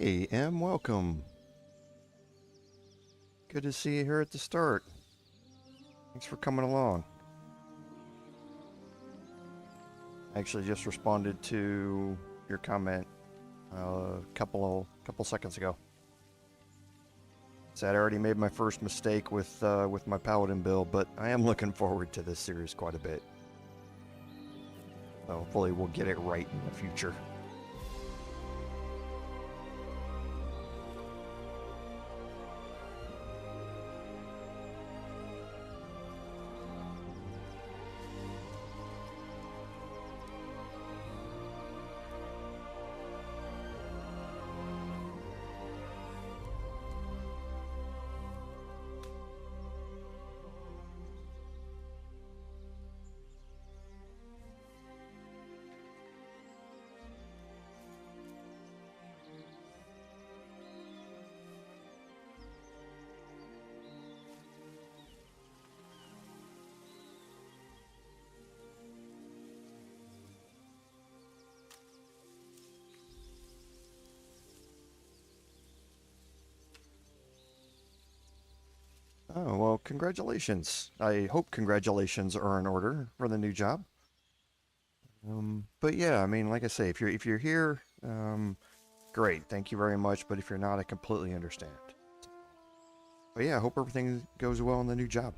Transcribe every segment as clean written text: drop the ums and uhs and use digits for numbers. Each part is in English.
Hey, Em, welcome. Good to see you here at the start. Thanks for coming along. I actually just responded to your comment a couple seconds ago. Said I already made my first mistake with my Paladin build, but I am looking forward to this series quite a bit. So hopefully we'll get it right in the future. Oh, well, congratulations. I hope congratulations are in order for the new job. But yeah, I mean, like I say, if you're here, great, thank you very much. But if you're not, I completely understand. But yeah, I hope everything goes well in the new job.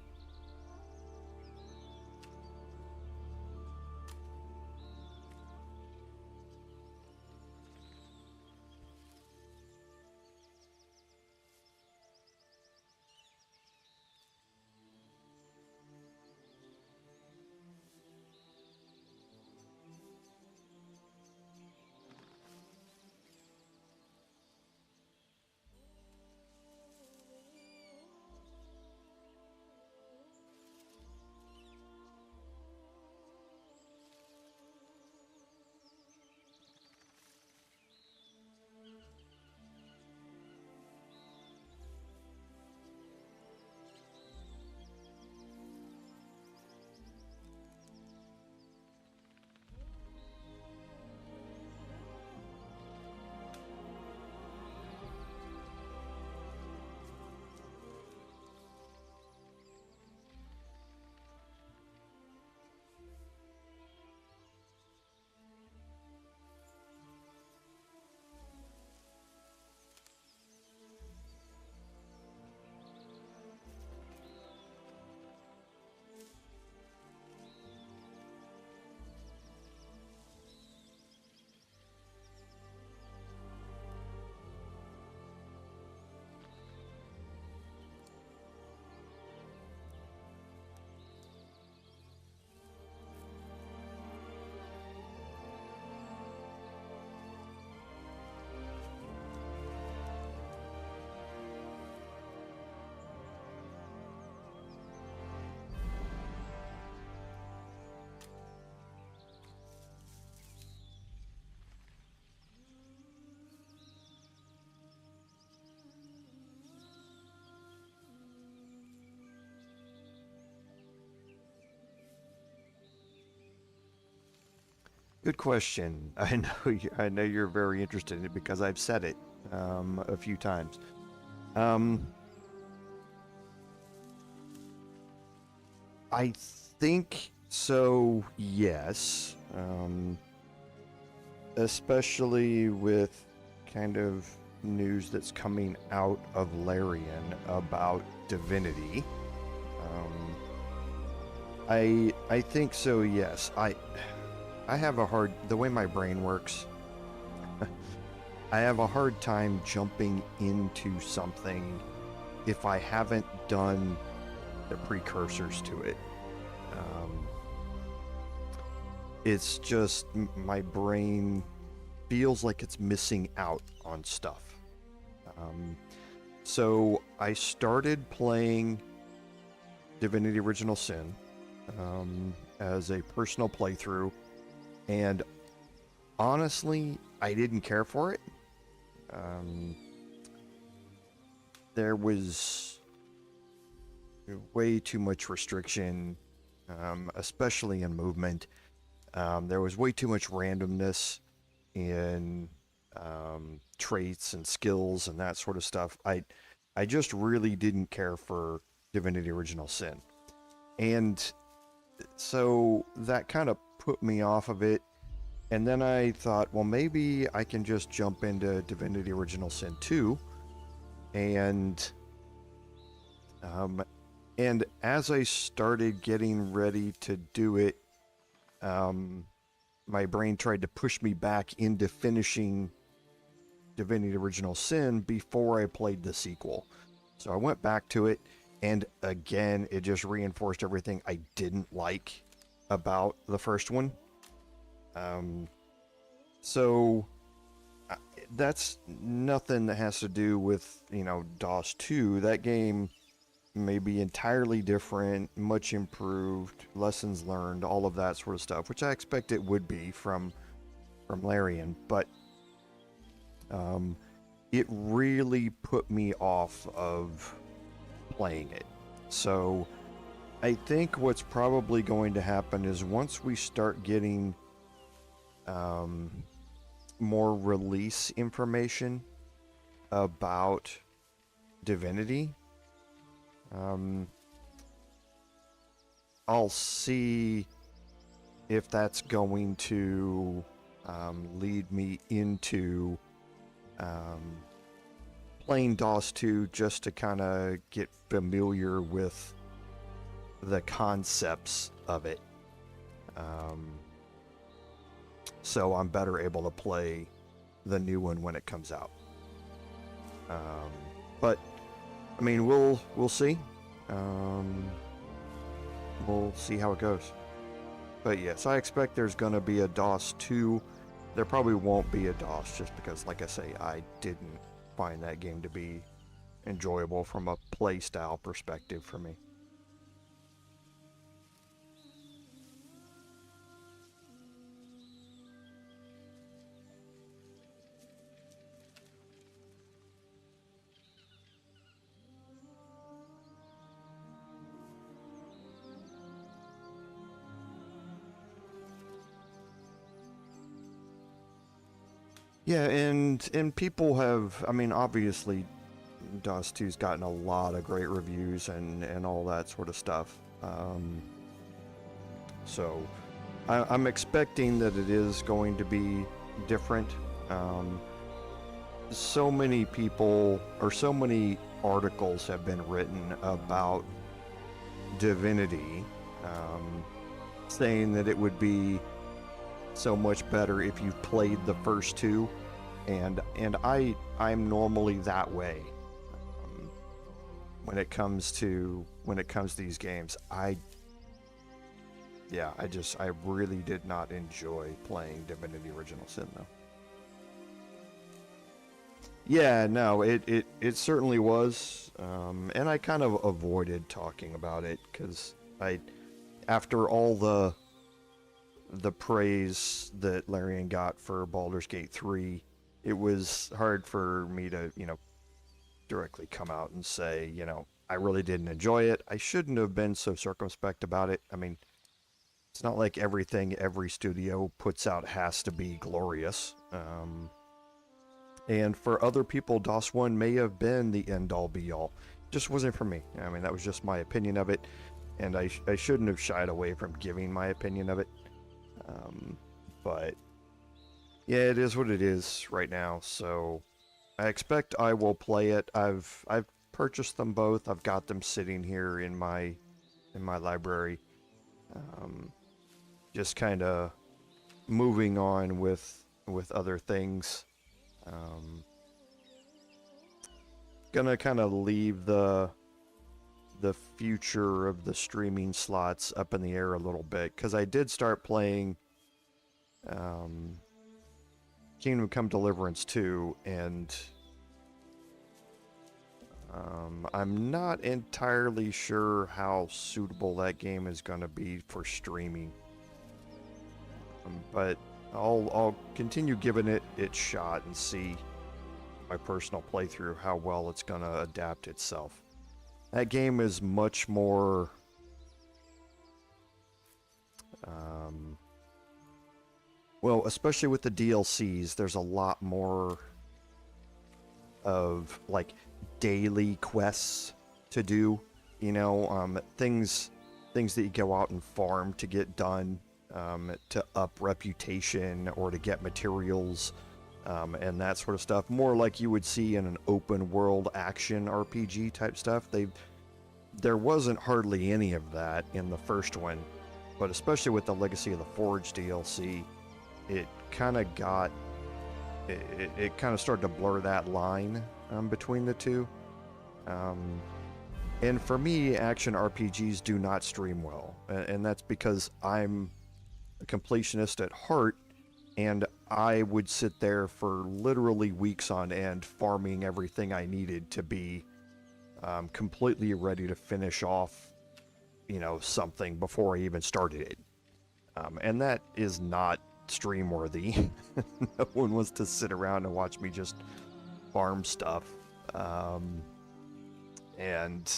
Good question. I know you're very interested in it because I've said it a few times. Um, I think so. Yes. Especially with kind of news that's coming out of Larian about divinity. I think so. Yes. I have a hard, the way my brain works, I have a hard time jumping into something if I haven't done the precursors to it. Um, it's just my brain feels like it's missing out on stuff. Um, so I started playing Divinity Original Sin as a personal playthrough, and honestly, I didn't care for it. Um, there was way too much restriction, especially in movement. There was way too much randomness in traits and skills and that sort of stuff. I just really didn't care for Divinity Original Sin. And so that kind of put me off of it. And then I thought, well, maybe I can just jump into Divinity Original Sin 2. And as I started getting ready to do it, my brain tried to push me back into finishing Divinity Original Sin before I played the sequel. So I went back to it, and again, it just reinforced everything I didn't like about the first one. So that's nothing that has to do with, DOS 2. That game may be entirely different, much improved, lessons learned, all of that sort of stuff, which I expect it would be from Larian, but it really put me off of playing it. So I think what's probably going to happen is once we start getting more release information about Divinity, I'll see if that's going to lead me into playing DOS 2 just to kind of get familiar with the concepts of it. So I'm better able to play the new one when it comes out. But I mean, we'll see. We'll see how it goes. But yes, I expect there's going to be a DOS 2. There probably won't be a DOS just because, like I say, I didn't find that game to be enjoyable from a play style perspective for me. Yeah, and people have, I mean, obviously DOS 2's gotten a lot of great reviews and all that sort of stuff. So I'm expecting that it is going to be different. So many people, or so many articles have been written about Divinity, saying that it would be so much better if you played the first two, and I'm normally that way when it comes to these games. I really did not enjoy playing Divinity Original Sin though. Yeah, no, it certainly was, and I kind of avoided talking about it because after all the praise that Larian got for Baldur's Gate 3, it was hard for me to, directly come out and say, I really didn't enjoy it. I shouldn't have been so circumspect about it. I mean, it's not like everything every studio puts out has to be glorious. And for other people, DOS 1 may have been the end-all be-all. Just wasn't for me. I mean, that was just my opinion of it, and I shouldn't have shied away from giving my opinion of it. But yeah, it is what it is right now. So I expect I will play it. I've purchased them both. I've got them sitting here in my library. Just kind of moving on with other things. Gonna kind of leave the future of the streaming slots up in the air a little bit, because I did start playing Kingdom Come Deliverance 2, and I'm not entirely sure how suitable that game is going to be for streaming. But I'll continue giving it its shot and see my personal playthrough how well it's going to adapt itself. That game is much more Well, especially with the DLCs, there's a lot more of like daily quests to do. You know, things that you go out and farm to get done, to up reputation or to get materials, and that sort of stuff. More like you would see in an open world action RPG type stuff. There wasn't hardly any of that in the first one, but especially with the Legacy of the Forge DLC, it kind of got it kind of started to blur that line between the two. And for me, action RPGs do not stream well, and that's because I'm a completionist at heart, and I would sit there for literally weeks on end farming everything I needed to be completely ready to finish off, something before I even started it. And that is not stream worthy. No one wants to sit around and watch me just farm stuff. And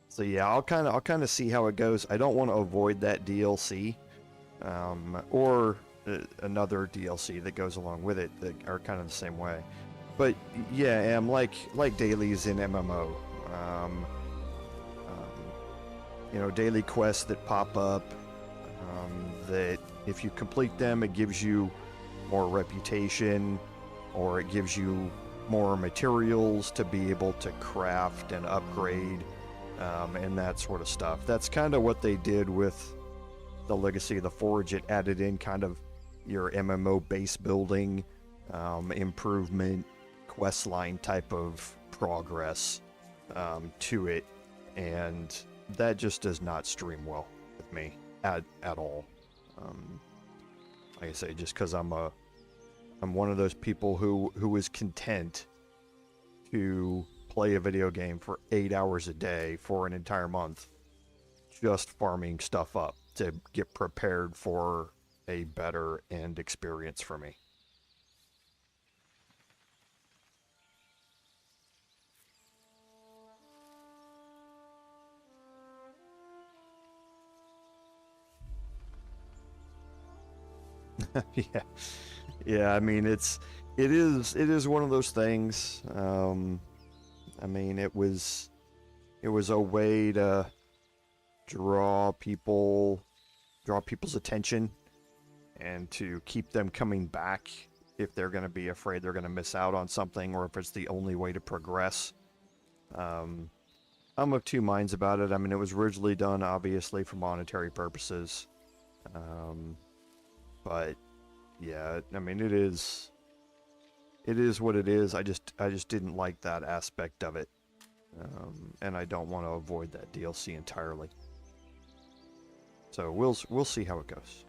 so yeah, I'll kind of see how it goes. I don't want to avoid that DLC, or another DLC that goes along with it that are kind of the same way. But yeah, like dailies in MMO. Daily quests that pop up, that if you complete them, it gives you more reputation, or it gives you more materials to be able to craft and upgrade, and that sort of stuff. That's kind of what they did with the Legacy of the Forge. It added in kind of your MMO base building, improvement, quest line type of progress to it, and that just does not stream well with me at all. Like I say, just because I'm one of those people who is content to play a video game for 8 hours a day for an entire month, just farming stuff up to get prepared for a better end experience for me. Yeah, yeah. I mean, it is one of those things. I mean, it was a way to draw people's attention and to keep them coming back if they're going to be afraid they're going to miss out on something, or if it's the only way to progress. I'm of two minds about it. I mean, it was originally done obviously for monetary purposes. But yeah, I mean, it is what it is. I just didn't like that aspect of it. And I don't want to avoid that DLC entirely. So we'll see how it goes.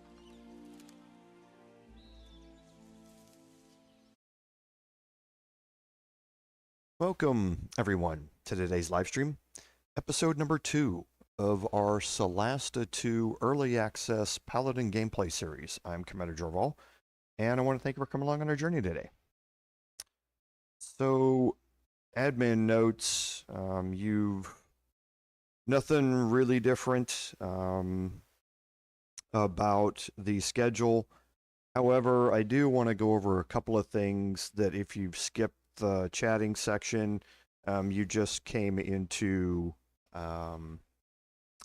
Welcome everyone to today's live stream, episode number 2 of our Solasta 2 Early Access Paladin gameplay series. I'm Commander Jorval, and I want to thank you for coming along on our journey today. So, admin notes, you've nothing really different about the schedule. However, I do want to go over a couple of things that if you've skipped the chatting section, you just came into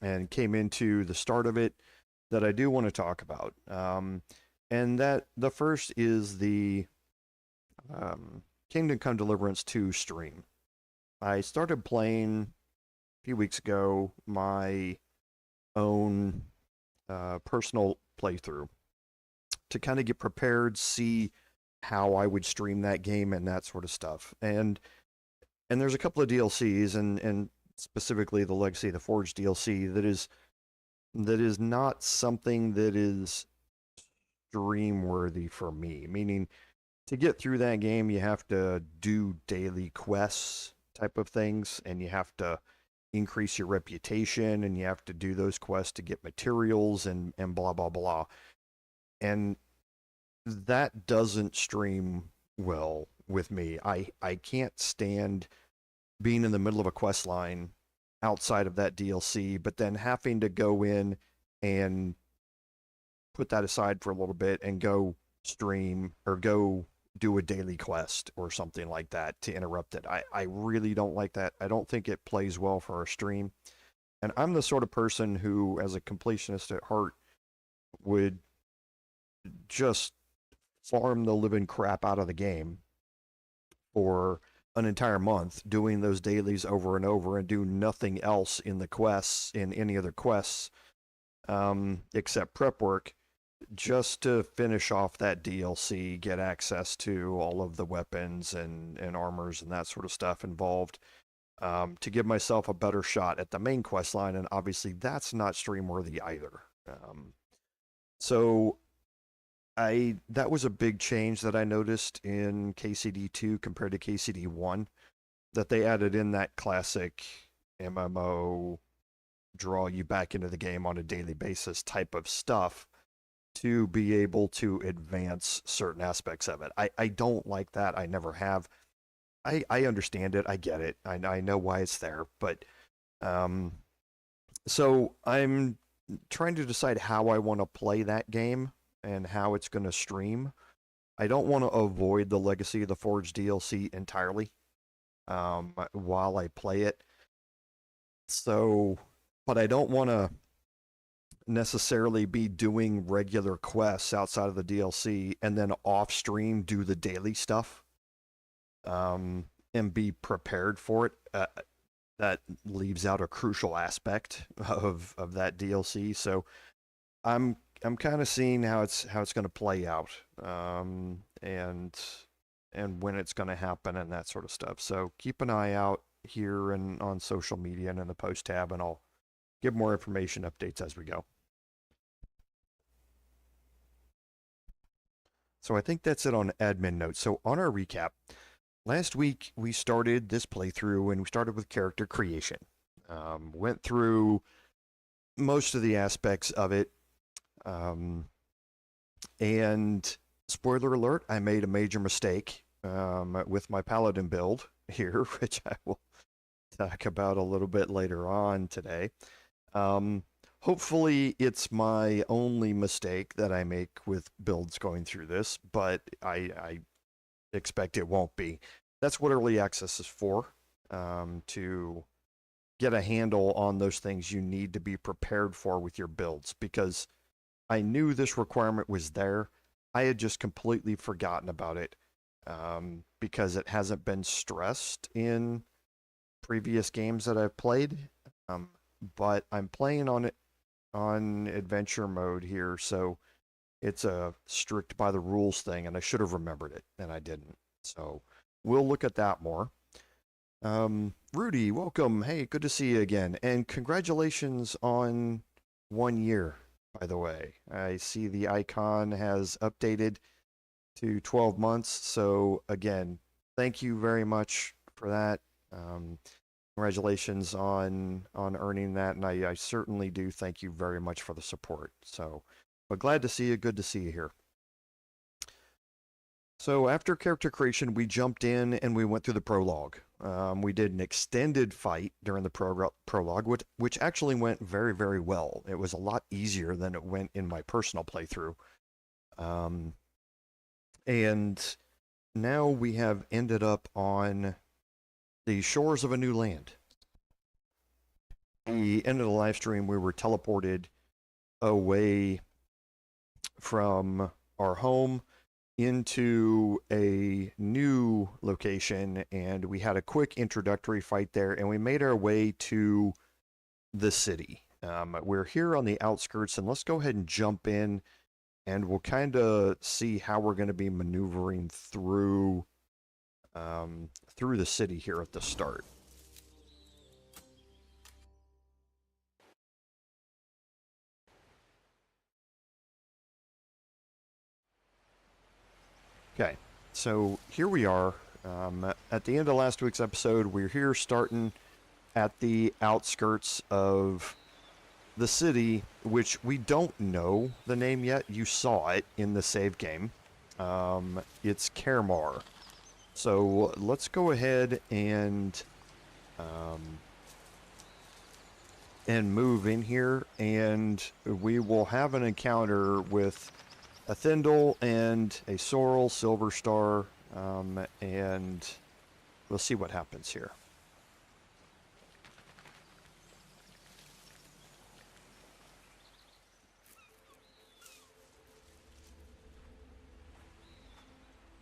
the start of it, that I do want to talk about. And that the first is the Kingdom Come Deliverance 2 stream. I started playing a few weeks ago my own personal playthrough to kind of get prepared, see how I would stream that game and that sort of stuff. And there's a couple of DLCs, and specifically the Legacy of the Forge DLC that is not something that is stream worthy for me. Meaning, to get through that game, you have to do daily quests type of things, and you have to increase your reputation, and you have to do those quests to get materials and blah blah blah. And that doesn't stream well with me. I can't stand being in the middle of a quest line outside of that DLC, but then having to go in and put that aside for a little bit and go stream or go do a daily quest or something like that to interrupt it. I really don't like that. I don't think it plays well for a stream. And I'm the sort of person who, as a completionist at heart, would just farm the living crap out of the game for an entire month, doing those dailies over and over and do nothing else in the quests, in any other quests, except prep work, just to finish off that DLC, get access to all of the weapons and armors and that sort of stuff involved, to give myself a better shot at the main quest line, and obviously that's not stream worthy either. So that was a big change that I noticed in KCD2 compared to KCD1, that they added in that classic MMO draw you back into the game on a daily basis type of stuff to be able to advance certain aspects of it. I don't like that. I never have. I understand it. I get it. I know why it's there. But so I'm trying to decide how I want to play that game and how it's going to stream. I don't want to avoid the Legacy of the Forge DLC entirely while I play it. So, but I don't want to necessarily be doing regular quests outside of the DLC and then off stream do the daily stuff and be prepared for it. That leaves out a crucial aspect of that DLC. So I'm kind of seeing how it's going to play out, and when it's going to happen and that sort of stuff. So keep an eye out here and on social media and in the post tab, and I'll give more information updates as we go. So I think that's it on admin notes. So on our recap, last week we started this playthrough and we started with character creation. Went through most of the aspects of it. And spoiler alert, I made a major mistake with my Paladin build here, which I will talk about a little bit later on today. Hopefully it's my only mistake that I make with builds going through this, but I expect it won't be. That's what early access is for, to get a handle on those things you need to be prepared for with your builds, because I knew this requirement was there. I had just completely forgotten about it because it hasn't been stressed in previous games that I've played. But I'm playing on it on adventure mode here, so it's a strict by the rules thing, and I should have remembered it, and I didn't. So we'll look at that more. Rudi, welcome. Hey, good to see you again, and congratulations on 1 year. By the way, I see the icon has updated to 12 months. So again, thank you very much for that. Congratulations on earning that, and I certainly do thank you very much for the support. So, but glad to see you. Good to see you here. So after character creation, we jumped in and we went through the prologue. We did an extended fight during the prologue, which actually went very, very well. It was a lot easier than it went in my personal playthrough. And now we have ended up on the shores of a new land. At the end of the live stream, we were teleported away from our home into a new location, and we had a quick introductory fight there, and we made our way to the city. We're here on the outskirts, and let's go ahead and jump in, and we'll kind of see how we're going to be maneuvering through the city here at the start. Okay, so here we are. At the end of last week's episode, we're here starting at the outskirts of the city, which we don't know the name yet. You saw it in the save game. It's Caer. So let's go ahead and and move in here, and we will have an encounter with a Thindle and a Sorrel Silver Star, and we'll see what happens here.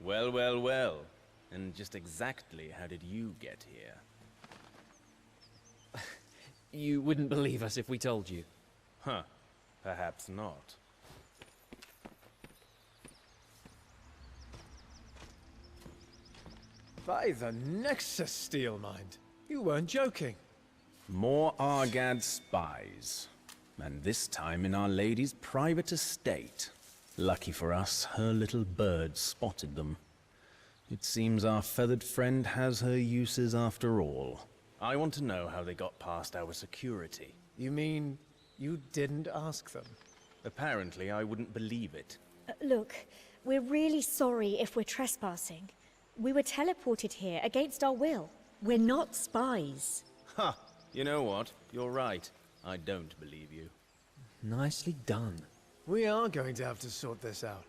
Well, well, well. And just exactly how did you get here? You wouldn't believe us if we told you. Huh. Perhaps not. By the Nexus, Steelmind. You weren't joking. More Argad spies. And this time in Our Lady's private estate. Lucky for us, her little bird spotted them. It seems our feathered friend has her uses after all. I want to know how they got past our security. You mean you didn't ask them? Apparently, I wouldn't believe it. Look, we're really sorry if we're trespassing. We were teleported here against our will. We're not spies. Ha! You know what? You're right. I don't believe you. Nicely done. We are going to have to sort this out.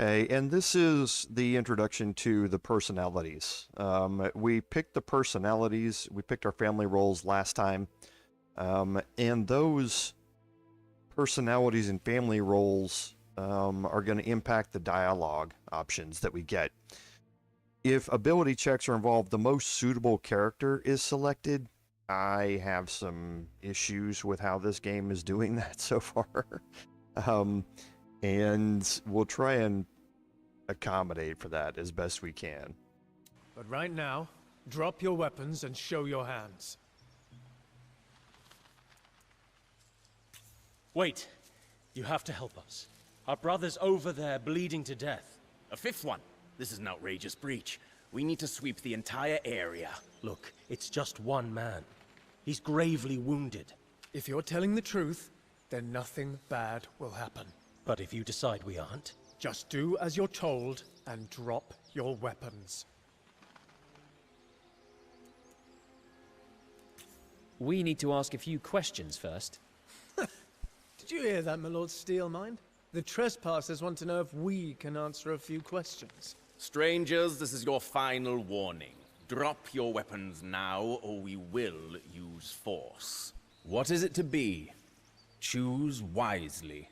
Okay, and this is the introduction to the personalities. We picked the personalities, we picked our family roles last time, and those personalities and family roles are going to impact the dialogue options that we get. If ability checks are involved, the most suitable character is selected. I have some issues with how this game is doing that so far. And we'll try and accommodate for that as best we can. But right now, drop your weapons and show your hands. Wait. You have to help us. Our brother's over there bleeding to death. A fifth one. This is an outrageous breach. We need to sweep the entire area. Look, it's just one man. He's gravely wounded. If you're telling the truth, then nothing bad will happen. But if you decide we aren't? Just do as you're told and drop your weapons. We need to ask a few questions first. Did you hear that, my Lord Steelmind? The trespassers want to know if we can answer a few questions. Strangers, this is your final warning. Drop your weapons now, or we will use force. What is it to be? Choose wisely.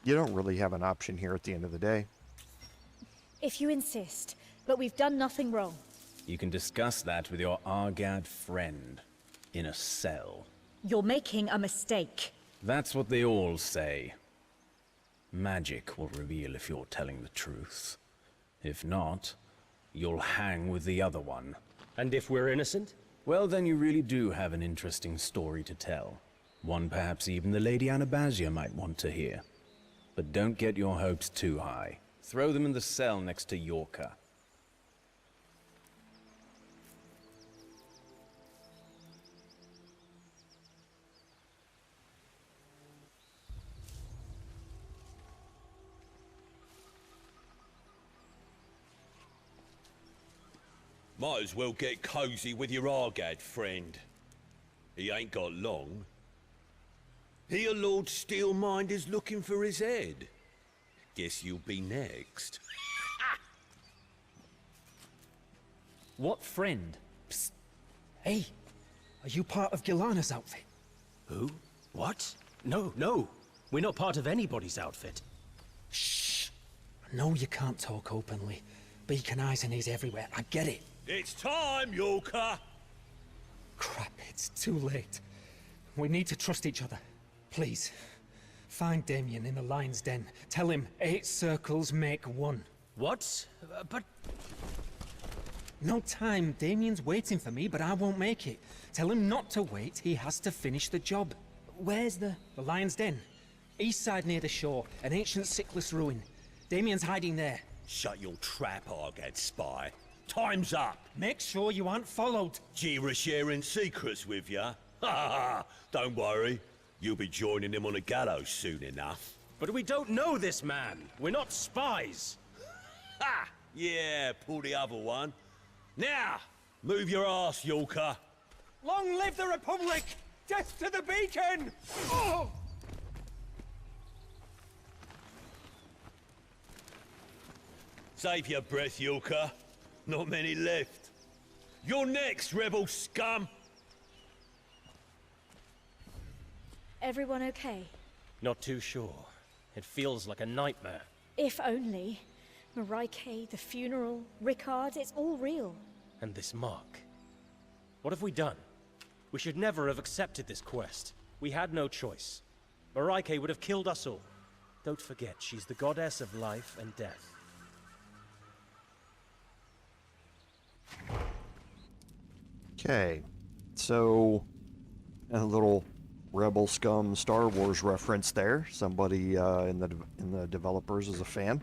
You don't really have an option here at the end of the day. If you insist, but we've done nothing wrong. You can discuss that with your Argad friend. In a cell. You're making a mistake. That's what they all say. Magic will reveal if you're telling the truth. If not, you'll hang with the other one. And if we're innocent? Well, then you really do have an interesting story to tell. One perhaps even the Lady Anabasia might want to hear. But don't get your hopes too high. Throw them in the cell next to Yorka. Might as well get cozy with your Argad friend. He ain't got long. Here Lord Steelmind is looking for his head. Guess you'll be next. What friend? Psst. Hey, are you part of Gilana's outfit? Who? What? No. We're not part of anybody's outfit. Shh. I know you can't talk openly. Beacon eyes and ears everywhere. I get it. It's time, Yorka! Crap, it's too late. We need to trust each other. Please. Find Damien in the lion's den. Tell him 8 circles make 1. What? But... No time. Damien's waiting for me, but I won't make it. Tell him not to wait. He has to finish the job. Where's the lion's den? East side near the shore. An ancient sickless ruin. Damien's hiding there. Shut your trap, Argad spy. Time's up! Make sure you aren't followed. Jeera sharing secrets with ya? Ha ha ha! Don't worry. You'll be joining him on a gallows soon enough. But we don't know this man. We're not spies. Ha! Yeah, pull the other one. Now, Move your ass, Yorker. Long live the Republic! Death to the beacon! Oh! Save your breath, Yorker. Not many left. You're next, rebel scum! Everyone okay? Not too sure. It feels like a nightmare. If only. Marike, the funeral, Rickard, it's all real. And this mark. What have we done? We should never have accepted this quest. We had no choice. Marike would have killed us all. Don't forget, she's the goddess of life and death. Okay, so a little Rebel Scum Star Wars reference there. Somebody in the developers is a fan.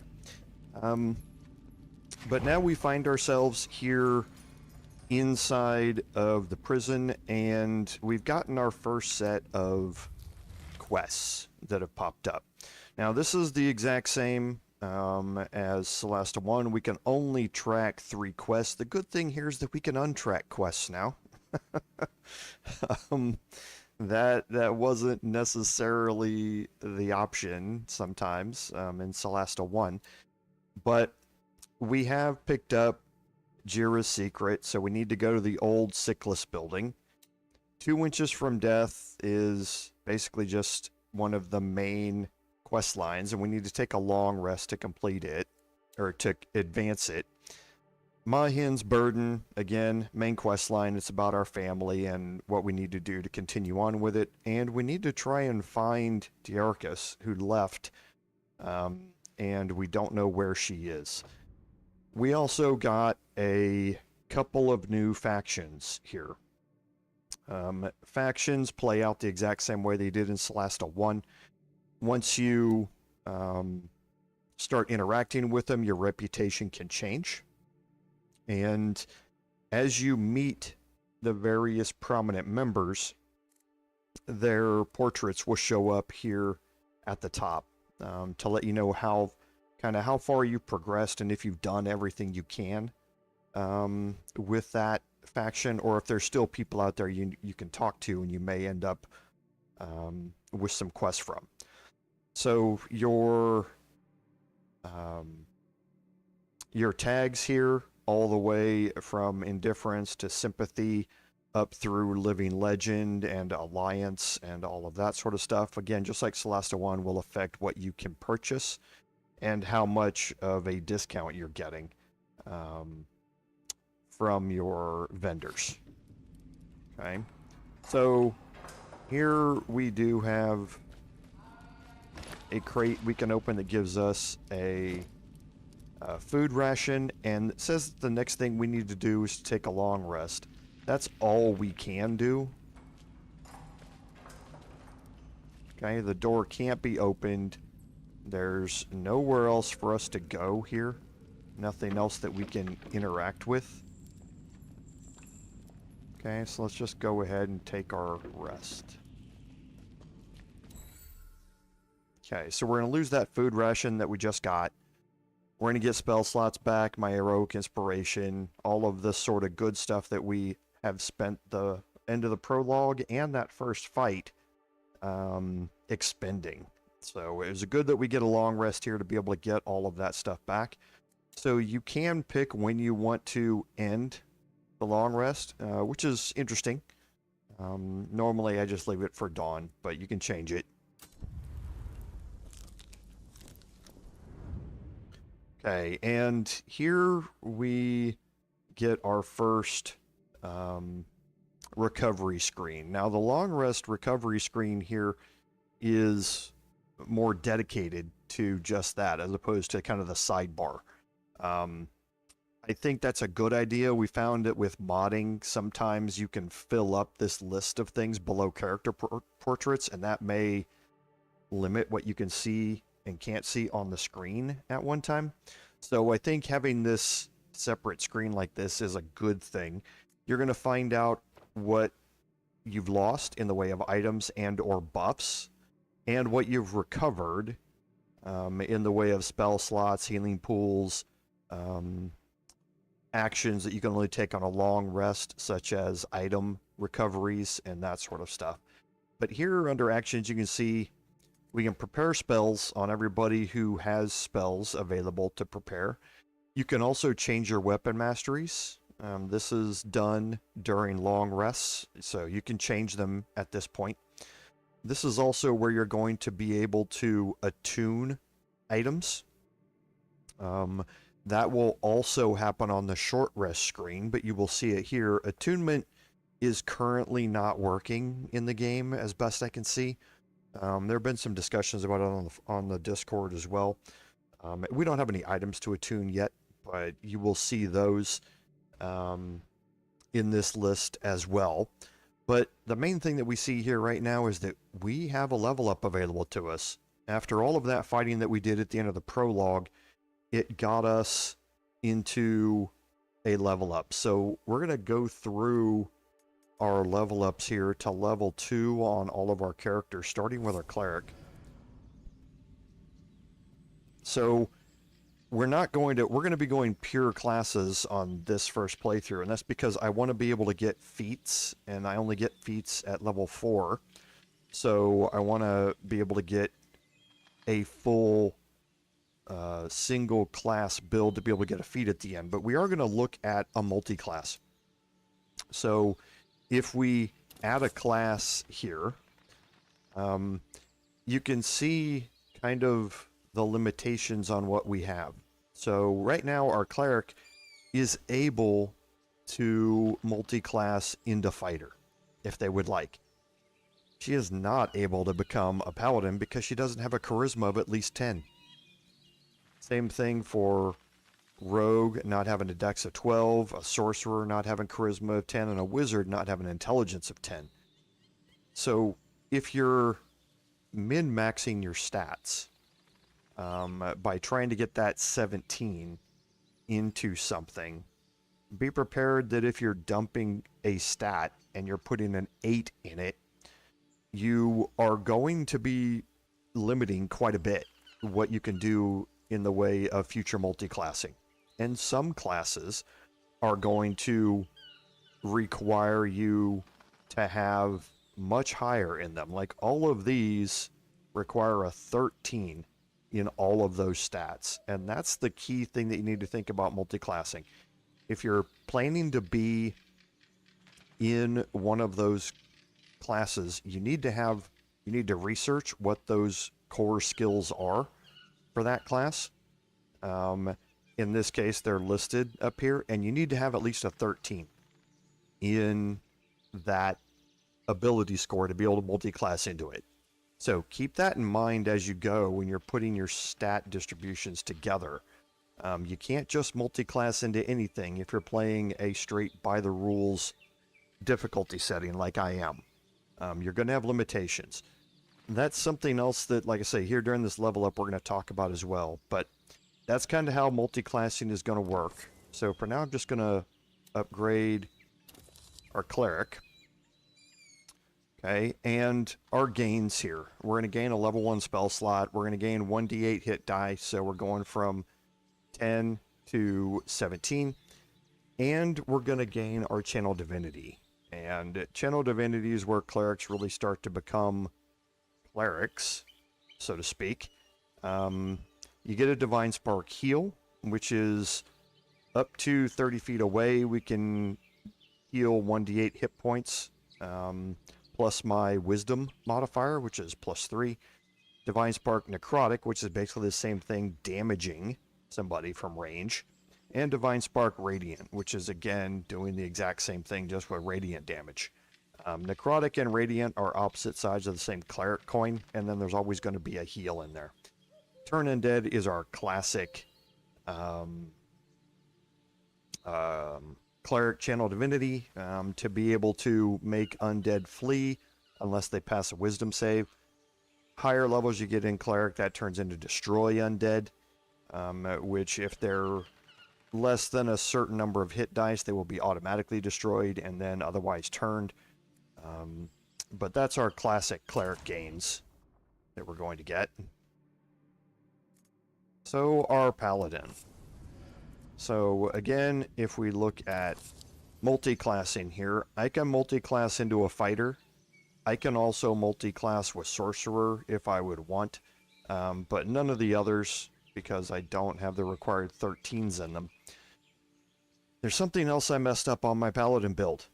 But now we find ourselves here inside of the prison, and we've gotten our first set of quests that have popped up. Now this is the exact same as Solasta 1. We can only track 3 quests. The good thing here is that we can untrack quests now. That wasn't necessarily the option sometimes in Solasta 1. But we have picked up Jeera's secret, so we need to go to the old Sickless building. 2 inches from death is basically just one of the main quest lines, and we need to take a long rest to complete it, or to advance it. Mahin's Burden, again, main quest line. It's about our family and what we need to do to continue on with it, and we need to try and find Diarchus, who left, and we don't know where she is. We also got a couple of new factions here. Factions play out the exact same way they did in Solasta 1. Once you start interacting with them, your reputation can change. And as you meet the various prominent members, their portraits will show up here at the top to let you know how far you've progressed and if you've done everything you can with that faction, or if there's still people out there you can talk to and you may end up with some quests from. So your tags here, all the way from Indifference to Sympathy, up through Living Legend and Alliance and all of that sort of stuff. Again, just like Solasta 1, will affect what you can purchase and how much of a discount you're getting from your vendors. Okay, so here we do have a crate we can open that gives us a food ration, and it says the next thing we need to do is to take a long rest. That's all we can do. Okay, the door can't be opened. There's nowhere else for us to go here. Nothing else that we can interact with. Okay, so let's just go ahead and take our rest. Okay, so we're going to lose that food ration that we just got. We're going to get spell slots back, my heroic inspiration, all of this sort of good stuff that we have spent the end of the prologue and that first fight expending. So it was good that we get a long rest here to be able to get all of that stuff back. So you can pick when you want to end the long rest, which is interesting. Normally I just leave it for dawn, but you can change it. Okay, and here we get our first recovery screen. Now the long rest recovery screen here is more dedicated to just that, as opposed to kind of the sidebar. I think that's a good idea. We found that with modding, sometimes you can fill up this list of things below character portraits, and that may limit what you can see and can't see on the screen at one time. So I think having this separate screen like this is a good thing. You're going to find out what you've lost in the way of items and or buffs, and what you've recovered in the way of spell slots, healing pools, actions that you can only take on a long rest, such as item recoveries and that sort of stuff. But here under actions, you can see we can prepare spells on everybody who has spells available to prepare. You can also change your weapon masteries. This is done during long rests, so you can change them at this point. This is also where you're going to be able to attune items. That will also happen on the short rest screen, but you will see it here. Attunement is currently not working in the game as best I can see. There have been some discussions about it on the Discord as well. We don't have any items to attune yet, but you will see those in this list as well. But the main thing that we see here right now is that we have a level up available to us. After all of that fighting that we did at the end of the prologue, it got us into a level up. So we're going to go through our level ups here to level 2 on all of our characters, starting with our cleric. So we're going to be going pure classes on this first playthrough, and that's because I want to be able to get feats, and I only get feats at level 4. So I want to be able to get a full single class build to be able to get a feat at the end. But we are going to look at a multi-class. So if we add a class here, you can see kind of the limitations on what we have. So right now our cleric is able to multi-class into fighter if they would like. She is not able to become a paladin because she doesn't have a charisma of at least 10. Same thing for rogue not having a dex of 12, a sorcerer not having charisma of 10, and a wizard not having intelligence of 10. So if you're min-maxing your stats by trying to get that 17 into something, be prepared that if you're dumping a stat and you're putting an 8 in it, you are going to be limiting quite a bit what you can do in the way of future multi-classing. And some classes are going to require you to have much higher in them. Like all of these require a 13 in all of those stats. And that's the key thing that you need to think about multi-classing. If you're planning to be in one of those classes, you need to research what those core skills are for that class. In this case, they're listed up here, and you need to have at least a 13 in that ability score to be able to multi-class into it. So keep that in mind as you go when you're putting your stat distributions together. You can't just multi-class into anything if you're playing a straight by the rules difficulty setting like I am. You're going to have limitations. That's something else that, like I say, here during this level up we're going to talk about as well. But that's kind of how multi-classing is going to work. So for now I'm just going to upgrade our cleric. Okay, and our gains here. We're going to gain a level 1 spell slot. We're going to gain 1d8 hit dice, so we're going from 10 to 17. And we're going to gain our Channel Divinity. And Channel Divinity is where clerics really start to become clerics, so to speak. You get a Divine Spark heal, which is up to 30 feet away. We can heal 1d8 hit points, plus my Wisdom modifier, which is +3. Divine Spark Necrotic, which is basically the same thing, damaging somebody from range. And Divine Spark Radiant, which is again doing the exact same thing, just with radiant damage. Necrotic and Radiant are opposite sides of the same cleric coin, and then there's always going to be a heal in there. Turn Undead is our classic cleric Channel Divinity, to be able to make undead flee unless they pass a wisdom save. Higher levels you get in cleric, that turns into destroy undead, which if they're less than a certain number of hit dice, they will be automatically destroyed and then otherwise turned. But that's our classic cleric gains that we're going to get. So our paladin. So again, if we look at multi-class in here, I can multi-class into a fighter. I can also multi-class with sorcerer if I would want, but none of the others because I don't have the required 13s in them. There's something else I messed up on my Paladin build.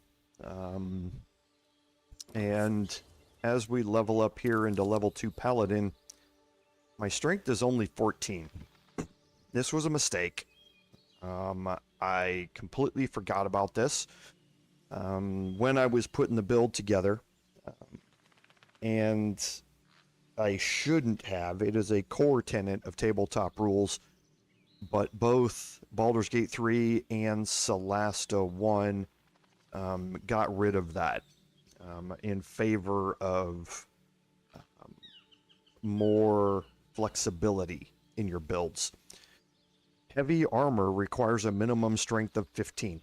And as we level up here into level 2 Paladin, my strength is only 14. This was a mistake. I completely forgot about this when I was putting the build together. And I shouldn't have. It is a core tenet of tabletop rules, but both Baldur's Gate 3 and Solasta 1 got rid of that in favor of more flexibility in your builds. Heavy armor requires a minimum strength of 15.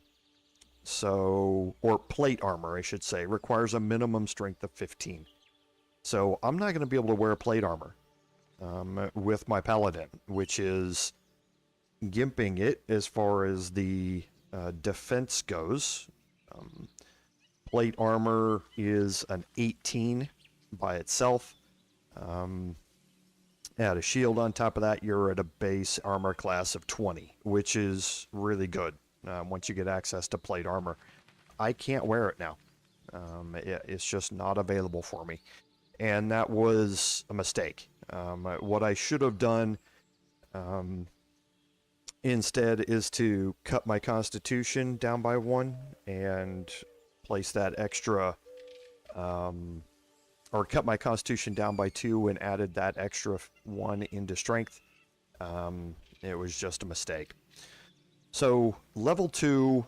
So, or plate armor, I should say, requires a minimum strength of 15. So I'm not going to be able to wear plate armor with my Paladin, which is gimping it as far as the defense goes. Plate armor is an 18 by itself. Add a shield on top of that, you're at a base armor class of 20, which is really good once you get access to plate armor. I can't wear it now. It's just not available for me. And that was a mistake. What I should have done instead is to cut my constitution down by 1 and place that extra, or cut my constitution down by 2 and added that extra 1 into strength. It was just a mistake. So level 2,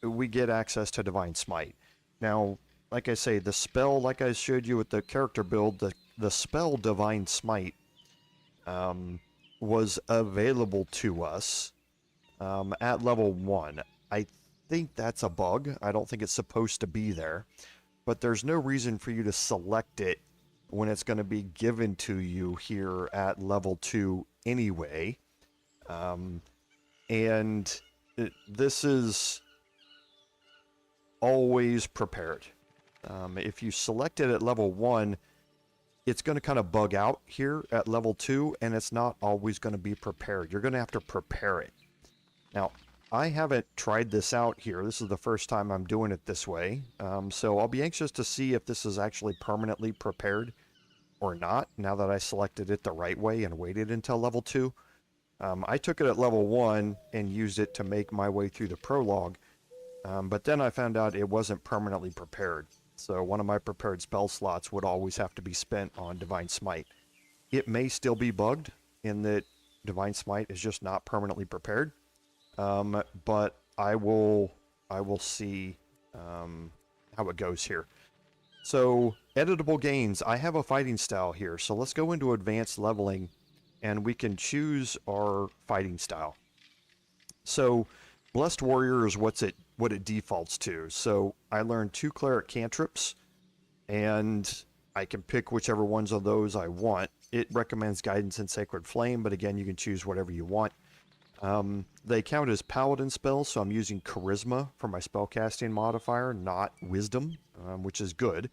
we get access to Divine Smite. Now, like I say, the spell, like I showed you with the character build, the spell Divine Smite was available to us at level 1. I think that's a bug. I don't think it's supposed to be there. But there's no reason for you to select it when it's going to be given to you here at level 2 anyway. This is always prepared. If you select it at level 1, it's going to kind of bug out here at level 2, and it's not always going to be prepared. You're going to have to prepare it. Now, I haven't tried this out here. This is the first time I'm doing it this way. So I'll be anxious to see if this is actually permanently prepared or not, now that I selected it the right way and waited until level 2. I took it at level 1 and used it to make my way through the prologue, but then I found out it wasn't permanently prepared. So one of my prepared spell slots would always have to be spent on Divine Smite. It may still be bugged in that Divine Smite is just not permanently prepared. But I will see how it goes here. So, editable gains. I have a fighting style here, so let's go into advanced leveling, and we can choose our fighting style. So, Blessed Warrior is what it defaults to. So, I learned 2 cleric cantrips, and I can pick whichever ones of those I want. It recommends Guidance and Sacred Flame, but again, you can choose whatever you want. They count as paladin spells, so I'm using charisma for my spellcasting modifier, not wisdom, which is good.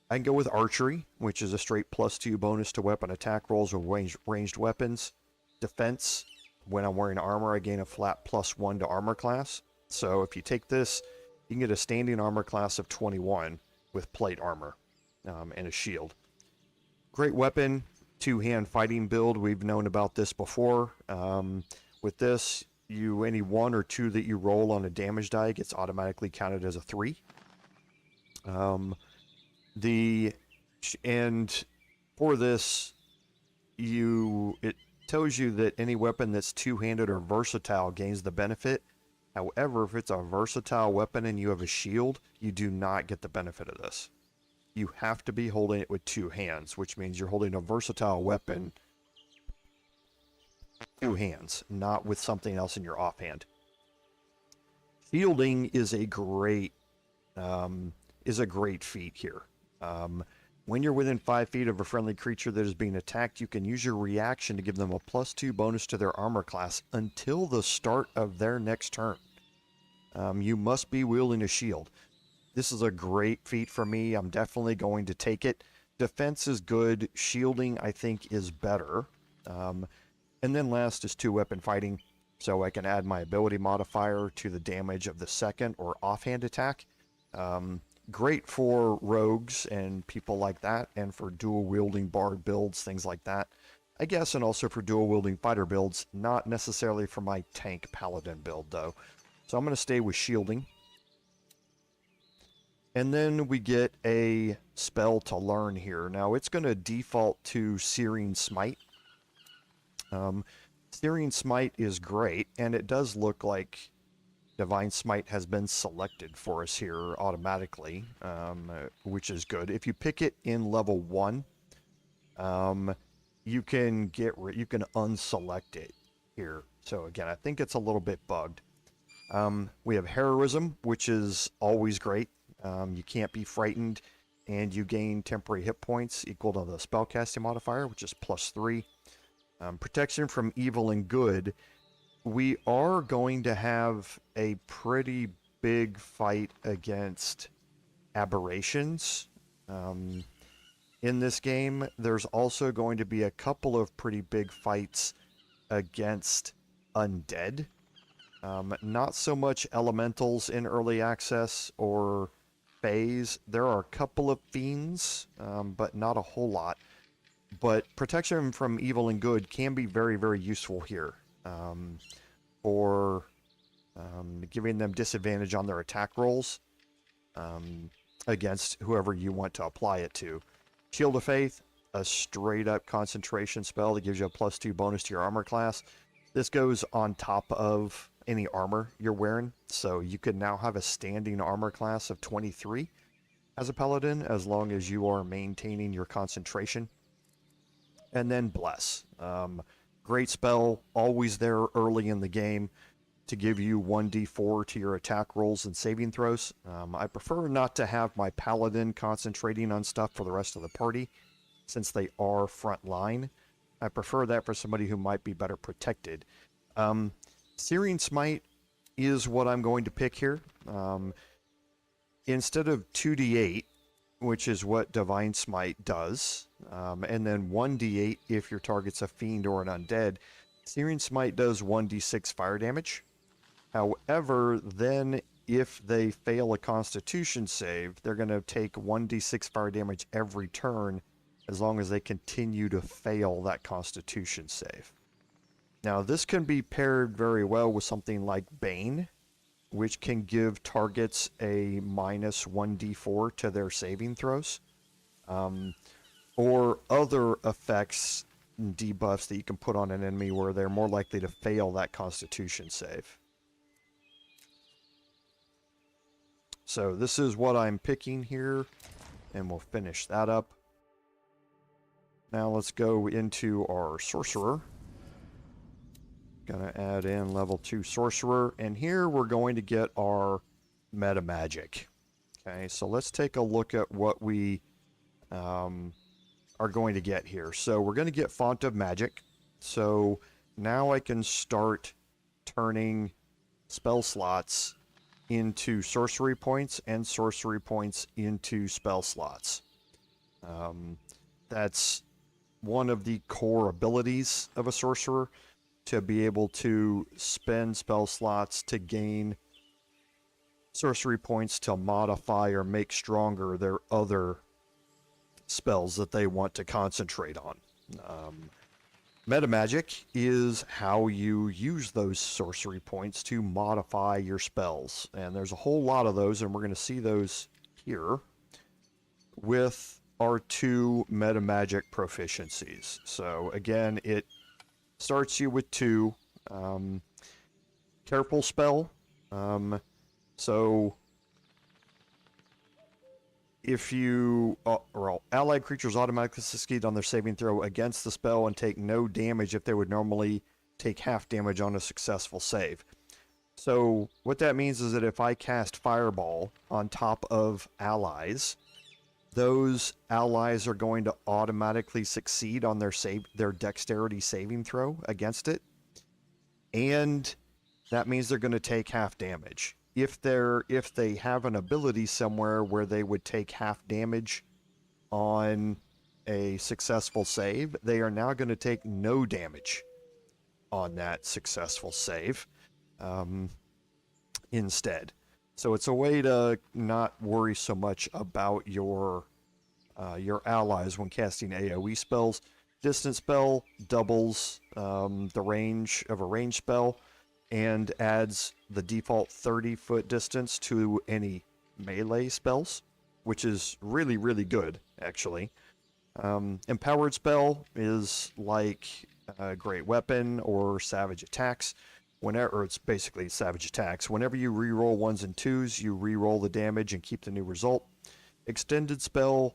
I can go with archery, which is a straight +2 bonus to weapon attack rolls or ranged weapons. Defense, when I'm wearing armor, I gain a flat +1 to armor class. So if you take this, you can get a standing armor class of 21 with plate armor and a shield. Great weapon, 2-hand fighting build. We've known about this before. With this, any 1 or 2 that you roll on a damage die gets automatically counted as a 3. And for this, it tells you that any weapon that's 2-handed or versatile gains the benefit. However, if it's a versatile weapon and you have a shield, you do not get the benefit of this. You have to be holding it with 2 hands, which means you're holding a versatile weapon 2 hands, not with something else in your offhand. Shielding is a great feat here. When you're within 5 feet of a friendly creature that is being attacked, you can use your reaction to give them a +2 bonus to their armor class until the start of their next turn. You must be wielding a shield. This is a great feat for me. I'm definitely going to take it. Defense is good. Shielding, I think, is better. And then last is 2-weapon fighting. So I can add my ability modifier to the damage of the second or offhand attack. Great for rogues and people like that, and for dual-wielding bard builds, things like that. I guess, and also for dual-wielding fighter builds, not necessarily for my tank paladin build, though. So I'm going to stay with shielding. And then we get a spell to learn here. Now, it's going to default to Searing Smite. Searing Smite is great, and it does look like Divine Smite has been selected for us here automatically, which is good. If you pick it in level 1, you can unselect it here. So again, I think it's a little bit bugged. We have Heroism, which is always great. You can't be frightened, and you gain temporary hit points equal to the spellcasting modifier, which is +3. Protection from evil and good. We are going to have a pretty big fight against aberrations in this game. There's also going to be a couple of pretty big fights against undead. Not so much elementals in early access or phase. There are a couple of fiends, but not a whole lot. But protection from evil and good can be very, very useful here. For giving them disadvantage on their attack rolls against whoever you want to apply it to. Shield of Faith, a straight-up concentration spell that gives you a +2 bonus to your armor class. This goes on top of any armor you're wearing, so you can now have a standing armor class of 23 as a paladin, as long as you are maintaining your concentration. And then Bless. Great spell, always there early in the game to give you 1d4 to your attack rolls and saving throws. I prefer not to have my paladin concentrating on stuff for the rest of the party, since they are front line. I prefer that for somebody who might be better protected. Searing Smite is what I'm going to pick here. Instead of 2d8, which is what Divine Smite does, and then 1d8 if your target's a fiend or an undead, Searing Smite does 1d6 fire damage. However, then if they fail a Constitution save, they're going to take 1d6 fire damage every turn as long as they continue to fail that Constitution save. Now, this can be paired very well with something like Bane, which can give targets a -1d4 to their saving throws, or other effects and debuffs that you can put on an enemy where they're more likely to fail that Constitution save. So this is what I'm picking here, and we'll finish that up. Now let's go into our Sorcerer. Gonna add in level 2 Sorcerer, and here we're going to get our meta magic. Okay, so let's take a look at what we are going to get here. So we're going to get Font of Magic. So now I can start turning spell slots into sorcery points and sorcery points into spell slots. That's one of the core abilities of a sorcerer, to be able to spend spell slots to gain sorcery points to modify or make stronger their other spells that they want to concentrate on. Meta magic is how you use those sorcery points to modify your spells, and there's a whole lot of those, and we're going to see those here with our 2 meta magic proficiencies. So again, it starts you with 2. Careful spell. So if you, allied creatures automatically succeed on their saving throw against the spell and take no damage if they would normally take half damage on a successful save. So what that means is that if I cast Fireball on top of allies, those allies are going to automatically succeed on their dexterity saving throw against it. And that means they're going to take half damage. If they have an ability somewhere where they would take half damage on a successful save, they are now going to take no damage on that successful save instead. So it's a way to not worry so much about your allies when casting AoE spells. Distance spell doubles the range of a ranged spell and adds the default 30-foot distance to any melee spells, which is really, really good, actually. Empowered spell is like Great Weapon or Savage Attacks. Or it's basically Savage Attacks. Whenever you reroll 1s and 2s, you reroll the damage and keep the new result. Extended spell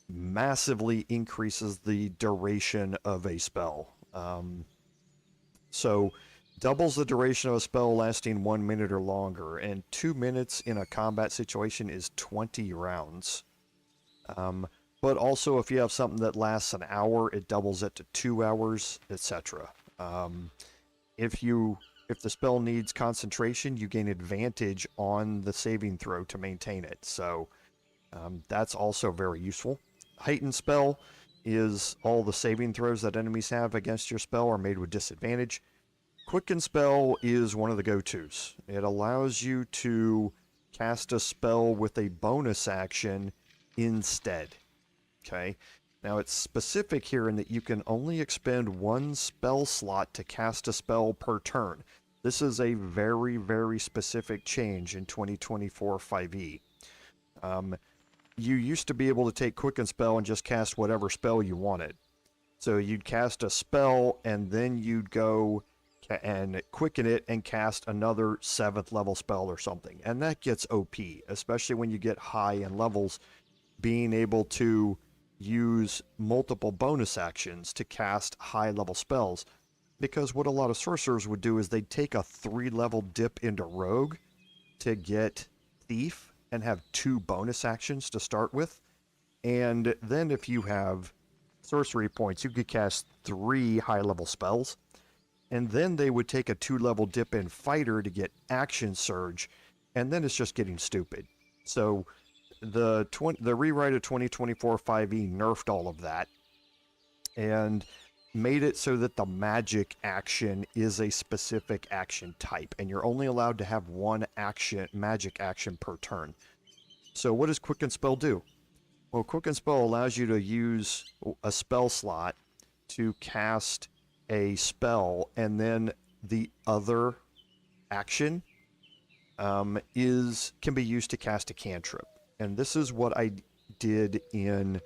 massively increases the duration of a spell. So doubles the duration of a spell lasting 1 minute or longer, and 2 minutes in a combat situation is 20 rounds. But also, if you have something that lasts an hour, it doubles it to 2 hours, etc. If the spell needs concentration, you gain advantage on the saving throw to maintain it. So that's also very useful. Heightened spell is all the saving throws that enemies have against your spell are made with disadvantage. Quicken spell is one of the go-tos. It allows you to cast a spell with a bonus action instead. Okay? Now it's specific here in that you can only expend 1 spell slot to cast a spell per turn. This is a very, very specific change in 2024 5e. You used to be able to take Quicken Spell and just cast whatever spell you wanted. So you'd cast a spell and then you'd go and quicken it and cast another 7th level spell or something. And that gets OP, especially when you get high in levels, being able to use multiple bonus actions to cast high level spells. Because what a lot of sorcerers would do is they'd take a 3-level dip into Rogue to get Thief and have 2 bonus actions to start with. And then if you have sorcery points, you could cast 3 high-level spells. And then they would take a 2-level dip in Fighter to get Action Surge. And then it's just getting stupid. So the rewrite of 2024 5e nerfed all of that. And made it so that the magic action is a specific action type, and you're only allowed to have 1 magic action per turn. So what does Quicken Spell do? Well, Quicken Spell allows you to use a spell slot to cast a spell, and then the other action can be used to cast a cantrip. And this is what I did in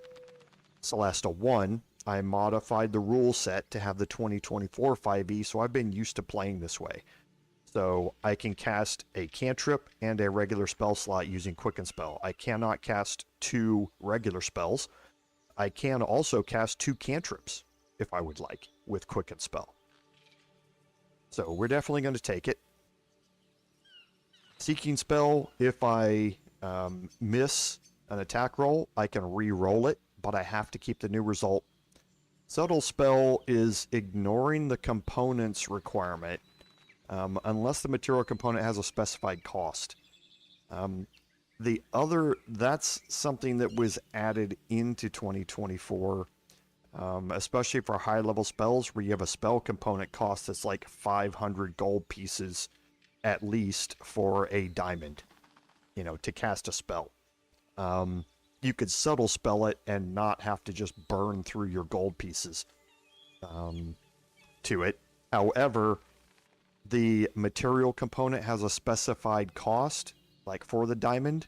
Solasta 1. I modified the rule set to have the 2024 5e, so I've been used to playing this way. So I can cast a cantrip and a regular spell slot using Quicken Spell. I cannot cast 2 regular spells. I can also cast 2 cantrips, if I would like, with Quicken Spell. So we're definitely going to take it. Seeking Spell, if I miss an attack roll, I can re-roll it, but I have to keep the new result. Subtle Spell is ignoring the components requirement unless the material component has a specified cost. That's something that was added into 2024, especially for high-level spells where you have a spell component cost that's like 500 gold pieces at least for a diamond, to cast a spell. You could subtle spell it and not have to just burn through your gold pieces to it. However, the material component has a specified cost, like for the diamond,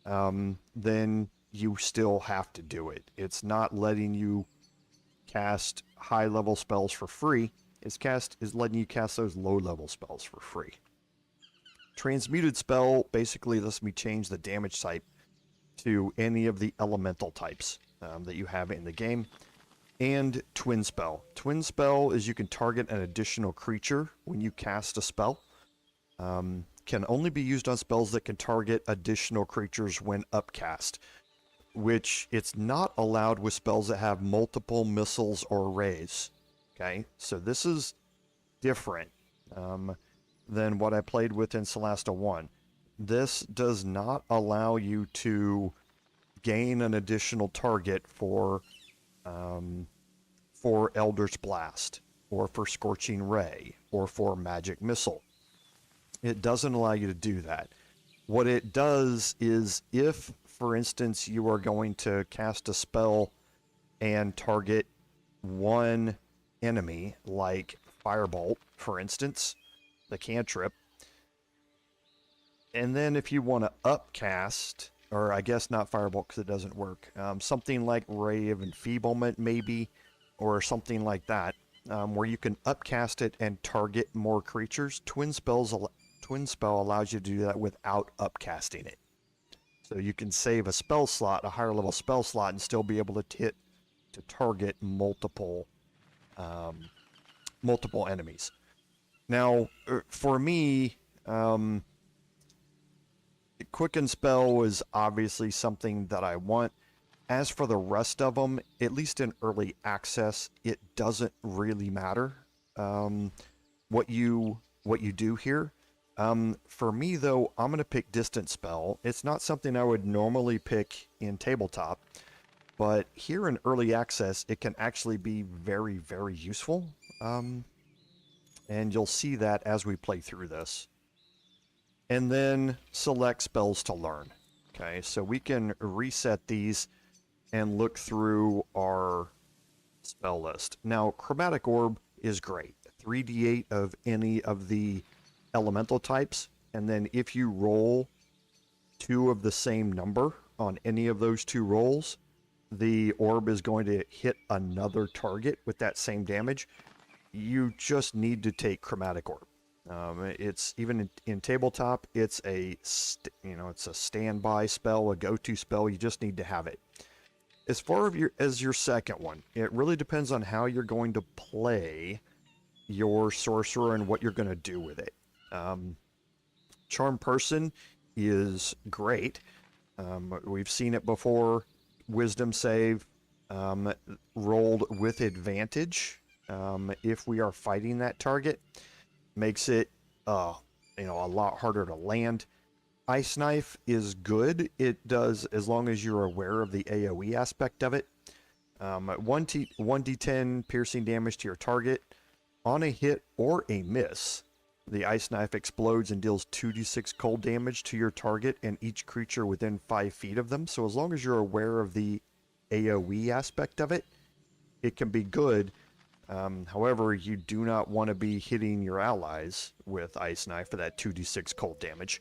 then you still have to do it. It's not letting you cast high-level spells for free. It's letting you cast those low-level spells for free. Transmuted Spell basically lets me change the damage type to any of the elemental types that you have in the game. And Twin Spell. Twin Spell is you can target an additional creature when you cast a spell. Can only be used on spells that can target additional creatures when upcast. which it's not allowed with spells that have multiple missiles or rays. Okay, so this is different than what I played with in Solasta 1. This does not allow you to gain an additional target for Elder's Blast, or for Scorching Ray, or for Magic Missile. It doesn't allow you to do that. What it does is, if, for instance, you are going to cast a spell and target one enemy, like Firebolt, for instance, the cantrip, and then if you want to upcast, or I guess not Firebolt because it doesn't work, something like Ray of Enfeeblement maybe, or something like that, where you can upcast it and target more creatures. Twin Spell allows you to do that without upcasting it. So you can save a spell slot, a higher level spell slot, and still be able to target multiple enemies. Now, for me, Quicken Spell was obviously something that I want. As for the rest of them, at least in early access, it doesn't really matter what you do here. For me, though, I'm going to pick Distant Spell. It's not something I would normally pick in tabletop, but here in early access, it can actually be very, very useful. And you'll see that as we play through this. And then select spells to learn. Okay, so we can reset these and look through our spell list. Now, Chromatic Orb is great. 3d8 of any of the elemental types, and then if you roll 2 of the same number on any of those 2 rolls, the orb is going to hit another target with that same damage. You just need to take Chromatic Orb. It's even in tabletop, it's it's a standby spell, a go-to spell. You just need to have it. As far as your second one, it really depends on how you're going to play your sorcerer and what you're going to do with it. Charm Person is great. We've seen it before. Wisdom save rolled with advantage if we are fighting that target. Makes it a lot harder to land. Ice Knife is good. It does, as long as you're aware of the AoE aspect of it. 1d10 piercing damage to your target. On a hit or a miss, the Ice Knife explodes and deals 2d6 cold damage to your target and each creature within 5 feet of them. So as long as you're aware of the AoE aspect of it, it can be good. However, you do not want to be hitting your allies with Ice Knife for that 2d6 cold damage.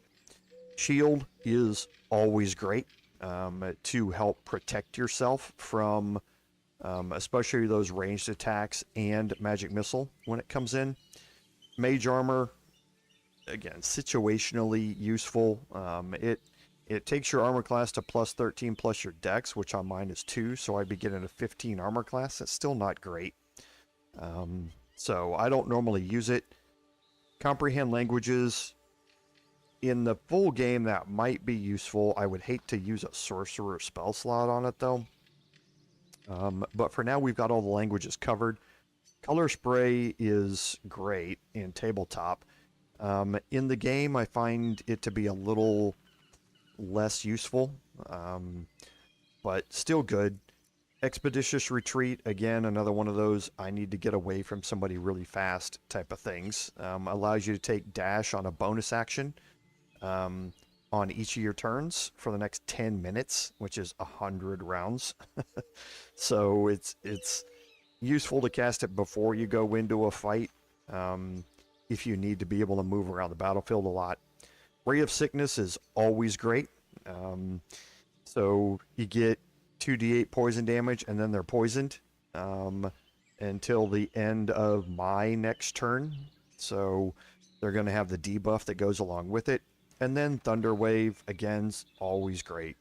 Shield is always great to help protect yourself from especially those ranged attacks and Magic Missile when it comes in. Mage Armor, again, situationally useful. It takes your armor class to plus 13 plus your dex, which on mine is 2, so I'd be getting a 15 armor class. That's still not great. So I don't normally use it. Comprehend languages. In the full game, that might be useful. I would hate to use a sorcerer spell slot on it, though. But for now, we've got all the languages covered. Color Spray is great in tabletop. In the game, I find it to be a little less useful, but still good. Expeditious Retreat, again, another one of those I need to get away from somebody really fast type of things. Allows you to take dash on a bonus action on each of your turns for the next 10 minutes, which is 100 rounds. So it's useful to cast it before you go into a fight, if you need to be able to move around the battlefield a lot. Ray of Sickness is always great. So you get 2d8 poison damage, and then they're poisoned until the end of my next turn. So they're going to have the debuff that goes along with it. And then Thunder Wave, again, always great.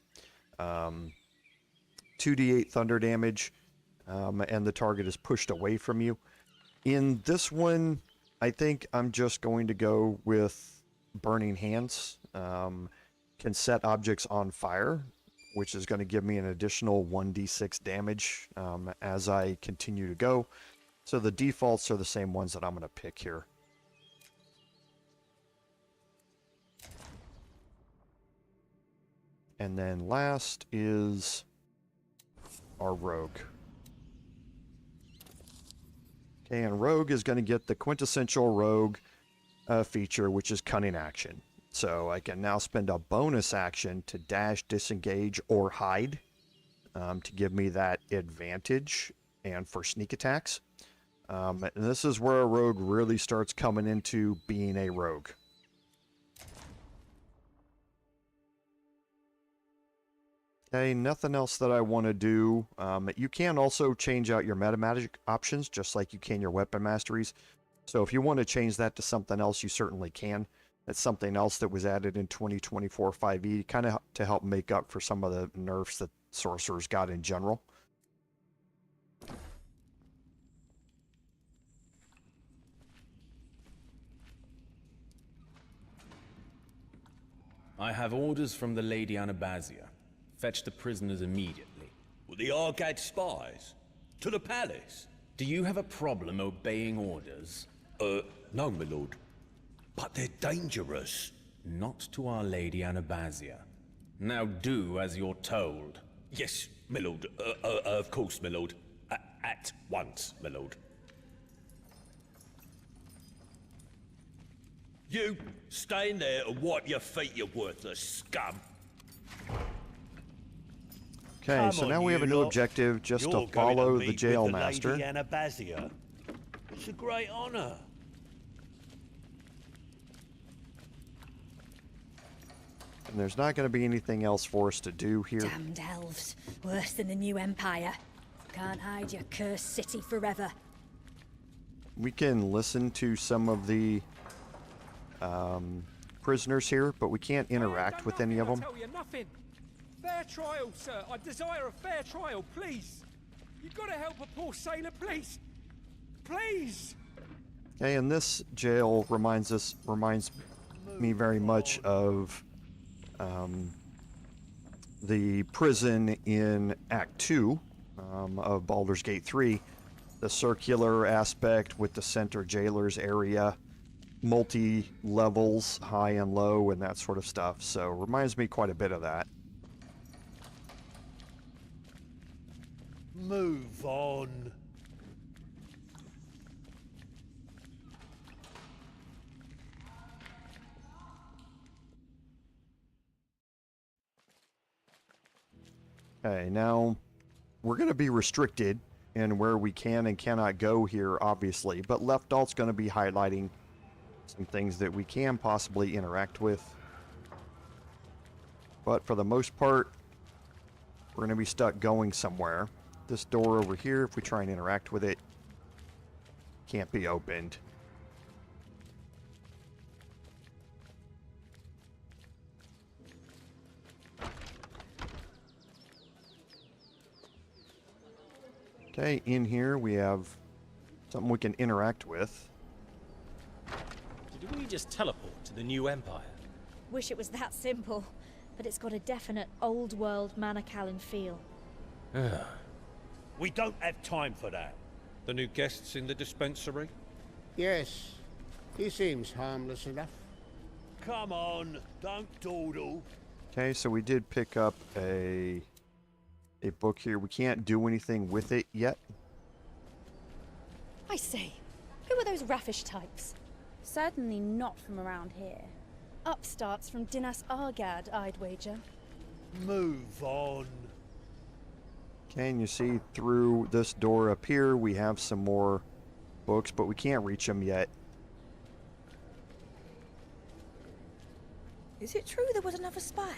2d8 thunder damage, and the target is pushed away from you. In this one, I think I'm just going to go with Burning Hands. Can set objects on fire which is going to give me an additional 1d6 damage as I continue to go. So the defaults are the same ones that I'm going to pick here. And then last is our rogue. Okay, and rogue is going to get the quintessential rogue feature, which is cunning action. So I can now spend a bonus action to dash, disengage, or hide to give me that advantage and for sneak attacks. And this is where a rogue really starts coming into being a rogue. Okay, nothing else that I want to do. You can also change out your meta magic options, just like you can your weapon masteries. So if you want to change that to something else, you certainly can. That's something else that was added in 2024 5e, kind of to help make up for some of the nerfs that sorcerers got in general. I have orders from the Lady Anabasia. Fetch the prisoners immediately. Well, the Argad spies? To the palace? Do you have a problem obeying orders? No, my lord. But they're dangerous. Not to Our Lady Anabasia. Now do as you're told. Yes, my lord. Of course, my lord. At once, my lord. You, stay in there and wipe your feet, you worthless scum. Okay, so now we have a new objective, just to follow the jail master. Lady Anabasia. It's a great honor. And there's not going to be anything else for us to do here. Damned elves. Worse than the new empire. Can't hide your cursed city forever. We can listen to some of the prisoners here, but we can't interact with any of them. I tell you nothing. Fair trial, sir. I desire a fair trial, please. You've got to help a poor sailor, please. Please. Okay, and this jail reminds me very much of the prison in Act 2 of Baldur's Gate 3. The circular aspect with the center jailer's area, multi-levels, high and low, and that sort of stuff. So reminds me quite a bit of that. Move on. Okay, now we're going to be restricted in where we can and cannot go here, obviously, but Left Alt's going to be highlighting some things that we can possibly interact with. But for the most part, we're going to be stuck going somewhere. This door over here, if we try and interact with it, can't be opened. Okay, in here we have something we can interact with. Did we just teleport to the new empire? Wish it was that simple, but it's got a definite old world Manacalon feel. We don't have time for that. The new guests in the dispensary? Yes, he seems harmless enough. Come on, don't dawdle. Okay, so we did pick up a book here. We can't do anything with it yet. I say, who are those raffish types? Certainly not from around here. Upstarts from Dinas Argad, I'd wager. Move on. Okay, and you see through this door up here, we have some more books, but we can't reach them yet. Is it true there was another spy?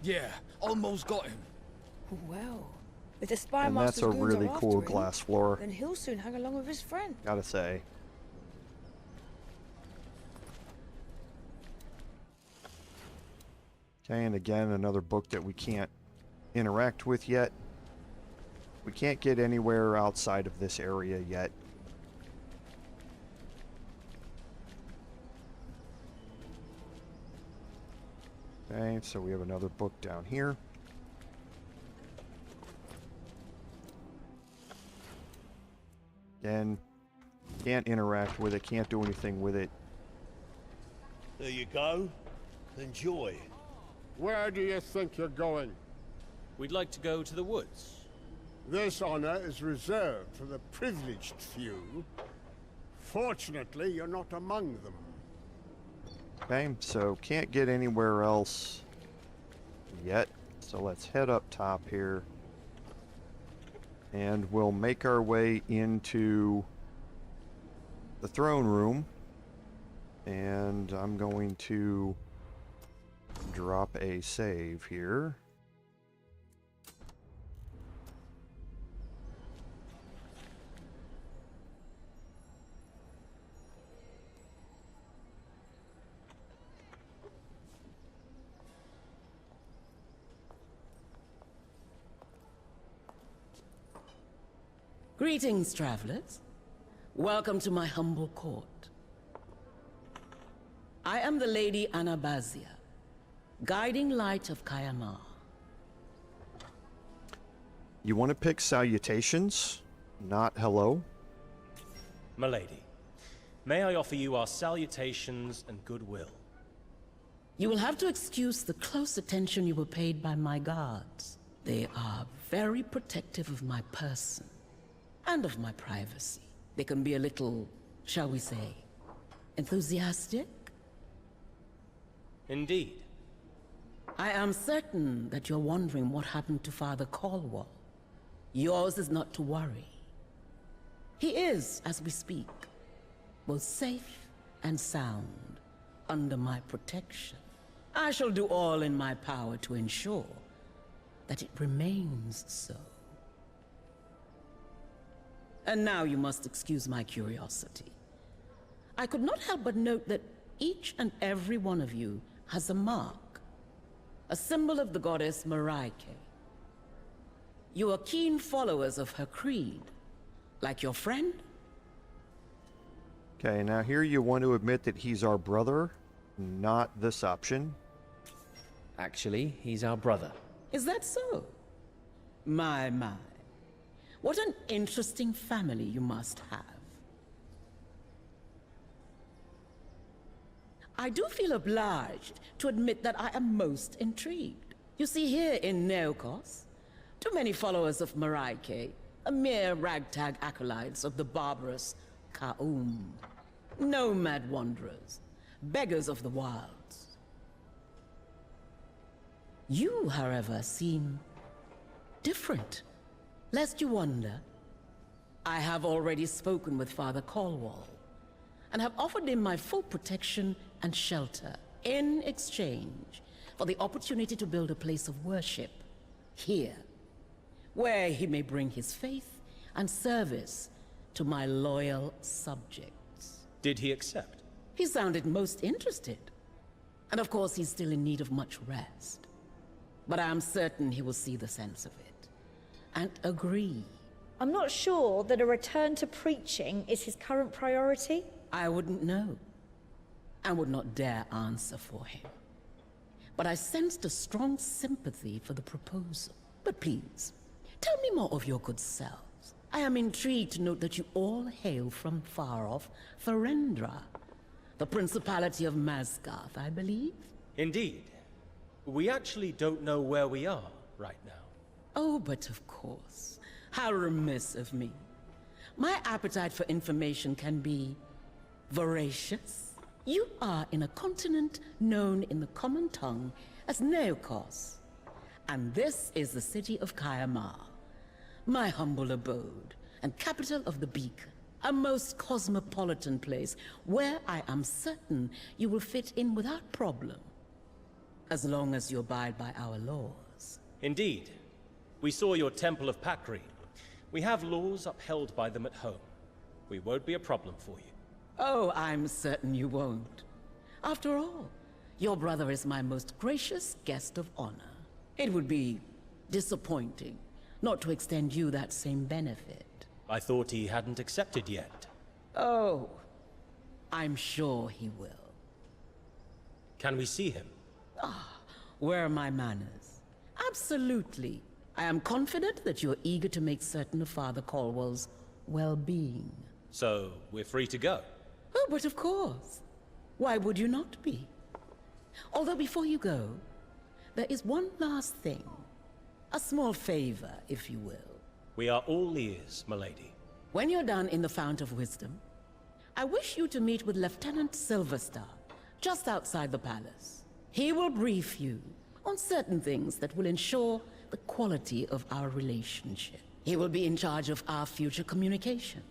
Yeah, almost got him. Well, if the spy And master's that's a goons are really after cool him, glass floor, then he'll soon hang along with his friend. gotta say. Okay, and again, another book that we can't interact with yet. We can't get anywhere outside of this area yet. Okay, so we have another book down here. And can't interact with it, can't do anything with it. There you go. Enjoy. Where do you think you're going? We'd like to go to the woods. This honor is reserved for the privileged few. Fortunately, you're not among them. Okay, so can't get anywhere else yet. So let's head up top here. And we'll make our way into the throne room. And I'm going to drop a save here. Greetings, travelers. Welcome to my humble court. I am the Lady Anabazia, guiding light of Caer. You want to pick salutations, not hello? Milady, may I offer you our salutations and goodwill? You will have to excuse the close attention you were paid by my guards. They are very protective of my person and of my privacy. They can be a little, shall we say, enthusiastic? Indeed. I am certain that you're wondering what happened to Father Caldwell. Yours is not to worry. He is, as we speak, both safe and sound, under my protection. I shall do all in my power to ensure that it remains so. And now you must excuse my curiosity. I could not help but note that each and every one of you has a mark, a symbol of the goddess Maraike. You are keen followers of her creed, like your friend? Okay, now here you want to admit that he's our brother, not this option. Actually, he's our brother. Is that so? My. What an interesting family you must have. I do feel obliged to admit that I am most intrigued. You see, here in Neokos, too many followers of Maraike are mere ragtag acolytes of the barbarous Kaum. Nomad wanderers, beggars of the wilds. You, however, seem different. Lest you wonder, I have already spoken with Father Caldwell, and have offered him my full protection and shelter in exchange for the opportunity to build a place of worship here, where he may bring his faith and service to my loyal subjects. Did he accept? He sounded most interested. And of course, he's still in need of much rest. But I am certain he will see the sense of it and agree. I'm not sure that a return to preaching is his current priority. I wouldn't know, and would not dare answer for him. But I sensed a strong sympathy for the proposal. But please, tell me more of your good selves. I am intrigued to note that you all hail from far-off Ferendra, the Principality of Masgarth, I believe? Indeed. We actually don't know where we are right now. Oh, but of course. How remiss of me. My appetite for information can be voracious. You are in a continent known in the common tongue as Neokos. And this is the city of Caer, my humble abode and capital of the Beacon. A most cosmopolitan place where I am certain you will fit in without problem, as long as you abide by our laws. Indeed. We saw your Temple of Pakri. We have laws upheld by them at home. We won't be a problem for you. Oh, I'm certain you won't. After all, your brother is my most gracious guest of honor. It would be disappointing not to extend you that same benefit. I thought he hadn't accepted yet. Oh, I'm sure he will. Can we see him? Where are my manners? Absolutely. I am confident that you're eager to make certain of Father Caldwell's well-being. So, we're free to go? Oh, but of course. Why would you not be? Although before you go, there is one last thing. A small favor, if you will. We are all ears, milady. When you're done in the Fount of Wisdom, I wish you to meet with Lieutenant Silverstar, just outside the palace. He will brief you on certain things that will ensure the quality of our relationship. He will be in charge of our future communication.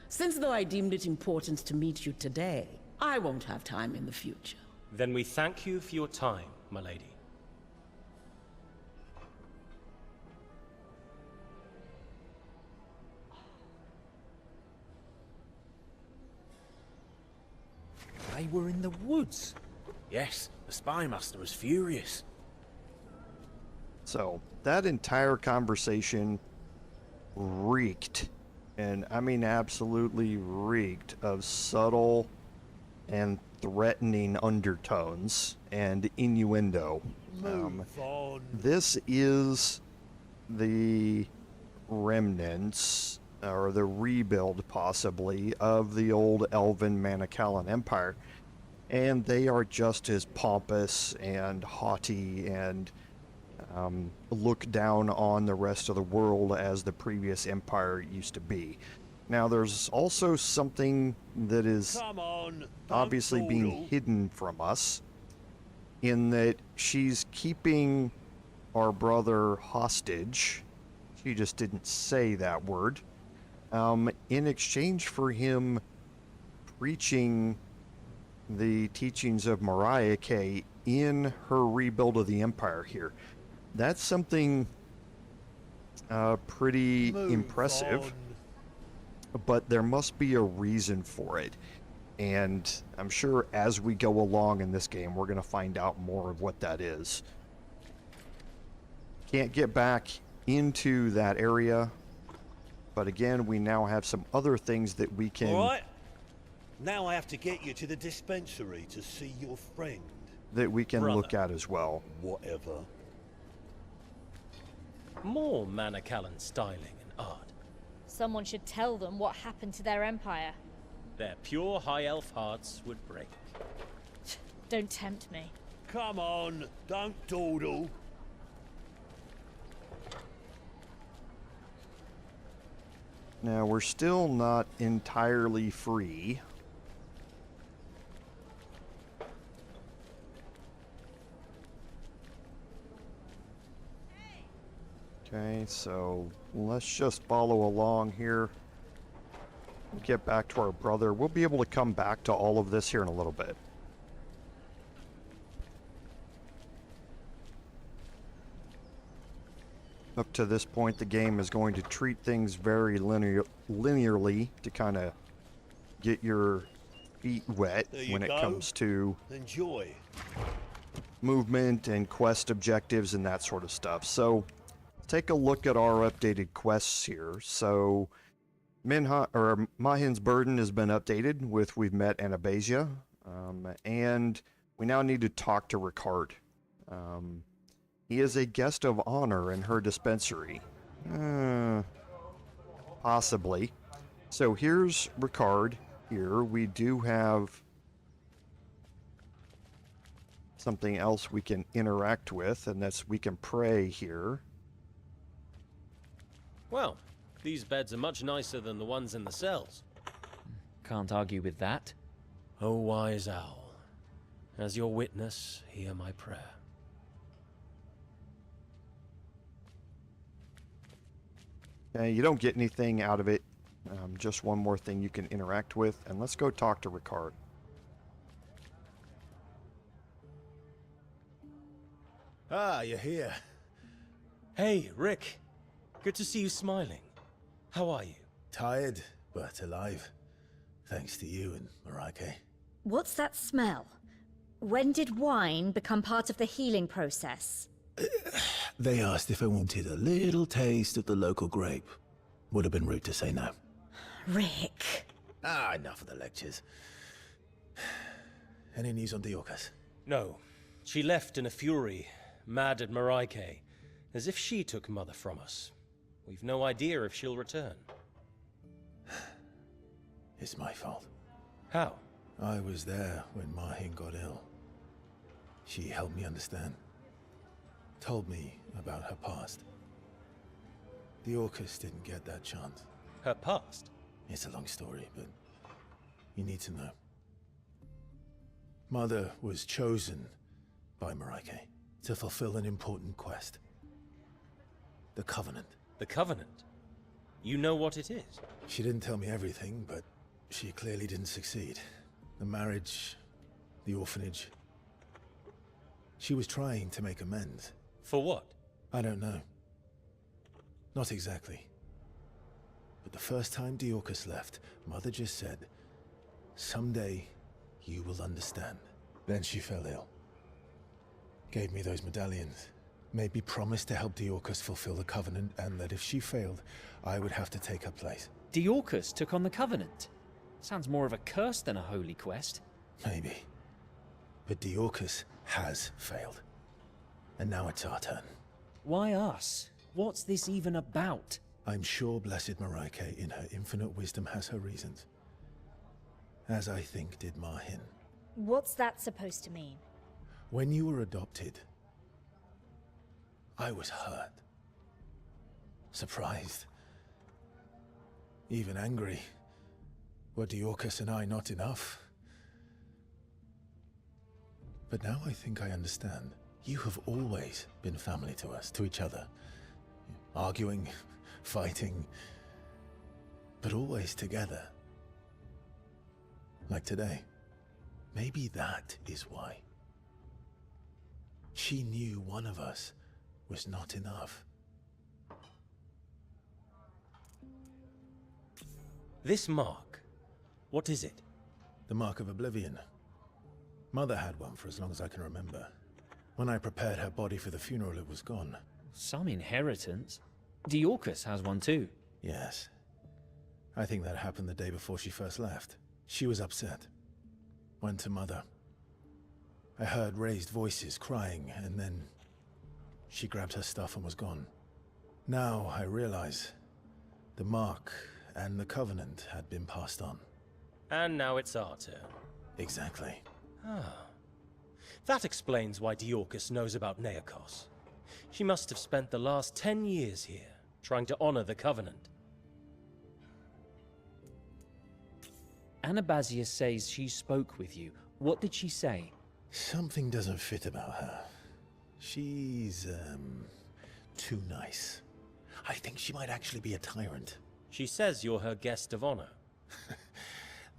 Since though I deemed it important to meet you today, I won't have time in the future. Then we thank you for your time, milady. They were in the woods. Yes, the spymaster was furious. So, that entire conversation reeked, and I mean absolutely reeked, of subtle and threatening undertones and innuendo. This is the remnants, or the rebuild possibly, of the old Elven Manicalan Empire. And they are just as pompous and haughty and look down on the rest of the world as the previous empire used to be. Now, there's also something that is obviously being hidden from us, in that she's keeping our brother hostage. She just didn't say that word. In exchange for him preaching the teachings of Mariah in her rebuild of the Empire here. That's something pretty impressive, but there must be a reason for it. And I'm sure as we go along in this game, we're going to find out more of what that is. Can't get back into that area, but again, we now have some other things that we can... All right. Now I have to get you to the dispensary to see your friend. That we can look at as well. Whatever. More Manicalan styling and art. Someone should tell them what happened to their empire. Their pure high elf hearts would break. Don't tempt me. Come on, don't dawdle. Now, we're still not entirely free. Okay, so let's just follow along here. Get back to our brother. We'll be able to come back to all of this here in a little bit. Up to this point, the game is going to treat things very linearly to kind of get your feet wet when it comes to movement and quest objectives and that sort of stuff. So, take a look at our updated quests here. So, Mahin's Burden has been updated with We've Met Anabasia, and we now need to talk to Rickard. He is a guest of honor in her dispensary. Possibly. So here's Rickard. Here we do have something else we can interact with, and that's we can pray here. Well, these beds are much nicer than the ones in the cells. Can't argue with that. O wise owl, as your witness, hear my prayer. You don't get anything out of it. Just one more thing you can interact with, and let's go talk to Rickard. Ah, you're here. Hey, Rick. Good to see you smiling. How are you? Tired, but alive. Thanks to you and Mariah. What's that smell? When did wine become part of the healing process? They asked if I wanted a little taste of the local grape. Would have been rude to say no. Rick. Ah, enough of the lectures. Any news on Diorcas? No. She left in a fury, mad at Mariah, as if she took Mother from us. We've no idea if she'll return. It's my fault. How? I was there when Marhin got ill. She helped me understand. Told me about her past. The Orcus didn't get that chance. Her past? It's a long story, but you need to know. Mother was chosen by Mareike to fulfill an important quest. The Covenant. The Covenant? You know what it is? She didn't tell me everything, but she clearly didn't succeed. The marriage, the orphanage. She was trying to make amends. For what? I don't know. Not exactly. But the first time Diorcus left, Mother just said, "Someday, you will understand." Then she fell ill. Gave me those medallions. Made me promise to help Diorcus fulfill the Covenant, and that if she failed, I would have to take her place. Diorcus took on the Covenant? Sounds more of a curse than a holy quest. Maybe. But Diorcus has failed. And now it's our turn. Why us? What's this even about? I'm sure Blessed Mareike, in her infinite wisdom, has her reasons. As I think did Marhin. What's that supposed to mean? When you were adopted, I was hurt. Surprised. Even angry. Were Diorcus and I not enough? But now I think I understand. You have always been family to us, to each other. Arguing, fighting, but always together. Like today. Maybe that is why. She knew one of us was not enough. This mark, what is it? The Mark of Oblivion. Mother had one for as long as I can remember. When I prepared her body for the funeral, it was gone. Some inheritance. Diorcus has one too. Yes. I think that happened the day before she first left. She was upset. Went to Mother. I heard raised voices crying, and then she grabbed her stuff and was gone. Now I realize the Mark and the Covenant had been passed on. And now it's our turn. Exactly. Ah. That explains why Diorcus knows about Neakos. She must have spent the last 10 years here, trying to honor the Covenant. Anabasia says she spoke with you. What did she say? Something doesn't fit about her. She's, too nice. I think she might actually be a tyrant. She says you're her guest of honor.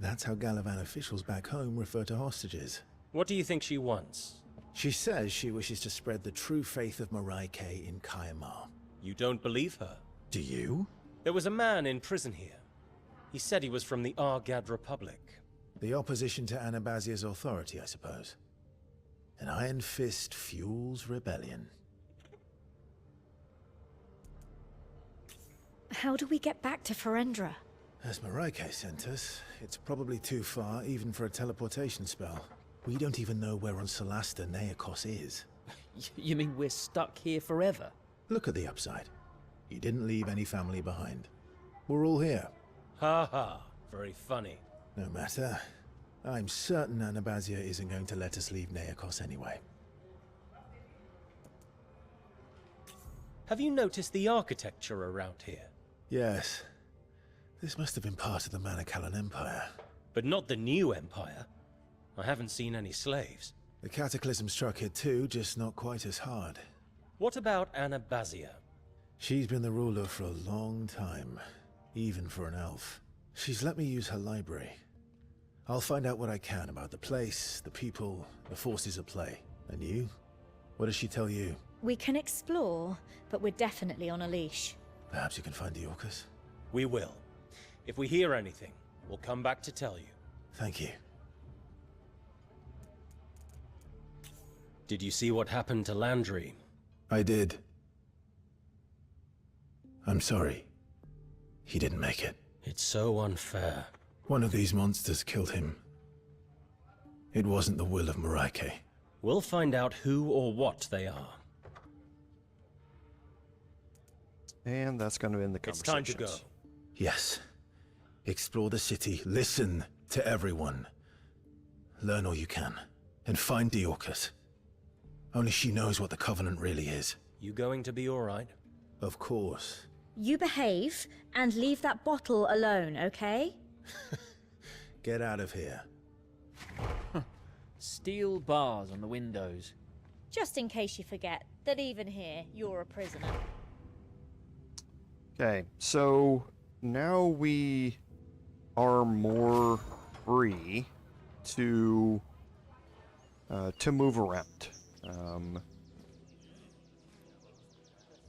That's how Galavan officials back home refer to hostages. What do you think she wants? She says she wishes to spread the true faith of Mareike in Caer. You don't believe her? Do you? There was a man in prison here. He said he was from the Argad Republic. The opposition to Anabasia's authority, I suppose. An iron fist fuels rebellion. How do we get back to Ferendra? As Mareike sent us, it's probably too far even for a teleportation spell. We don't even know where on Solasta Neakos is. You mean we're stuck here forever? Look at the upside. You didn't leave any family behind. We're all here. Ha ha, very funny. No matter. I'm certain Anabasia isn't going to let us leave Neakos anyway. Have you noticed the architecture around here? Yes. This must have been part of the Manakalan Empire. But not the new empire. I haven't seen any slaves. The Cataclysm struck here too, just not quite as hard. What about Anabasia? She's been the ruler for a long time, even for an elf. She's let me use her library. I'll find out what I can about the place, the people, the forces at play. And you? What does she tell you? We can explore, but we're definitely on a leash. Perhaps you can find Diorcus? We will. If we hear anything, we'll come back to tell you. Thank you. Did you see what happened to Landry? I did. I'm sorry. He didn't make it. It's so unfair. One of these monsters killed him. It wasn't the will of Mareike. We'll find out who or what they are. And that's going to end the conversation. It's time to go. Yes. Explore the city, listen to everyone. Learn all you can, and find Diorcus. Only she knows what the Covenant really is. You going to be alright? Of course. You behave and leave that bottle alone, okay? Get out of here. Steel bars on the windows. Just in case you forget that even here, you're a prisoner. Okay, so now we are more free to move around.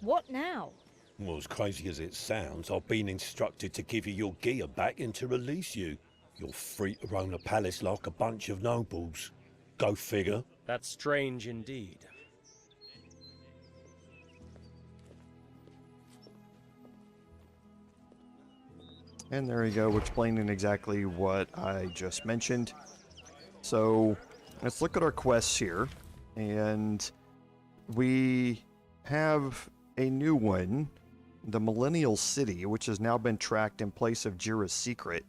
What now? Well, as crazy as it sounds, I've been instructed to give you your gear back and to release you. You're free to roam the palace like a bunch of nobles. Go figure. That's strange indeed. And there you go, explaining exactly what I just mentioned. So let's look at our quests here. And we have a new one, the Millennial City, which has now been tracked in place of Jeera's secret,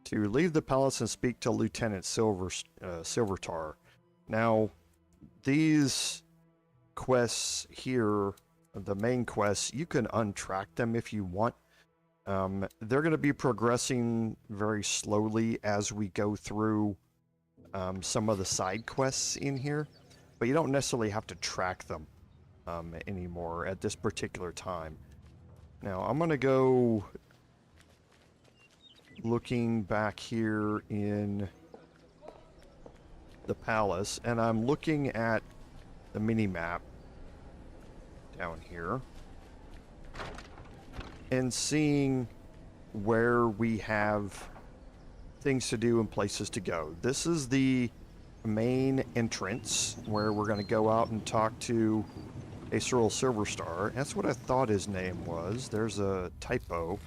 to leave the palace and speak to Lieutenant Silvertar. Now, these quests here, the main quests, you can untrack them if you want. They're going to be progressing very slowly as we go through some of the side quests in here, but you don't necessarily have to track them anymore at this particular time. Now, I'm going to go looking back here in the palace, and I'm looking at the mini-map down here and seeing where we have things to do and places to go. This is the main entrance where we're going to go out and talk to a Cyril Silverstar. That's what I thought his name was. There's a typo.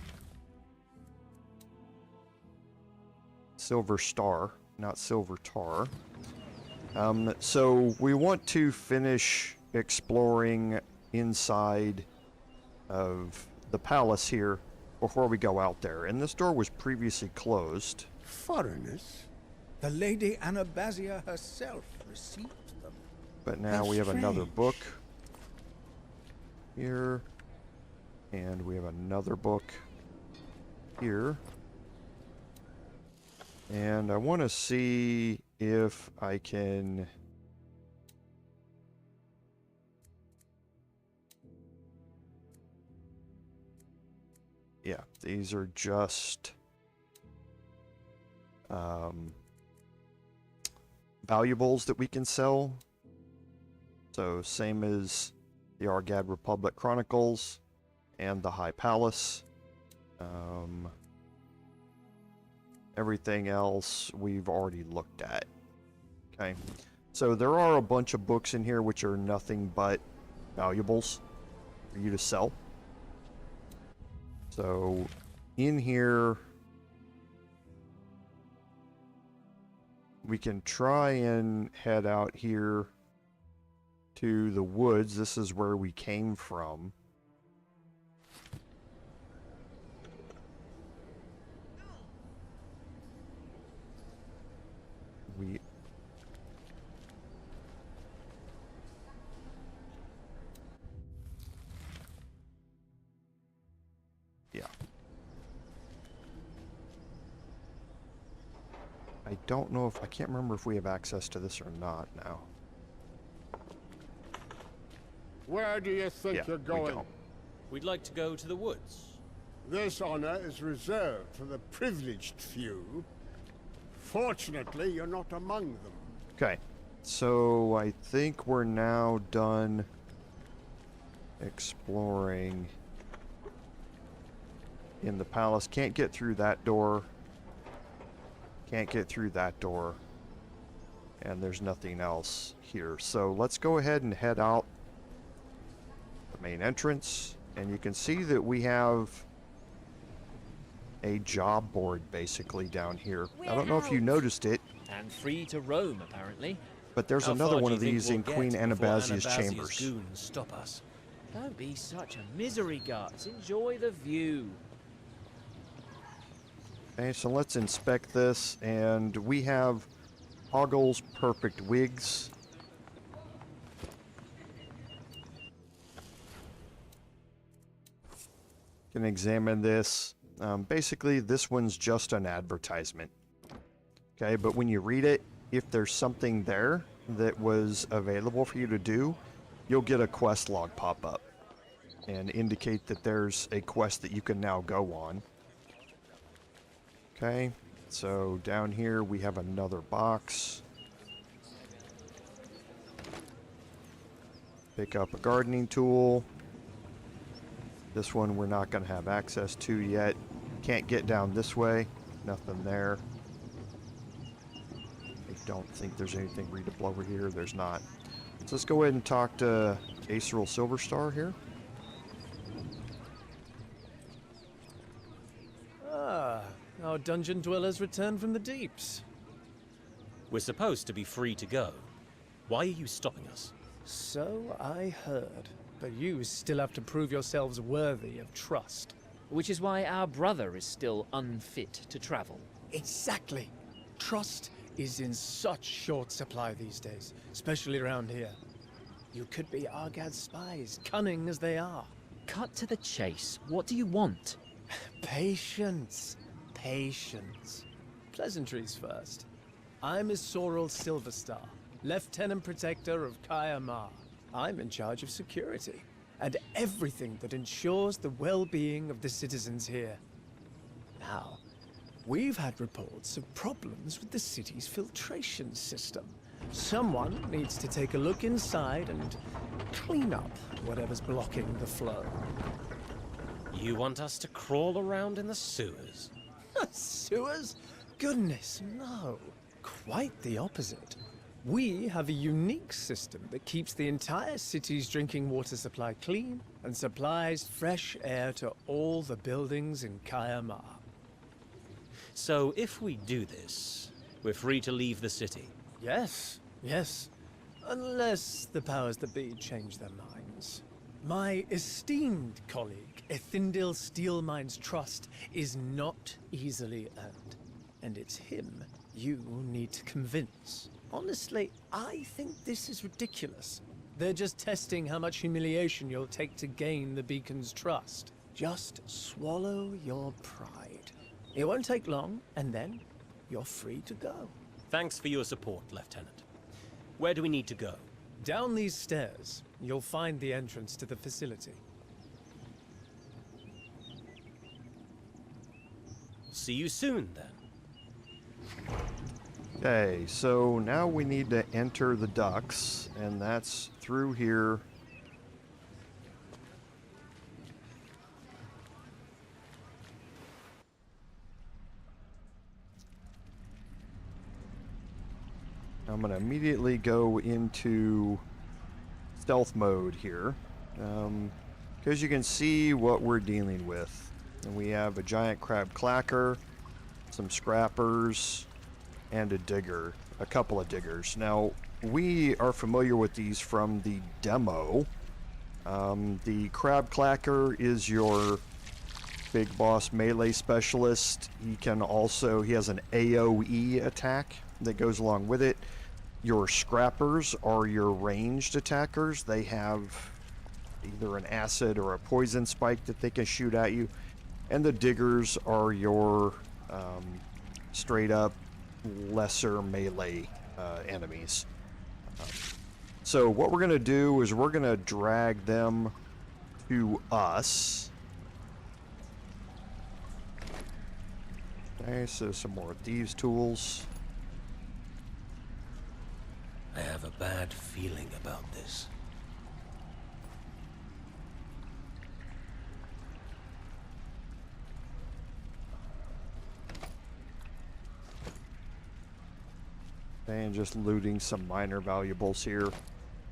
Silverstar, not Silvertar. So we want to finish exploring inside of the palace here before we go out there. And this door was previously closed. Foreigners? The Lady Anabazia herself received them. But now we have another book here. And we have another book here. And I want to see if I can... Yeah, these are just valuables that we can sell. So same as the Argad Republic Chronicles and the High Palace. Everything else we've already looked at. Okay, so there are a bunch of books in here which are nothing but valuables for you to sell. So in here we can try and head out here to the woods. This is where we came from. Yeah. I don't know if... I can't remember if we have access to this or not now. Where do you think you're going? We'd like to go to the woods. This honor is reserved for the privileged few. Fortunately, you're not among them. Okay, so I think we're now done exploring in the palace. Can't get through that door. Can't get through that door. And there's nothing else here. So let's go ahead and head out the main entrance. And you can see that we have a job board basically down here. I don't know if you noticed it. And free to roam, apparently. But there's another one of these in Queen Anabazia's chambers. Goons stop us. Don't be such a misery, Guts. Enjoy the view. Okay, so let's inspect this, and we have Hoggle's Perfect Wigs. Can examine this. Basically, this one's just an advertisement. Okay, but when you read it, if there's something there that was available for you to do, you'll get a quest log pop up and indicate that there's a quest that you can now go on. Okay, so down here we have another box. Pick up a gardening tool. This one we're not going to have access to yet. Can't get down this way. Nothing there. I don't think there's anything readable over here. There's not. So let's go ahead and talk to Aceril Silverstar here. Ah, our dungeon dwellers returned from the deeps. We're supposed to be free to go. Why are you stopping us? So I heard. But you still have to prove yourselves worthy of trust. Which is why our brother is still unfit to travel. Exactly. Trust is in such short supply these days, especially around here. You could be Argad's spies, cunning as they are. Cut to the chase. What do you want? Patience. Patience. Pleasantries first. I'm Aceril Silverstar, Lieutenant Protector of Caer. I'm in charge of security, and everything that ensures the well-being of the citizens here. Now, we've had reports of problems with the city's filtration system. Someone needs to take a look inside and clean up whatever's blocking the flow. You want us to crawl around in the sewers? Sewers? Goodness, no. Quite the opposite. We have a unique system that keeps the entire city's drinking water supply clean and supplies fresh air to all the buildings in Caer. So if we do this, we're free to leave the city? Yes, yes. Unless the powers that be change their minds. My esteemed colleague, Ethindil Steelmine's trust is not easily earned. And it's him you need to convince. Honestly, I think this is ridiculous. They're just testing how much humiliation you'll take to gain the Beacon's trust. Just swallow your pride. It won't take long, and then you're free to go. Thanks for your support, Lieutenant. Where do we need to go? Down these stairs, you'll find the entrance to the facility. See you soon, then. Okay, so now we need to enter the ducts, and that's through here. I'm going to immediately go into stealth mode here, because you can see what we're dealing with. And we have a giant crab clacker, some scrappers, and a digger, a couple of diggers. Now, we are familiar with these from the demo. The crab clacker is your big boss melee specialist. He has an AoE attack that goes along with it. Your scrappers are your ranged attackers. They have either an acid or a poison spike that they can shoot at you. And the diggers are your straight up lesser melee enemies. So what we're going to do is we're going to drag them to us. Okay, so some more thieves' tools. I have a bad feeling about this. And just looting some minor valuables here.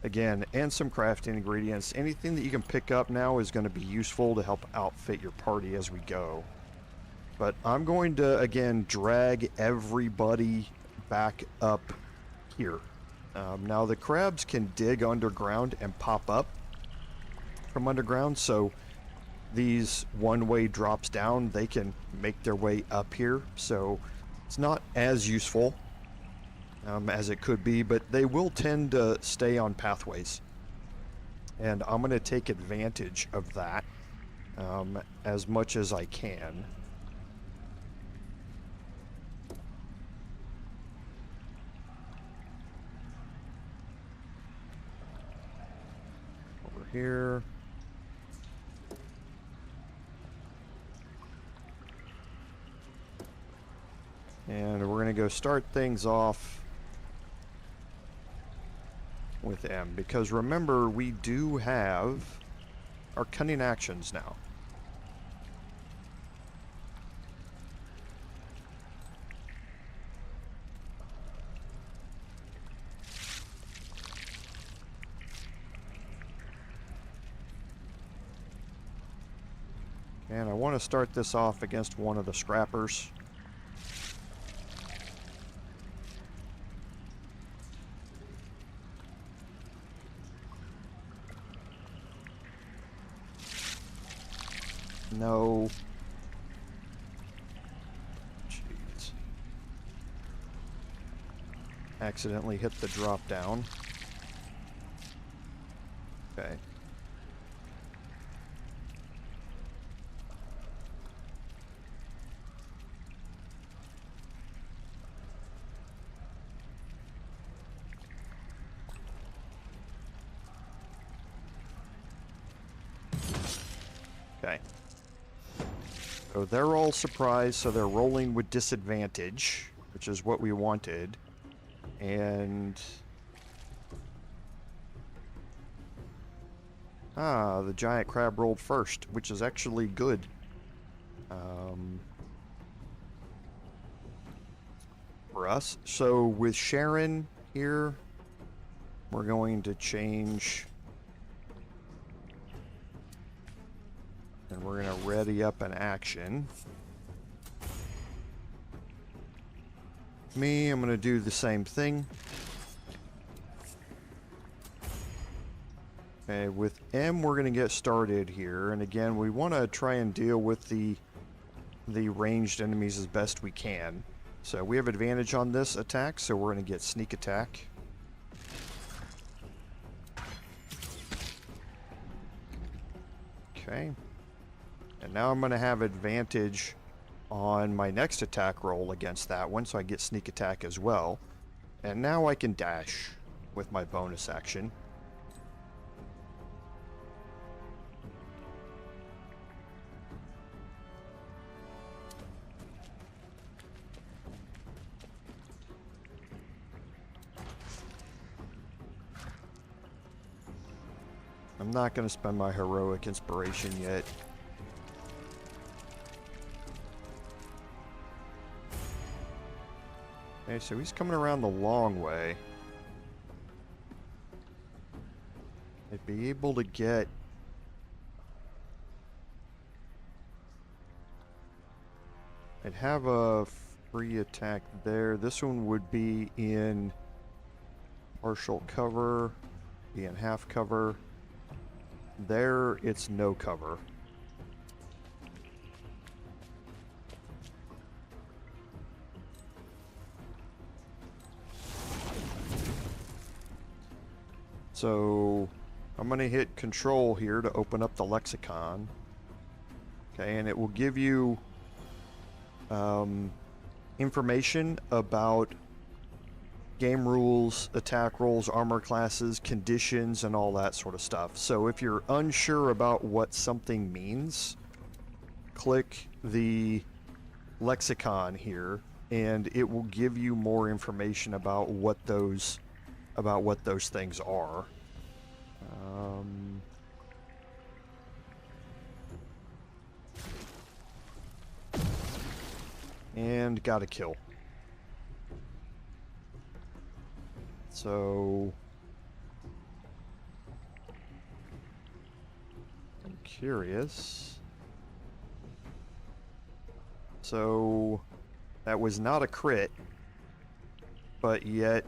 Again, and some crafting ingredients. Anything that you can pick up now is going to be useful to help outfit your party as we go. But I'm going to, again, drag everybody back up here. Now, the crabs can dig underground and pop up from underground, so these one-way drops down, they can make their way up here, so it's not as useful as it could be, but they will tend to stay on pathways. And I'm going to take advantage of that as much as I can. Over here. And we're going to go start things off with M, because remember, we do have our cunning actions now. And I want to start this off against one of the scrappers. No. Jeez. Accidentally hit the drop down. Okay. Okay. So they're all surprised, so they're rolling with disadvantage, which is what we wanted. And... the giant crab rolled first, which is actually good. For us. So with Sharon here, we're going to change... And we're going to ready up an action. Me, I'm going to do the same thing. Okay, with M, we're going to get started here. And again, we want to try and deal with the ranged enemies as best we can. So we have advantage on this attack, so we're going to get sneak attack. Okay. And now I'm going to have advantage on my next attack roll against that one, so I get sneak attack as well. And now I can dash with my bonus action. I'm not going to spend my heroic inspiration yet. Okay, so he's coming around the long way. I'd be able to get... I'd have a free attack there. This one would be in partial cover, be in half cover. There, it's no cover. So I'm going to hit control here to open up the lexicon. Okay, and it will give you information about game rules, attack rolls, armor classes, conditions, and all that sort of stuff. So if you're unsure about what something means, click the lexicon here, and it will give you more information about what those things are. And got a kill. So I'm curious. So that was not a crit, but yet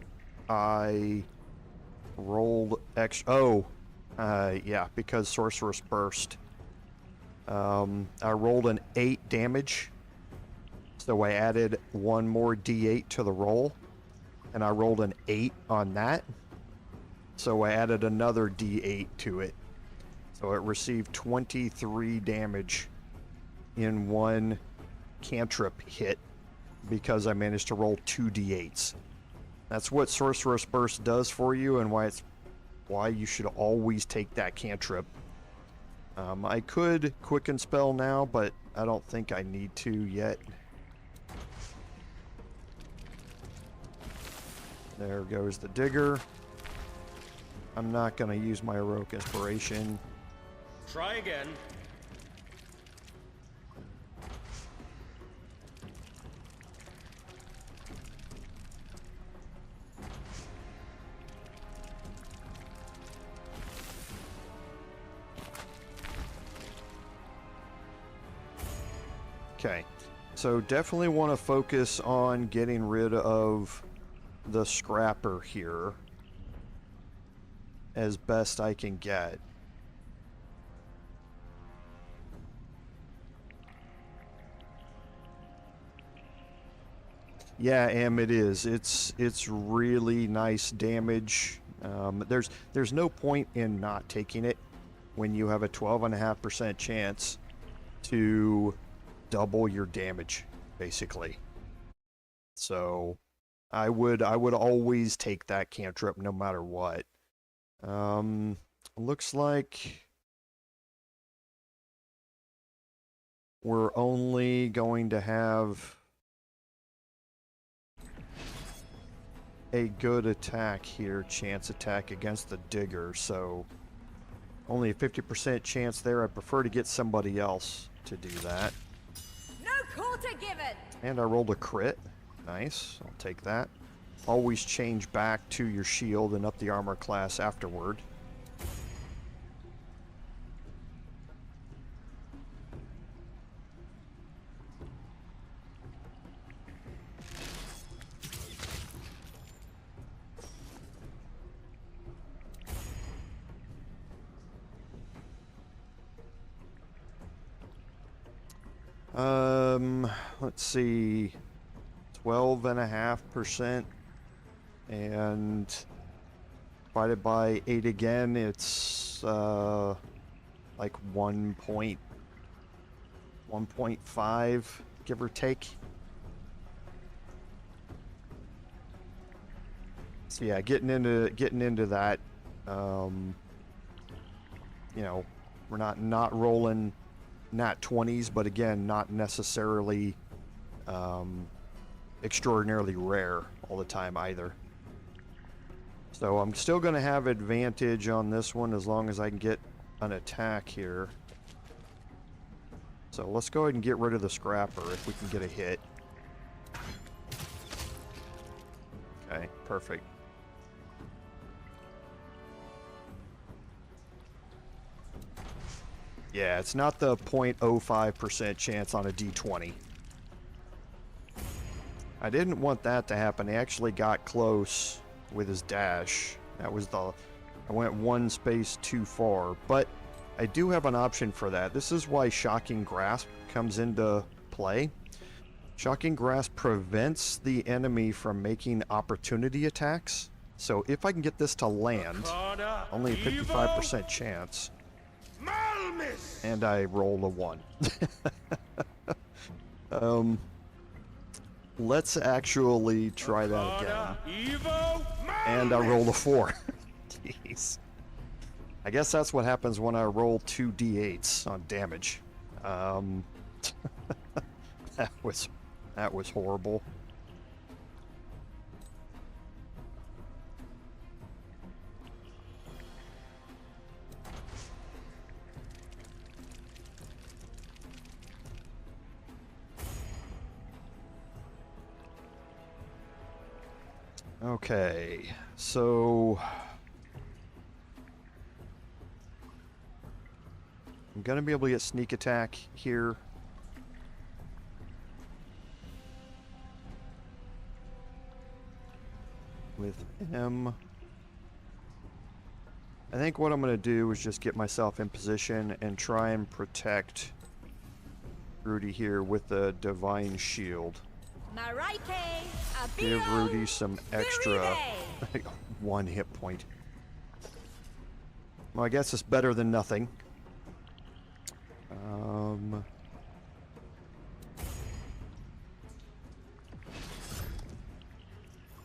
I rolled yeah, because Sorcerous Burst. I rolled an 8 damage, so I added 1 more d8 to the roll, and I rolled an 8 on that, so I added another d8 to it. So it received 23 damage in one cantrip hit because I managed to roll 2 d8s. That's what Sorcerer's Burst does for you, and why you should always take that cantrip. I could Quicken Spell now, but I don't think I need to yet. There goes the Digger. I'm not going to use my Heroic Inspiration. Try again. Okay, so definitely want to focus on getting rid of the Scrapper here as best I can get. Yeah, it is. It's really nice damage. There's no point in not taking it when you have a 12.5% chance to double your damage, basically. So I would always take that cantrip no matter what. Looks like we're only going to have a good attack here, chance attack against the Digger, so only a 50% chance there. I prefer to get somebody else to do that. No quarter given. And I rolled a crit. Nice, I'll take that. Always change back to your shield and up the armor class afterward. Let's see, 12.5%, and divided by 8 again, it's like 1.5, give or take. So yeah, getting into that, you know, we're not rolling nat 20s, but again, not necessarily extraordinarily rare all the time either. So I'm still going to have advantage on this one as long as I can get an attack here. So let's go ahead and get rid of the Scrapper if we can get a hit. Okay, perfect. Yeah, it's not the 0.05% chance on a d20. I didn't want that to happen. He actually got close with his dash. That was I went one space too far, but I do have an option for that. This is why Shocking Grasp comes into play. Shocking Grasp prevents the enemy from making opportunity attacks. So if I can get this to land, only a 55% chance. And I roll a 1. Let's actually try that again. And I rolled a 4. Jeez. I guess that's what happens when I roll 2 d8s on damage. That was horrible. Okay, so I'm gonna be able to get sneak attack here. With him. I think what I'm gonna do is just get myself in position and try and protect Rudi here with the Divine Shield. Marike, Give Abio, Rudi some extra Viride. 1 hit point. Well, I guess it's better than nothing.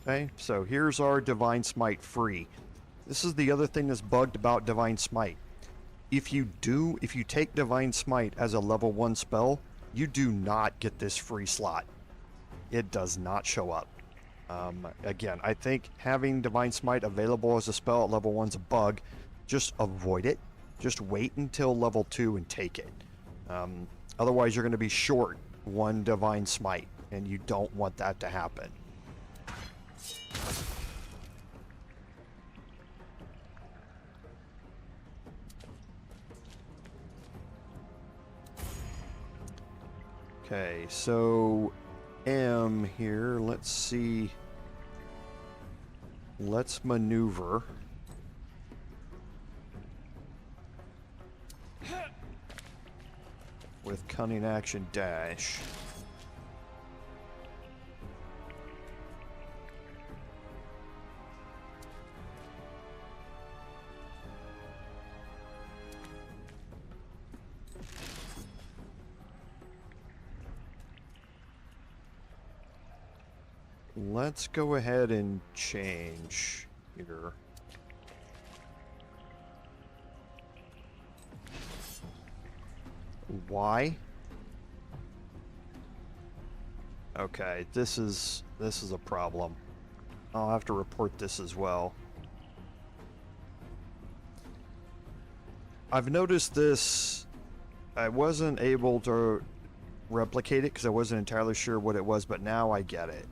Okay, so here's our Divine Smite free. This is the other thing that's bugged about Divine Smite. If you take Divine Smite as a level 1 spell, you do not get this free slot. It does not show up. Again, I think having Divine Smite available as a spell at level 1's a bug. Just avoid it. Just wait until level 2 and take it. Otherwise, you're going to be short 1 Divine Smite, and you don't want that to happen. Okay, so M here, let's see. Let's maneuver. With cunning action dash. Let's go ahead and change here. Why? Okay, this is a problem. I'll have to report this as well. I've noticed this. I wasn't able to replicate it because I wasn't entirely sure what it was, but now I get it.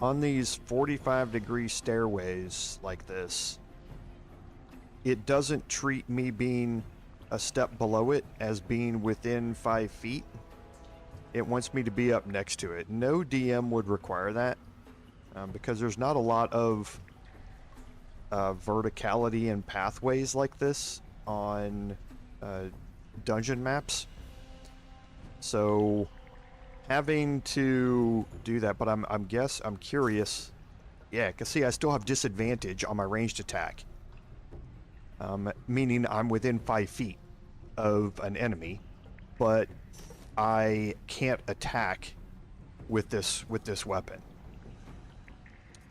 On these 45-degree stairways like this, it doesn't treat me being a step below it as being within 5 feet. It wants me to be up next to it. No DM would require that because there's not a lot of verticality and pathways like this on dungeon maps. So having to do that, but I'm curious. Yeah, cause see, I still have disadvantage on my ranged attack, meaning I'm within 5 feet of an enemy, but I can't attack with this weapon.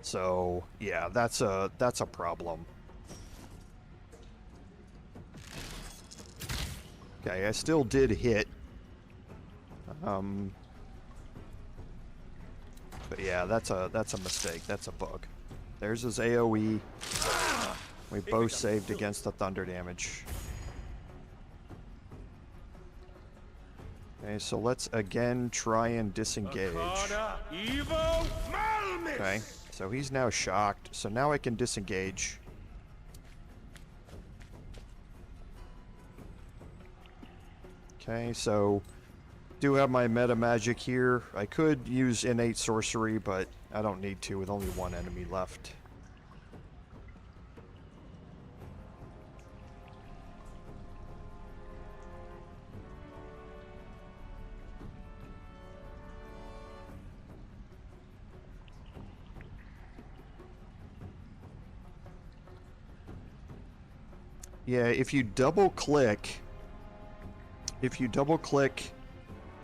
So yeah, that's a problem. Okay, I still did hit. But yeah, that's a mistake. That's a bug. There's his AoE. We both saved against the thunder damage. Okay, so let's again try and disengage. Okay, so he's now shocked. So now I can disengage. Okay, so do have my meta magic here. I could use innate sorcery, but I don't need to with only 1 enemy left. Yeah, if you double click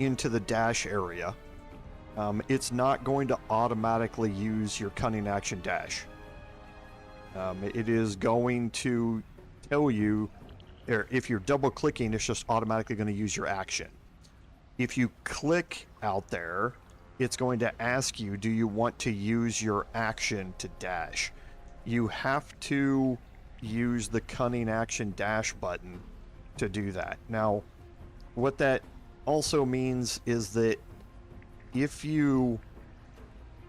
into the dash area, it's not going to automatically use your cunning action dash. It is going to tell you, or if you're double clicking, it's just automatically going to use your action. If you click out there, it's going to ask you, do you want to use your action to dash? You have to use the cunning action dash button to do that. Now, what that also means is that if you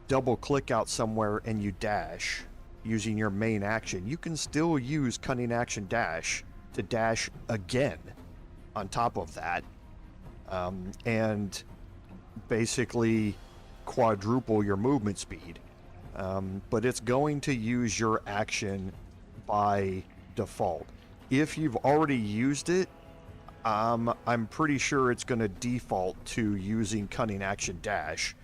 double click out somewhere and you dash using your main action, you can still use cunning action dash to dash again on top of that, and basically quadruple your movement speed. But it's going to use your action by default. If you've already used it, I'm pretty sure it's going to default to using cunning action dash,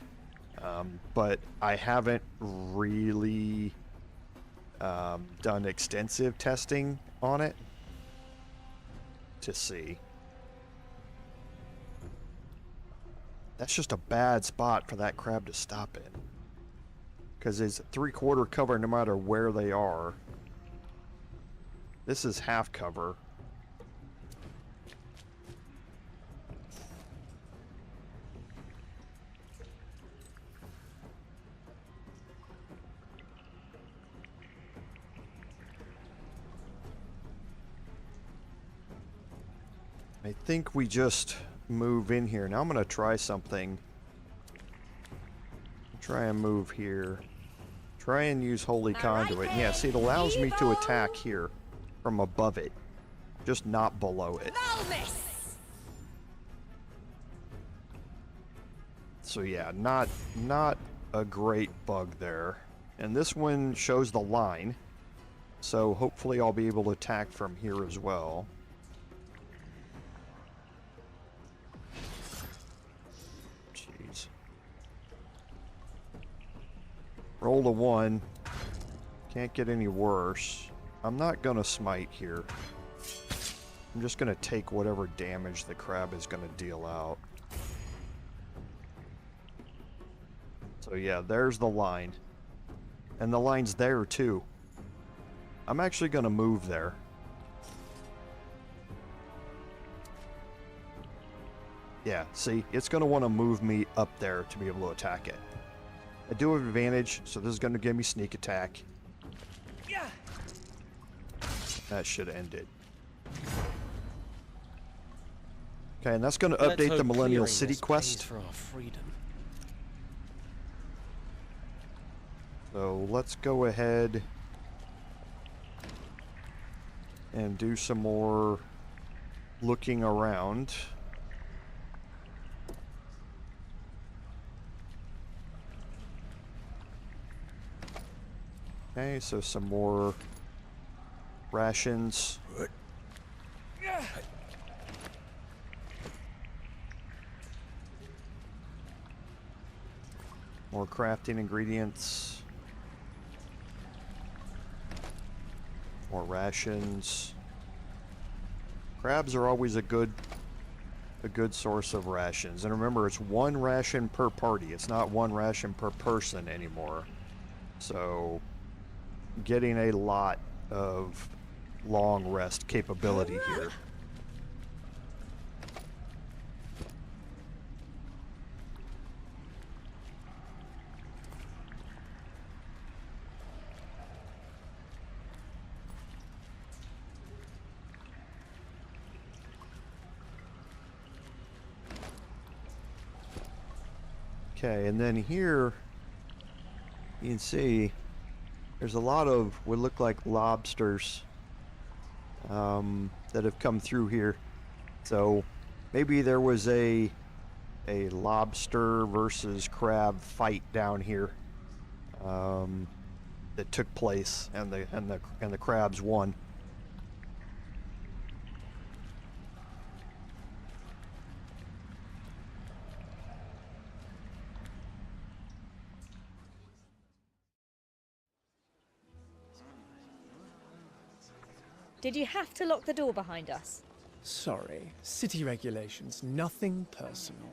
but I haven't really done extensive testing on it to see. That's just a bad spot for that crab to stop in, because it's 3/4 cover no matter where they are. This is half cover. I think we just move in here. Now I'm going to try something. Try and move here. Try and use Holy Conduit. Yeah, see, it allows me to attack here from above it, just not below it. So yeah, not a great bug there. And this one shows the line, so hopefully I'll be able to attack from here as well. Roll a 1. Can't get any worse. I'm not gonna smite here. I'm just gonna take whatever damage the crab is gonna deal out. So yeah, there's the line. And the line's there too. I'm actually gonna move there. Yeah, see, it's gonna want to move me up there to be able to attack it. I do have advantage, so this is going to give me sneak attack. That should end it. Okay, and that's going to update the Millennial City quest. For our freedom. So let's go ahead and do some more looking around. Okay, so some more rations. More crafting ingredients. More rations. Crabs are always a good source of rations. And remember, it's 1 ration per party. It's not 1 ration per person anymore. So getting a lot of long rest capability here. Okay, and then here you can see there's a lot of what look like lobsters that have come through here. So maybe there was a lobster versus crab fight down here that took place, and the crabs won. Did you have to lock the door behind us? Sorry, city regulations, nothing personal.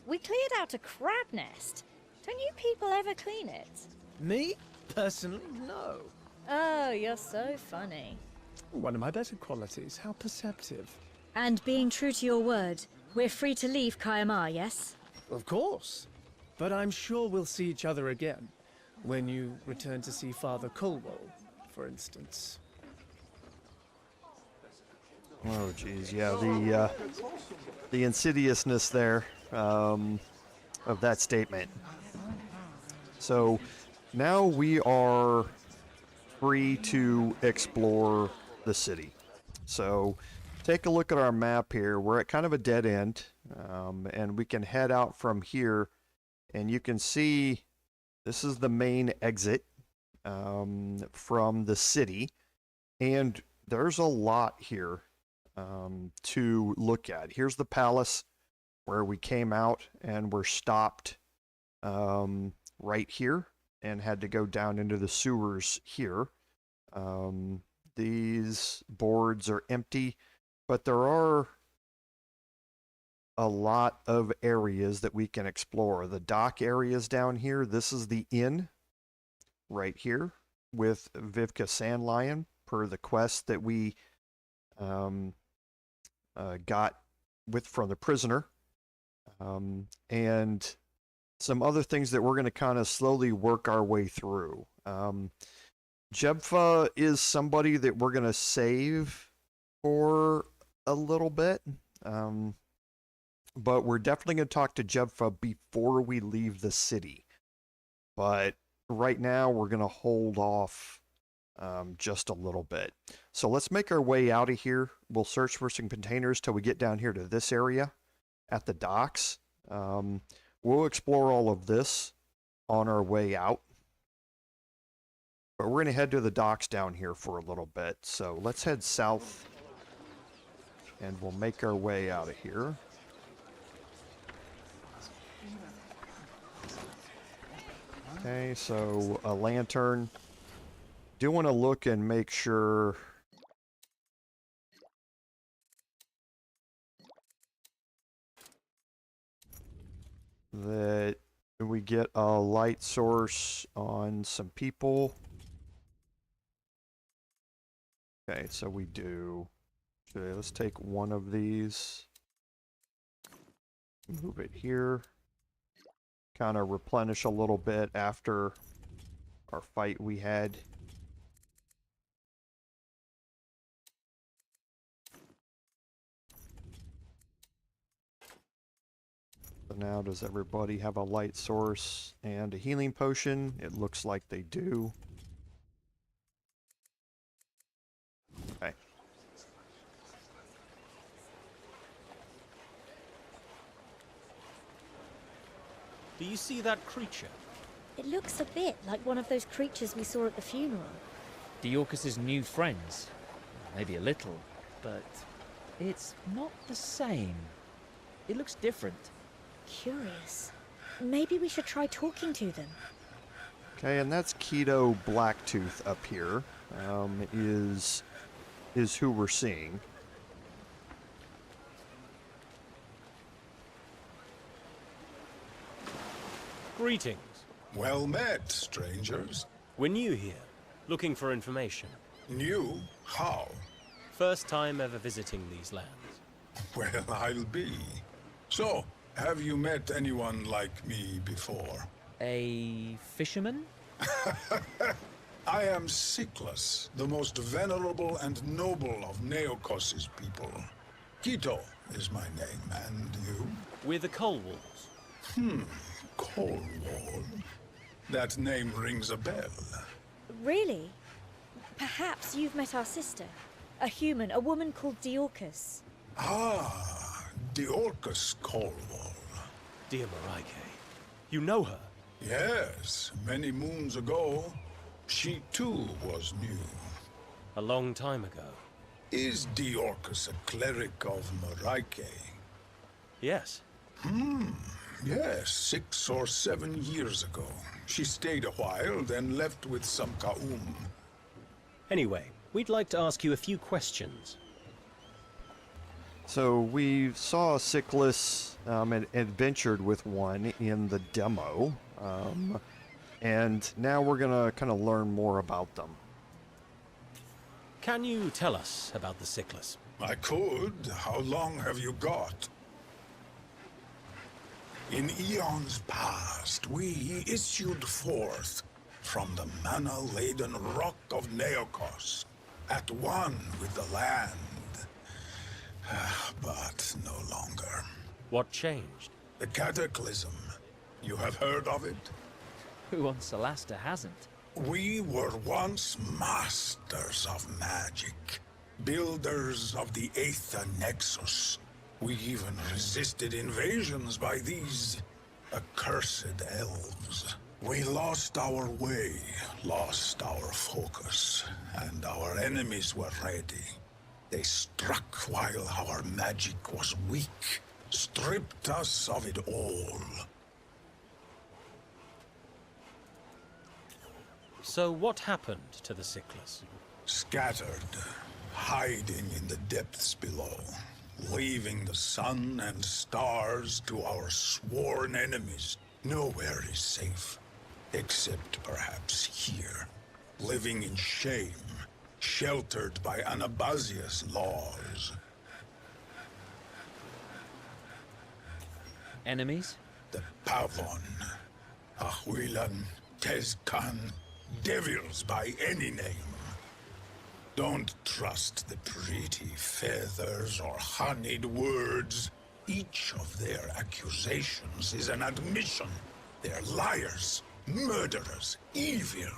We cleared out a crab nest. Don't you people ever clean it? Me? Personally, no. Oh, you're so funny. One of my better qualities, how perceptive. And being true to your word, we're free to leave Caer, yes? Of course. But I'm sure we'll see each other again. When you return to see Father Colwell, for instance. Oh, geez, yeah, the insidiousness there of that statement. So now we are free to explore the city. So take a look at our map here. We're at kind of a dead end, and we can head out from here, and you can see this is the main exit from the city, and there's a lot here. to look at. Here's the palace where we came out and were stopped right here and had to go down into the sewers here. These boards are empty, but there are a lot of areas that we can explore. The dock areas down here, this is the inn right here with Vivka Sandlion per the quest that we got from the prisoner. And some other things that we're going to kind of slowly work our way through. Jebfa is somebody that we're going to save for a little bit. But we're definitely going to talk to Jebfa before we leave the city. But right now, we're going to hold off just a little bit. So let's make our way out of here. We'll search for some containers till we get down here to this area at the docks. We'll explore all of this on our way out. But we're going to head to the docks down here for a little bit. So let's head south and we'll make our way out of here. Okay, so a lantern. Do want to look and make sure that we get a light source on some people. Okay, so we do. Okay, let's take one of these. Move it here. Kind of replenish a little bit after our fight we had. So now, does everybody have a light source and a healing potion? It looks like they do. Okay. Do you see that creature? It looks a bit like one of those creatures we saw at the funeral. Diorcus's new friends. Maybe a little, but it's not the same. It looks different. Curious. Maybe we should try talking to them. Okay, and that's Keto Blacktooth up here. Is who we're seeing. Greetings. Well met, strangers. We're new here, looking for information. New? How? First time ever visiting these lands. Well, I'll be. So, have you met anyone like me before? A fisherman? I am Siklus, the most venerable and noble of Neokos's people. Quito is my name, and you? We're the Coal Walls. Coal Wall. That name rings a bell. Really? Perhaps you've met our sister. A human, a woman called Diorcus. Ah, Diorcus Coal Wall. Dear Marike, you know her? Yes, many moons ago. She too was new. A long time ago. Is Diorcus a cleric of Marike? Yes. Yes, 6 or 7 years ago. She stayed a while, then left with some Ka'um. Anyway, we'd like to ask you a few questions. So we saw Siklus and adventured with one in the demo. And now we're going to kind of learn more about them. Can you tell us about the Siklus? I could. How long have you got? In eons past, we issued forth from the mana-laden rock of Neokos, at one with the land. But no longer. What changed? The Cataclysm. You have heard of it? Who on Solasta hasn't? We were once masters of magic, builders of the Aether Nexus. We even resisted invasions by these accursed elves. We lost our way, lost our focus, and our enemies were ready. They struck while our magic was weak, stripped us of it all. So what happened to the Sickless? Scattered, hiding in the depths below, leaving the sun and stars to our sworn enemies. Nowhere is safe, except perhaps here, living in shame, sheltered by Anabazia's laws. Enemies? The Pavon, Ahuilan, Tezcan, devils by any name. Don't trust the pretty feathers or honeyed words. Each of their accusations is an admission. They're liars, murderers, evil.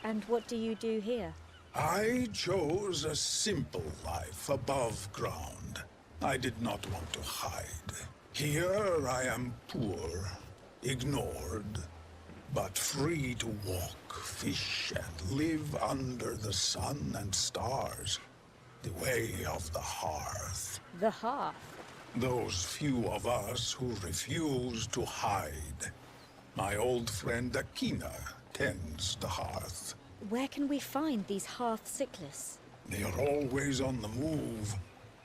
And what do you do here? I chose a simple life above ground. I did not want to hide. Here I am poor, ignored, but free to walk, fish, and live under the sun and stars. The way of the hearth. The hearth? Those few of us who refuse to hide. My old friend Akina tends the hearth. Where can we find these hearth Sickless? They are always on the move.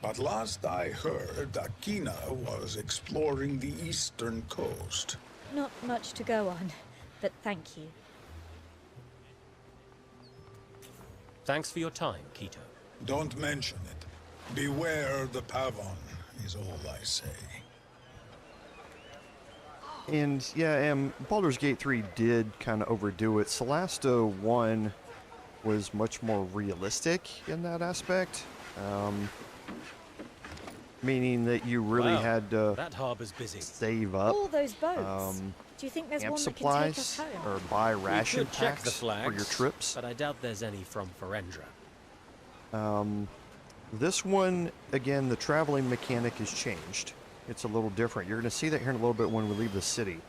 But last I heard, Akina was exploring the eastern coast. Not much to go on, but thank you. Thanks for your time, Quito. Don't mention it. Beware the Pavon, is all I say. And yeah, Baldur's Gate 3 did kind of overdo it. Solasta 1 was much more realistic in that aspect. Meaning that you really had to that harbor's busy. Save up. All those boats. Do you think there's camp one that can take us supplies home? or buy ration We could check packs the flags, for your trips. but I doubt there's any from Ferendra. This one, again, the traveling mechanic has changed. It's a little different. You're going to see that here in a little bit when we leave the city.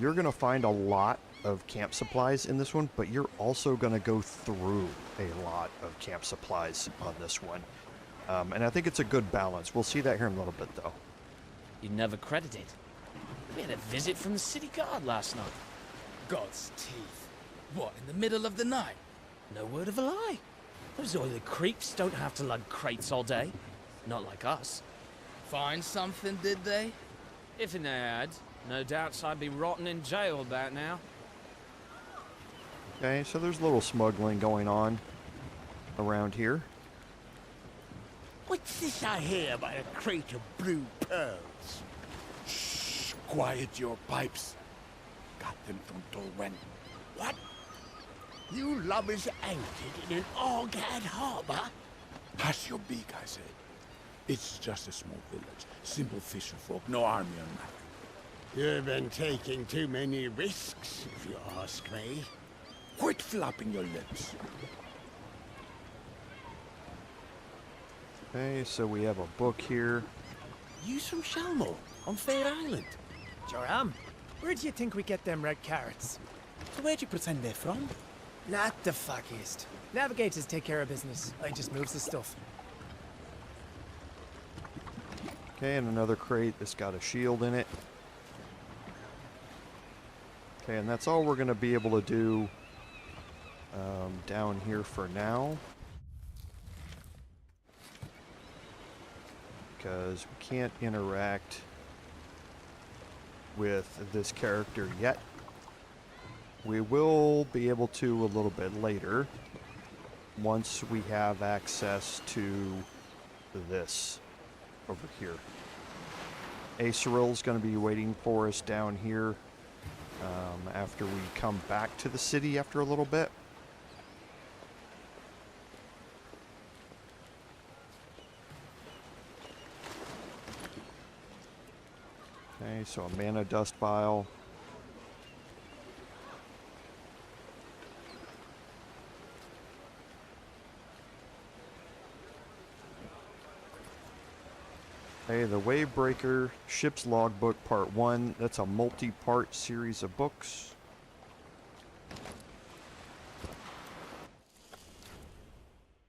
You're going to find a lot of camp supplies in this one, but you're also going to go through a lot of camp supplies on this one. And I think it's a good balance. We'll see that here in a little bit, though. You never credited. We had a visit from the city guard last night. God's teeth. What, in the middle of the night? No word of a lie. Those oily creeps don't have to lug crates all day. Not like us. Find something, did they? If they had, no doubts I'd be rotting in jail about now. Okay, so there's a little smuggling going on around here. What's this I hear about a crate of blue pearls? Shh, quiet your pipes. Got them from Tolwen. What? You lubbers anchored in an Argad harbor? Hush your beak, I said. It's just a small village. Simple fisher folk, no army or nothing. You've been taking too many risks, if you ask me. Quit flapping your lips. Okay, so we have a book here. You from Shalmor, on Fair Island? Joram, where do you think we get them red carrots? So where'd you pretend they're from? Not the fuckiest. Navigators take care of business. I just moves the stuff. Okay, and another crate that's got a shield in it. Okay, and that's all we're going to be able to do down here for now. Because we can't interact with this character yet. We will be able to a little bit later once we have access to this over here. Aceril's going to be waiting for us down here after we come back to the city after a little bit. Okay, so a mana dust vial. Okay, the Wavebreaker Ship's Logbook Part 1. That's a multi-part series of books.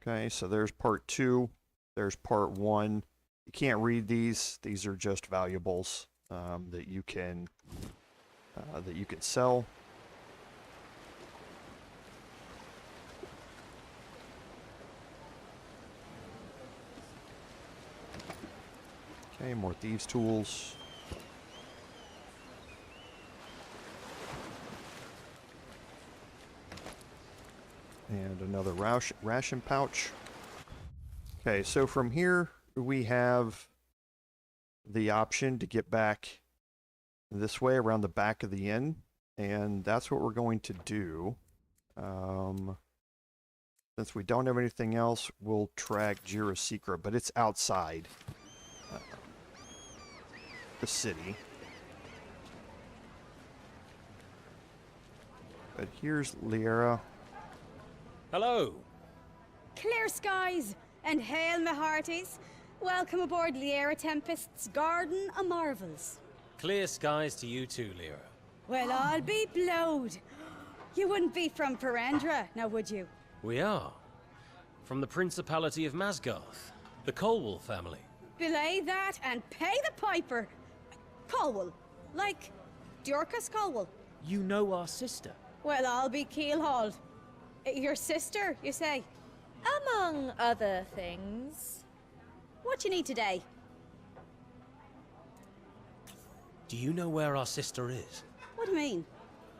Okay, so there's part 2. There's part 1. You can't read these. These are just valuables that you can sell. Okay, more thieves' tools. And another ration pouch. Okay, so from here we have the option to get back this way around the back of the inn, and that's what we're going to do. Since we don't have anything else, we'll track Jeera's secret, but it's outside the city. But here's Liera. Hello. Clear skies and hail, my hearties. Welcome aboard Liera Tempest's Garden of Marvels. Clear skies to you too, Lyra. Well, I'll be blowed. You wouldn't be from Perendra, now would you? We are. From the Principality of Masgarth, the Colwell family. Belay that and pay the piper. Colwell. Like Dorcas Colwell. You know our sister. Well, I'll be keelhauled. Your sister, you say? Among other things. What you need today? Do you know where our sister is? What do you mean?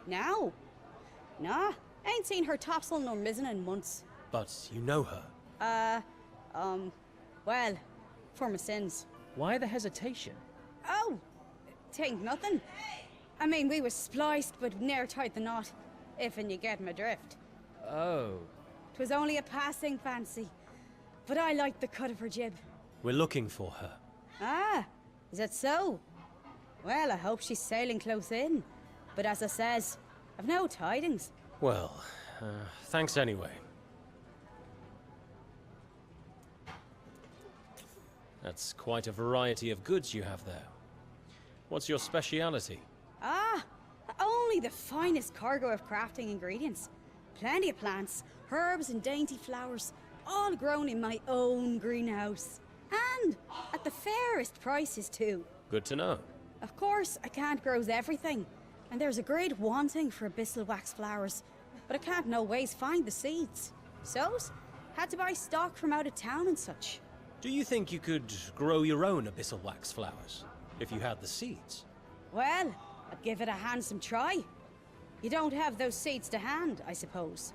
Now? Nah, ain't seen her topsail nor mizzen in months. But you know her. Well, for my sins. Why the hesitation? Oh, tain't nothing. I mean, we was spliced, but ne'er tied the knot, if and you get my drift. Oh. 'Twas only a passing fancy, but I liked the cut of her jib. We're looking for her. Ah, is that so? Well, I hope she's sailing close in. But as I says, I've no tidings. Well, thanks anyway. That's quite a variety of goods you have there. What's your speciality? Ah, only the finest cargo of crafting ingredients. Plenty of plants, herbs and dainty flowers, all grown in my own greenhouse. And at the fairest prices too. Good to know. Of course, I can't grow everything, and there's a great wanting for abyssal wax flowers, but I can't no ways find the seeds. So's had to buy stock from out of town and such. Do you think you could grow your own abyssal wax flowers, if you had the seeds? Well, I'd give it a handsome try. You don't have those seeds to hand, I suppose.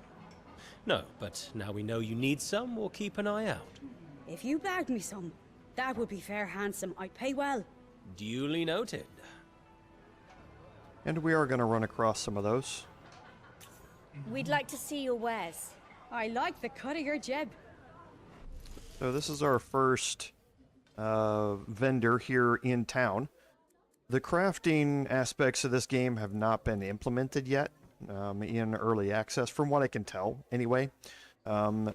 No, but now we know you need some, we'll keep an eye out. If you bagged me some, that would be fair handsome. I'd pay well. Duly noted. And we are going to run across some of those. We'd like to see your wares. I like the cut of your jib. So this is our first vendor here in town. The crafting aspects of this game have not been implemented yet in early access, from what I can tell, anyway.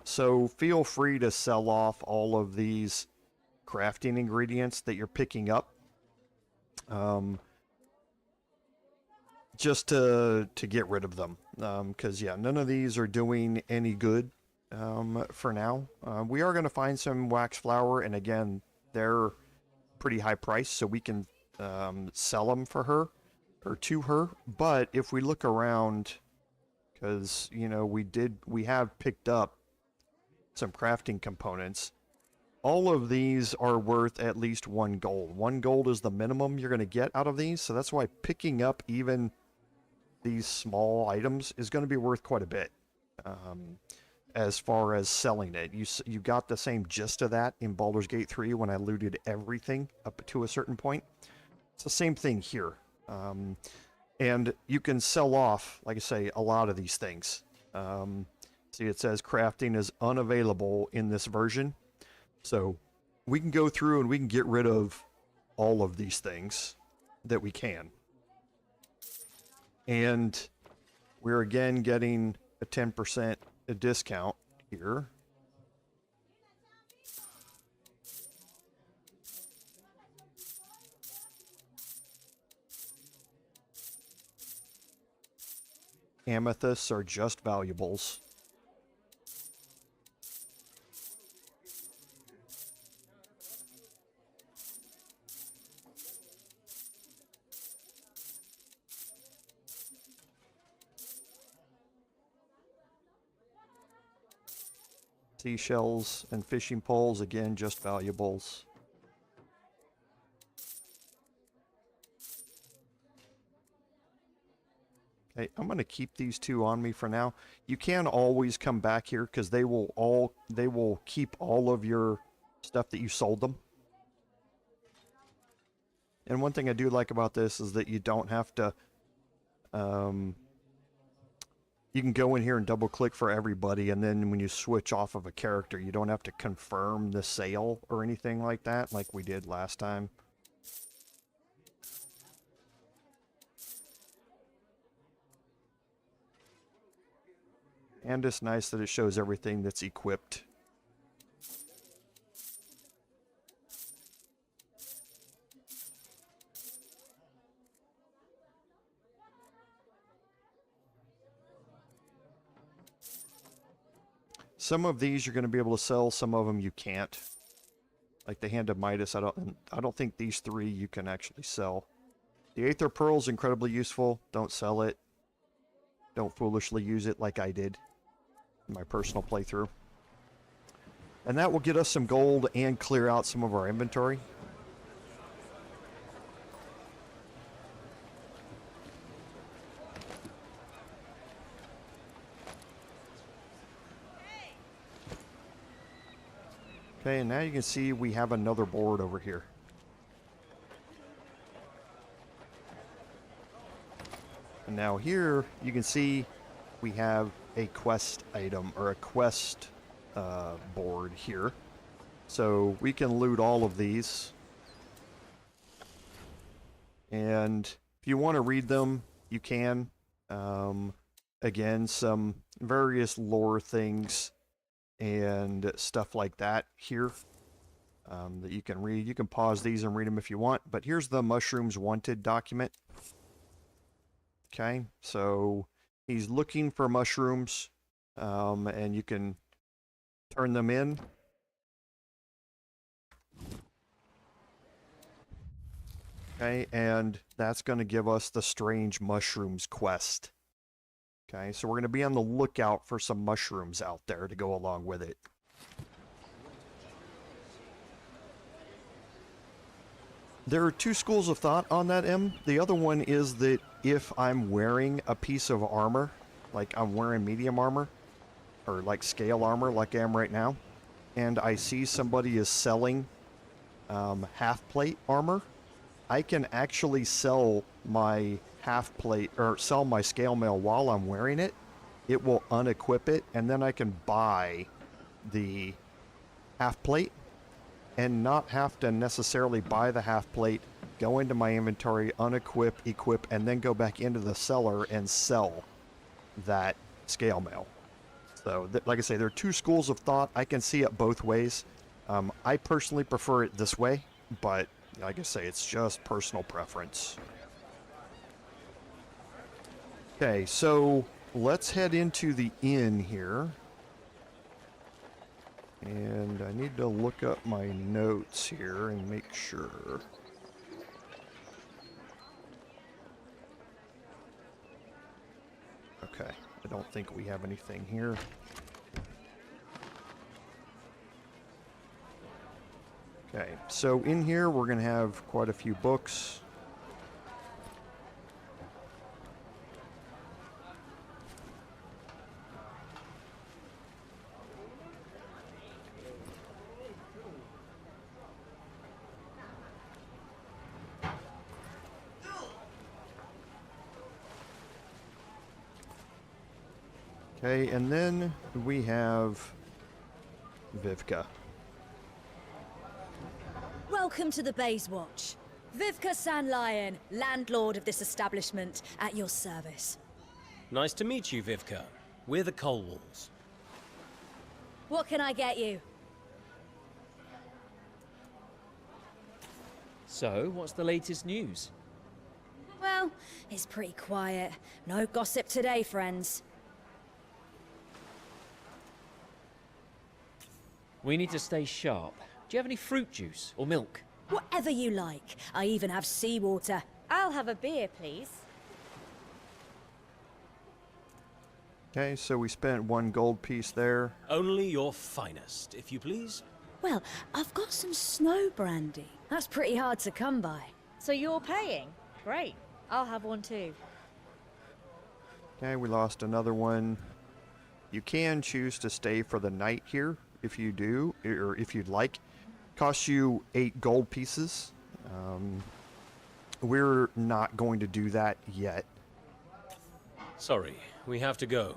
So feel free to sell off all of these crafting ingredients that you're picking up. Just to get rid of them. Because, yeah, none of these are doing any good for now. We are going to find some wax flower, and again, they're pretty high price, so we can sell them for her, or to her. But if we look around, because, you know, we have picked up some crafting components. All of these are worth at least 1 gold. 1 gold is the minimum you're going to get out of these, so that's why picking up even these small items is going to be worth quite a bit. As far as selling it, you got the same gist of that in Baldur's Gate 3 when I looted everything up to a certain point. It's the same thing here. And you can sell off, like I say, a lot of these things. See, it says crafting is unavailable in this version. So we can go through and we can get rid of all of these things that we can. And we're again getting a 10% discount here. Amethysts are just valuables. Seashells and fishing poles, again, just valuables. Okay, I'm going to keep these two on me for now. You can always come back here because they will keep all of your stuff that you sold them. And one thing I do like about this is that you don't have to you can go in here and double click for everybody, and then when you switch off of a character, you don't have to confirm the sale or anything like that, like we did last time. And it's nice that it shows everything that's equipped. Some of these you're going to be able to sell, some of them you can't. Like the Hand of Midas, I don't think these three you can actually sell. The Aether Pearl is incredibly useful. Don't sell it. Don't foolishly use it like I did in my personal playthrough. And that will get us some gold and clear out some of our inventory. Okay, and now you can see we have another board over here. And now here you can see we have a quest item or a quest board here. So we can loot all of these. And if you want to read them, you can. Again, some various lore things and stuff like that here that you can read. You can pause these and read them if you want, but here's the Mushrooms Wanted document. Okay, so he's looking for mushrooms, and you can turn them in. Okay, and that's going to give us the Strange Mushrooms quest. Okay, so we're going to be on the lookout for some mushrooms out there to go along with it. There are two schools of thought on that, M. The other one is that if I'm wearing a piece of armor, like I'm wearing medium armor, or like scale armor like I am right now, and I see somebody is selling half plate armor, I can actually sell my half plate or sell my scale mail while I'm wearing it. It will unequip it, and then I can buy the half plate and not have to necessarily buy the half plate, go into my inventory, unequip, equip, and then go back into the cellar and sell that scale mail. So like I say, there are two schools of thought. I can see it both ways. I personally prefer it this way, but like I say, it's just personal preference. Okay, so let's head into the inn here. And I need to look up my notes here and make sure. Okay, I don't think we have anything here. Okay, so in here we're going to have quite a few books. Okay, and then we have Vivka. Welcome to the Bays Watch. Vivka Sandlion, landlord of this establishment, at your service. Nice to meet you, Vivka. We're the Colwalls. What can I get you? So, what's the latest news? Well, it's pretty quiet. No gossip today, friends. We need to stay sharp. Do you have any fruit juice or milk? Whatever you like. I even have seawater. I'll have a beer, please. Okay, so we spent 1 gold piece there. Only your finest, if you please. Well, I've got some snow brandy. That's pretty hard to come by. So you're paying? Great. I'll have one too. Okay, we lost another one. You can choose to stay for the night here if you do, or if you'd like. Costs you 8 gold pieces. We're not going to do that yet. Sorry, we have to go.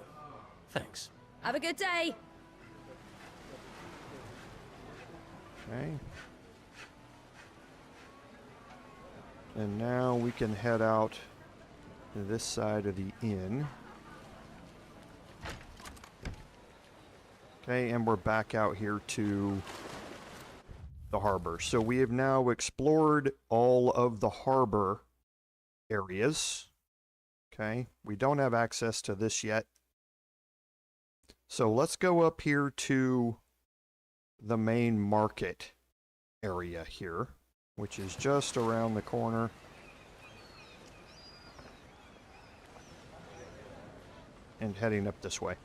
Thanks. Have a good day. Okay. And now we can head out to this side of the inn. Okay, and we're back out here to the harbor. So we have now explored all of the harbor areas. Okay, we don't have access to this yet. So let's go up here to the main market area here, which is just around the corner. And heading up this way.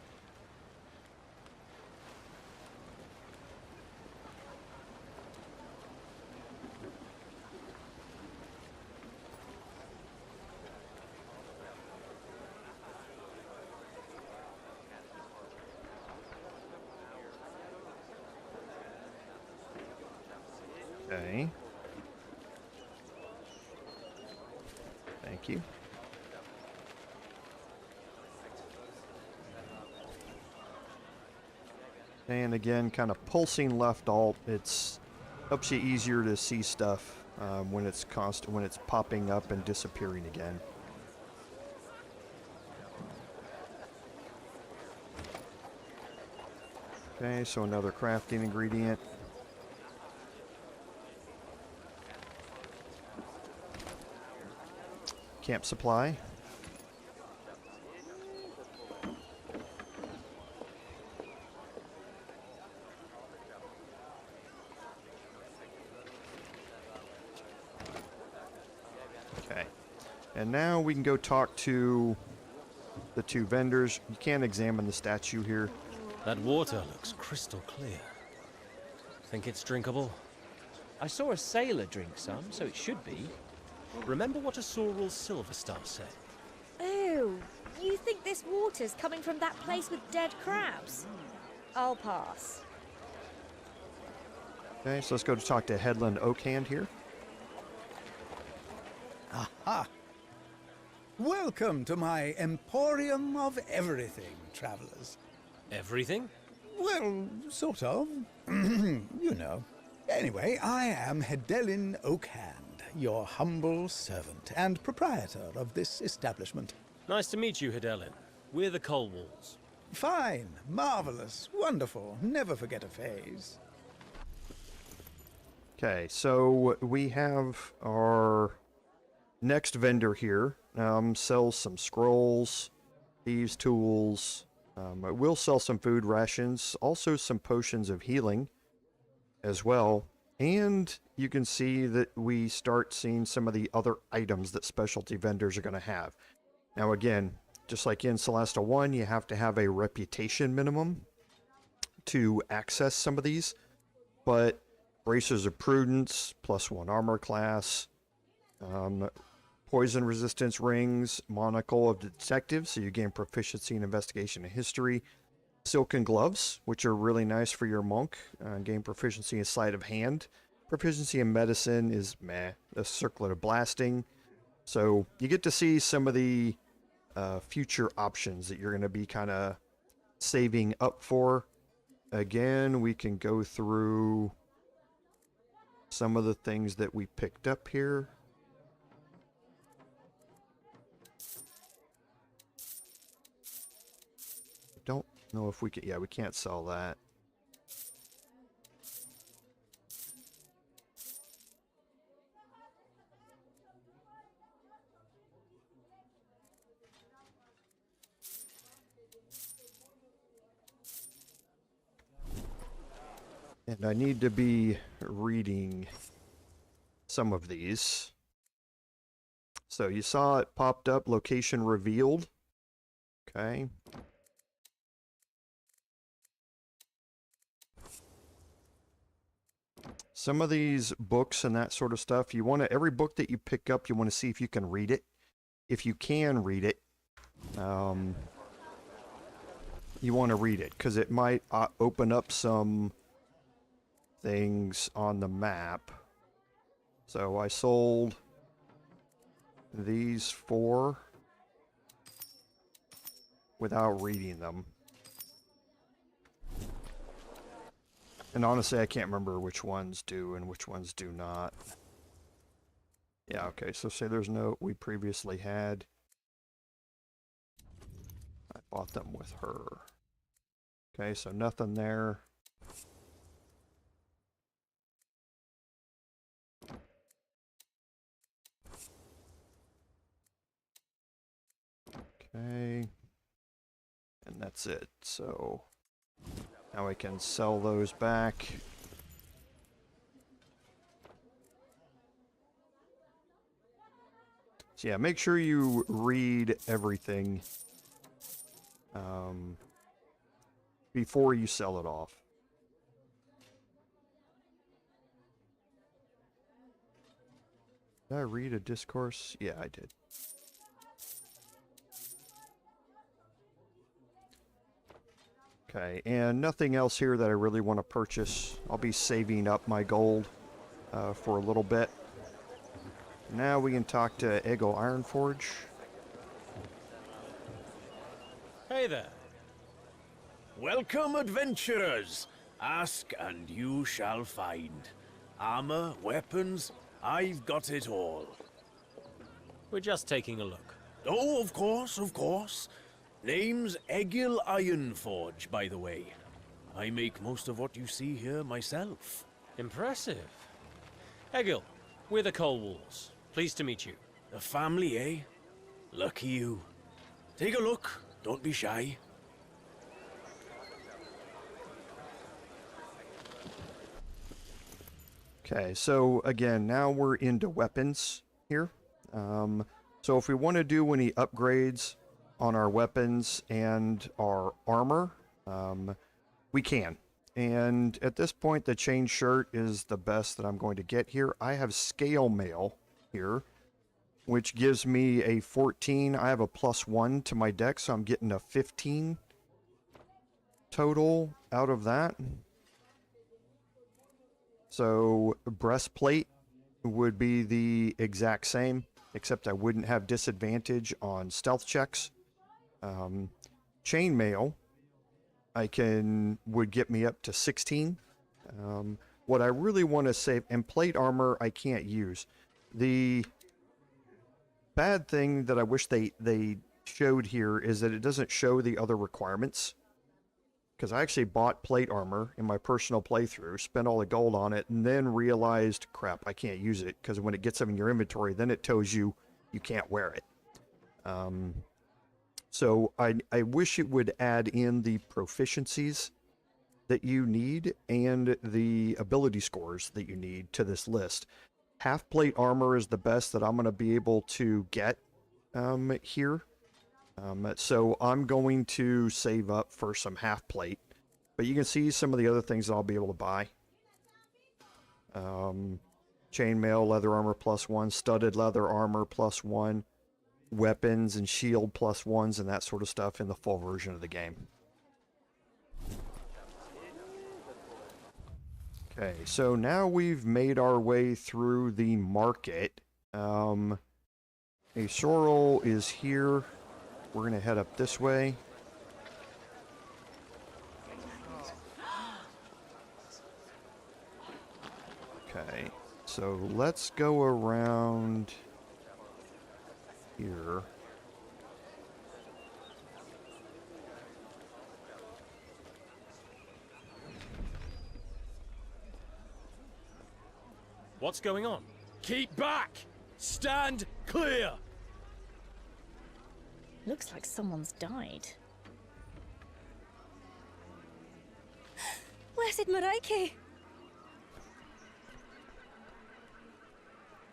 Okay. Thank you. And again, kind of pulsing left alt. It's helps you easier to see stuff when it's popping up and disappearing again. Okay, so another crafting ingredient. Camp supply. Okay. And now we can go talk to the 2 vendors. You can examine the statue here. That water looks crystal clear. Think it's drinkable? I saw a sailor drink some, so it should be. Remember what a Sorrel Silver Star said? Ooh, you think this water's coming from that place with dead crabs? I'll pass. Okay, so let's go to talk to Headland Oakhand here. Aha! Welcome to my emporium of everything, travelers. Everything? Well, sort of. You know. Anyway, I am Hedelin Oakhand, your humble servant and proprietor of this establishment. Nice to meet you, Hedelin. We're the Colwalls. Fine, marvelous, wonderful. Never forget a phase. Okay, so we have our next vendor here. Sells some scrolls, thieves' tools. It will sell some food rations, also some potions of healing as well. And you can see that we start seeing some of the other items that specialty vendors are going to have. Now again, just like in Solasta 1, you have to have a reputation minimum to access some of these. But Bracers of Prudence, +1 armor class, poison resistance rings, monocle of detective, so you gain proficiency in investigation and history. Silken gloves, which are really nice for your monk, gain proficiency in sleight of hand. Proficiency in medicine is meh. A circlet of blasting. So you get to see some of the future options that you're going to be kind of saving up for. Again, we can go through some of the things that we picked up here. Don't know if we can, yeah, we can't sell that. And I need to be reading some of these. So you saw it popped up, location revealed. Okay. some of these books and that sort of stuff, you want to, every book that you pick up, you want to see if you can read it. If you can read it, you want to read it, because it might open up some things on the map. So I sold these 4 without reading them. And honestly, I can't remember which ones do and which ones do not. Yeah, okay, so say there's no we previously had. I bought them with her. Okay, so nothing there. Okay. And that's it. So now I can sell those back. So yeah, make sure you read everything before you sell it off. Did I read a discourse? Yeah, I did. Okay, and nothing else here that I really want to purchase. I'll be saving up my gold for a little bit. Now we can talk to Ego Ironforge. Hey there. Welcome, adventurers. Ask and you shall find. Armor, weapons, I've got it all. We're just taking a look. Oh, of course, of course. Name's Egil Ironforge, by the way. I make most of what you see here myself. Impressive. Egil, we're the Colewalls. Pleased to meet you. A family, eh? Lucky you. Take a look. Don't be shy. Okay, so again, now we're into weapons here. So if we want to do any upgrades on our weapons and our armor, we can. And at this point, the chain shirt is the best that I'm going to get here. I have scale mail here, which gives me a 14. I have a +1 to my dex, so I'm getting a 15 total out of that. So breastplate would be the exact same, except I wouldn't have disadvantage on stealth checks. Chainmail would get me up to 16. What I really want to save, and plate armor I can't use. The bad thing that I wish they showed here is that it doesn't show the other requirements. Because I actually bought plate armor in my personal playthrough, spent all the gold on it, and then realized, crap, I can't use it, because when it gets up in your inventory, then it tells you you can't wear it. So I wish it would add in the proficiencies that you need and the ability scores that you need to this list. Half plate armor is the best that I'm going to be able to get here. So I'm going to save up for some half plate, but you can see some of the other things that I'll be able to buy. Chainmail, leather armor +1, studded leather armor +1, weapons and shield +1s and that sort of stuff in the full version of the game. Okay, so now we've made our way through the market. A sorrel is here. We're going to head up this way. Okay, so let's go around here. What's going on? Keep back! Stand clear! Looks like someone's died. Blessed Mareike!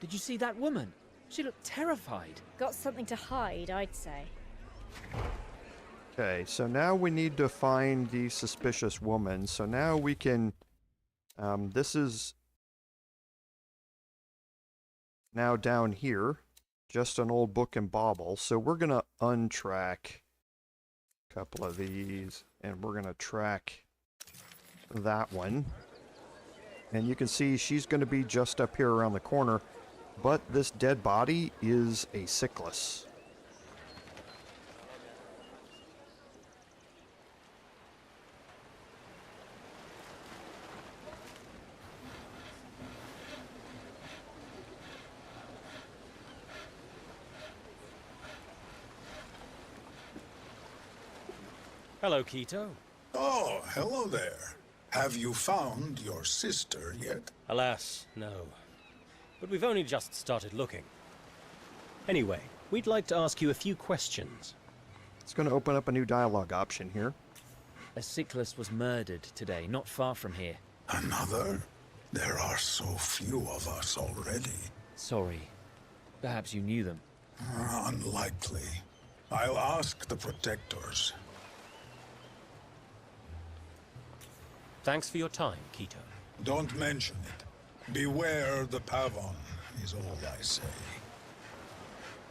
Did you see that woman? She looked terrified. Got something to hide, I'd say. Okay, so now we need to find the suspicious woman. So now we can... this is now down here, just an old book and bauble. So we're going to untrack a couple of these, and we're going to track that one. And you can see she's going to be just up here around the corner, but this dead body is a sickless. Hello, Quito. Oh, hello there. Have you found your sister yet? Alas, no. But we've only just started looking. Anyway, we'd like to ask you a few questions. It's going to open up a new dialogue option here. A sickless was murdered today, not far from here. Another? There are so few of us already. Sorry. Perhaps you knew them. Unlikely. I'll ask the protectors. Thanks for your time, Quito. Don't mention it. Beware the Pavon, is all I say.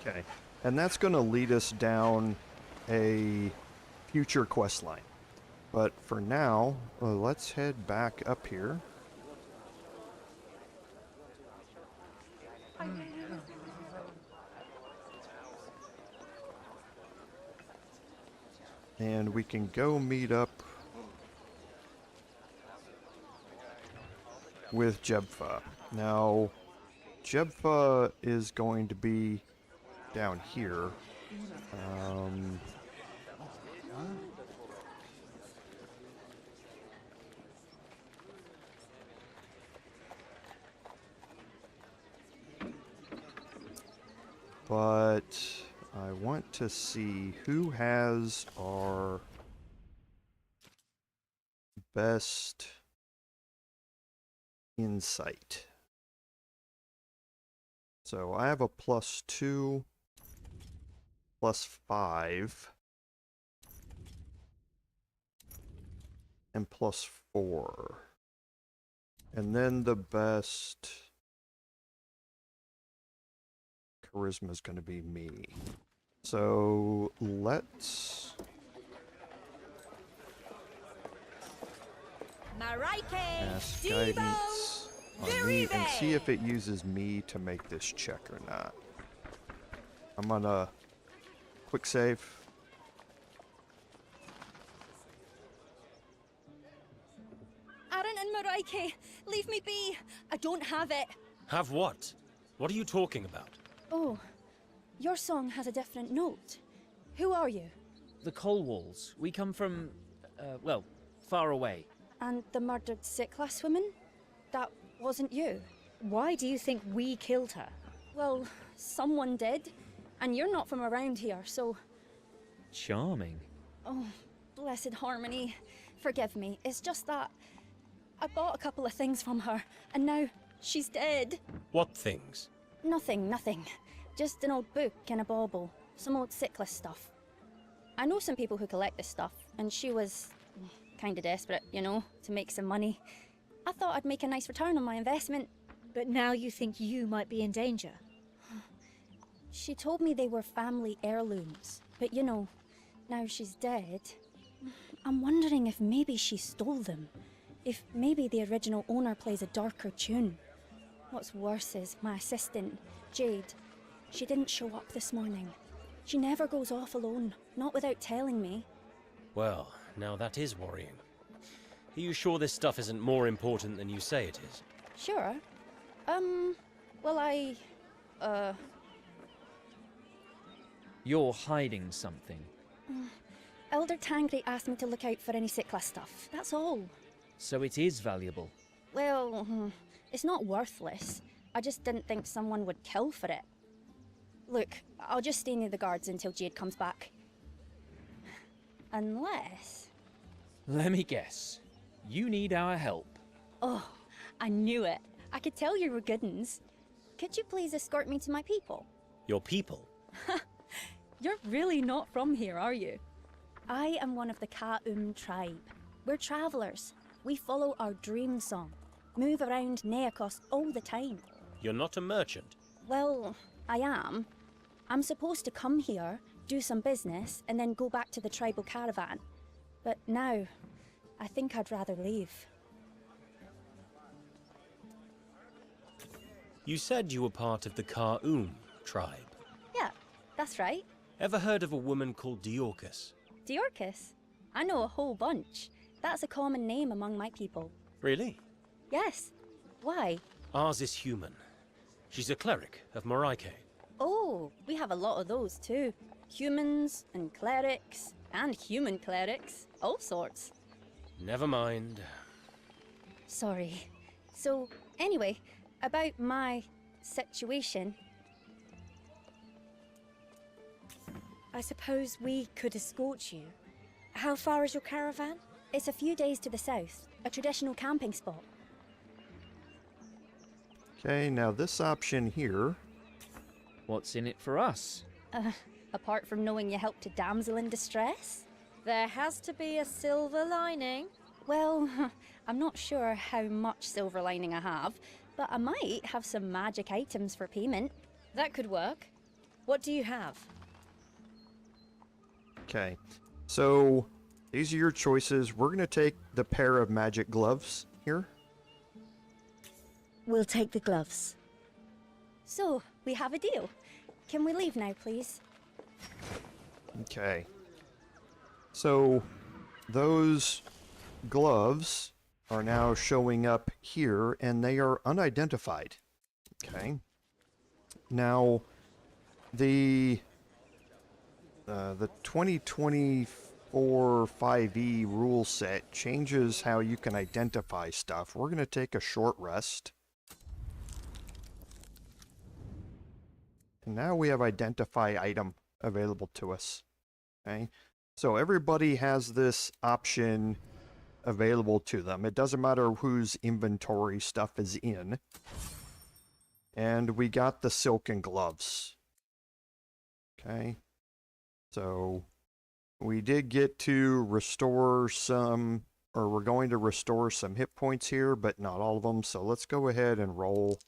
Okay. And that's going to lead us down a future quest line. But for now, let's head back up here. And we can go meet up with Jebfa. Now, Jebfa is going to be down here. But I want to see who has our best insight. So I have a +2, +5, and +4. And then the best charisma is going to be me. So let's ask guidance on me and see if it uses me to make this check or not. I'm gonna quick save. Aaron and Maraike, leave me be. I don't have it. Have what? What are you talking about? Oh, your song has a different note. Who are you? The Colwalls. We come from, well, far away. And the murdered sickless woman? That wasn't you. Why do you think we killed her? Well, someone did. And you're not from around here, so... Charming. Oh, blessed harmony. Forgive me, it's just that... I bought a couple of things from her, and now she's dead. What things? Nothing. Just an old book and a bauble. Some old sickless stuff. I know some people who collect this stuff, and she was... kinda desperate, you know, to make some money. I thought I'd make a nice return on my investment. But now you think you might be in danger. She told me they were family heirlooms, but you know, now she's dead. I'm wondering if maybe she stole them. If maybe the original owner plays a darker tune. What's worse is my assistant, Jade. She didn't show up this morning. She never goes off alone, not without telling me. Well, now that is worrying. Are you sure this stuff isn't more important than you say it is? Sure. Well, You're hiding something. Elder Tangri asked me to look out for any sickless stuff, that's all. So it is valuable. Well, it's not worthless. I just didn't think someone would kill for it. Look, I'll just stay near the guards until Jade comes back. Unless... Let me guess. You need our help. Oh, I knew it. I could tell you were good uns. Could you please escort me to my people? Your people? You're really not from here, are you? I am one of the Ka'um tribe. We're travelers. We follow our dream song. Move around Neakos all the time. You're not a merchant? Well, I am. I'm supposed to come here, do some business, and then go back to the tribal caravan. But now, I think I'd rather leave. You said you were part of the Caer tribe. Yeah, that's right. Ever heard of a woman called Diorcus? Diorcus? I know a whole bunch. That's a common name among my people. Really? Yes. Why? Ours is human. She's a cleric of Moraike. Oh, we have a lot of those too. Humans and clerics and human clerics. All sorts. Never mind. Sorry. So, anyway, about my situation. I suppose we could escort you. How far is your caravan? It's a few days to the south, a traditional camping spot. Okay, now this option here. What's in it for us? Apart from knowing you helped a damsel in distress? There has to be a silver lining. Well, I'm not sure how much silver lining I have, but I might have some magic items for payment. That could work. What do you have? Okay, so these are your choices. We're going to take the pair of magic gloves here. We'll take the gloves. So, we have a deal. Can we leave now, please? Okay. So, those gloves are now showing up here, and they are unidentified. Okay. Now, the 2024 5e rule set changes how you can identify stuff. We're going to take a short rest. And now we have identify item available to us. Okay. So everybody has this option available to them. It doesn't matter whose inventory stuff is in. And we got the silken gloves. Okay. So we did get to restore some, or we're going to restore some hit points here, but not all of them. So let's go ahead and roll.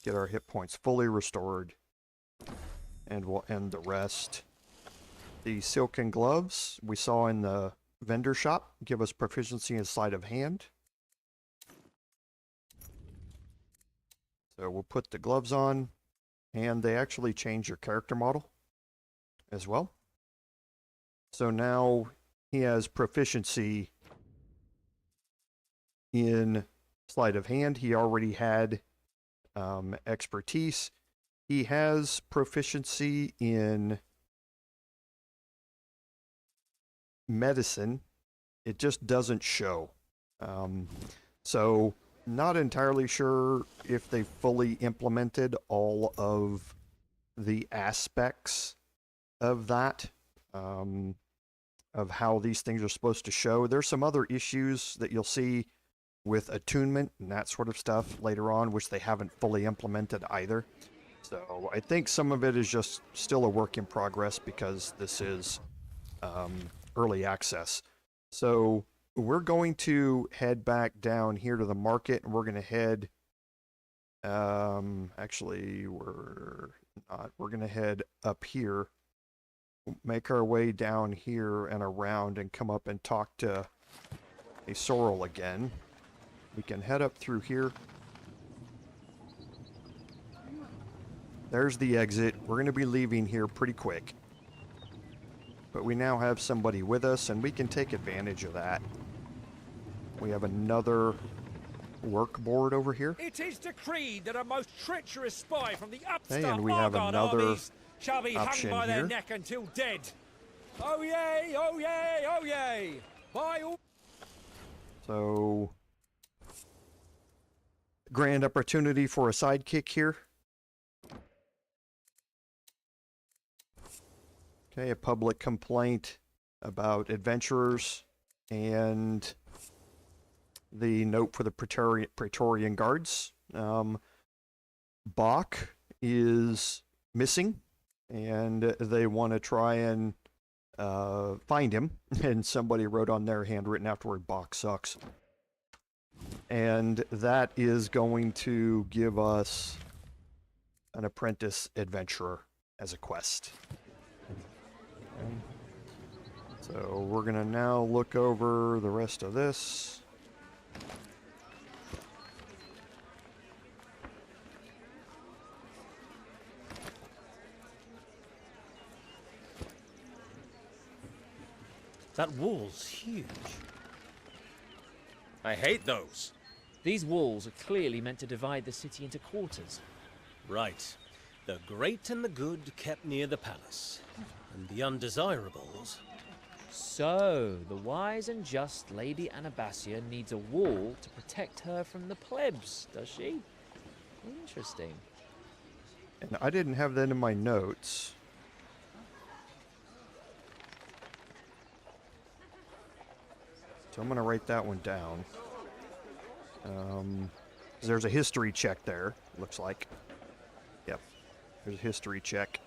Get our hit points fully restored. And we'll end the rest. The silken gloves we saw in the vendor shop give us proficiency in sleight of hand. So we'll put the gloves on, and they actually change your character model as well. So now he has proficiency in sleight of hand. He already had expertise. He has proficiency in medicine. It just doesn't show. So not entirely sure if they fully implemented all of the aspects of that, of how these things are supposed to show. There's some other issues that you'll see with attunement and that sort of stuff later on, which they haven't fully implemented either. So I think some of it is just still a work in progress because this is early access. So we're going to head back down here to the market, and we're going to head, actually we're not, we're going to head up here, make our way down here and around and come up and talk to a sorrel again. We can head up through here. There's the exit. We're going to be leaving here pretty quick. But we now have somebody with us, and we can take advantage of that. We have another work board over here. It is decreed that a most treacherous spy from the upstart And we have Argon another armies shall be hung option by their here. neck until dead. Oh yay, oh yay, oh yay! By all... So, grand opportunity for a sidekick here. Okay, a public complaint about adventurers and the note for the Praetorian Guards. Bach is missing, and they want to try and find him. And somebody wrote on their handwritten afterward, Bach sucks. And that is going to give us an apprentice adventurer as a quest. Okay. So we're going to now look over the rest of this. That wall's huge. I hate those. These walls are clearly meant to divide the city into quarters. Right. The great and the good kept near the palace. And the undesirables... So, the wise and just Lady Anabasia needs a wall to protect her from the plebs, does she? Interesting. And I didn't have that in my notes. So I'm going to write that one down. There's a history check there, looks like. Yep, there's a history check.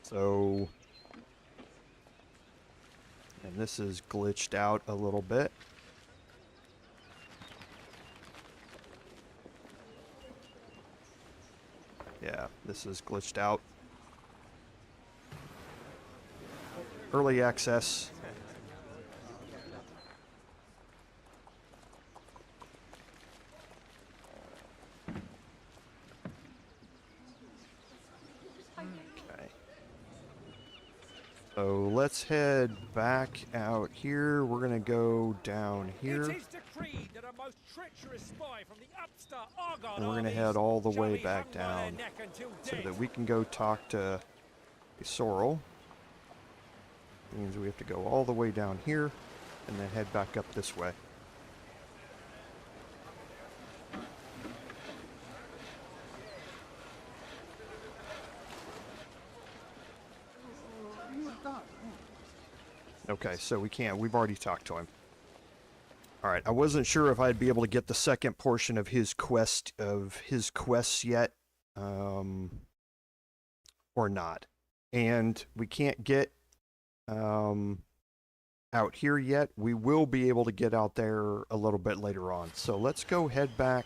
So, and this is glitched out a little bit. Yeah, this is glitched out. Early access. Okay. So let's head back out here. We're gonna go down here. It is decreed that a most treacherous spy from the upstart Argon And we're gonna head all the way back down so that we can go talk to Sorrel. Means we have to go all the way down here and then head back up this way. Okay, so we can't. We've already talked to him. Alright, I wasn't sure if I'd be able to get the second portion of his quests yet, or not. And we can't get out here yet. We will be able to get out there a little bit later on. So let's go head back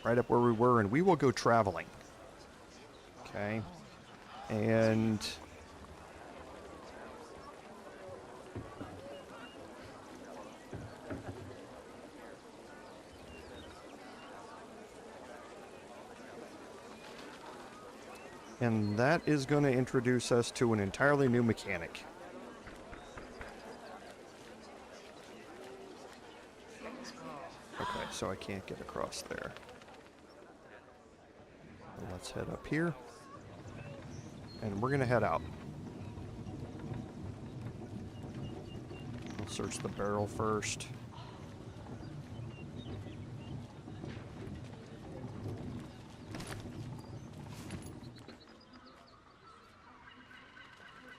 right up where we were, and we will go traveling. Okay. And that is going to introduce us to an entirely new mechanic. Okay, so I can't get across there. So let's head up here. And we're going to head out. I'll search the barrel first.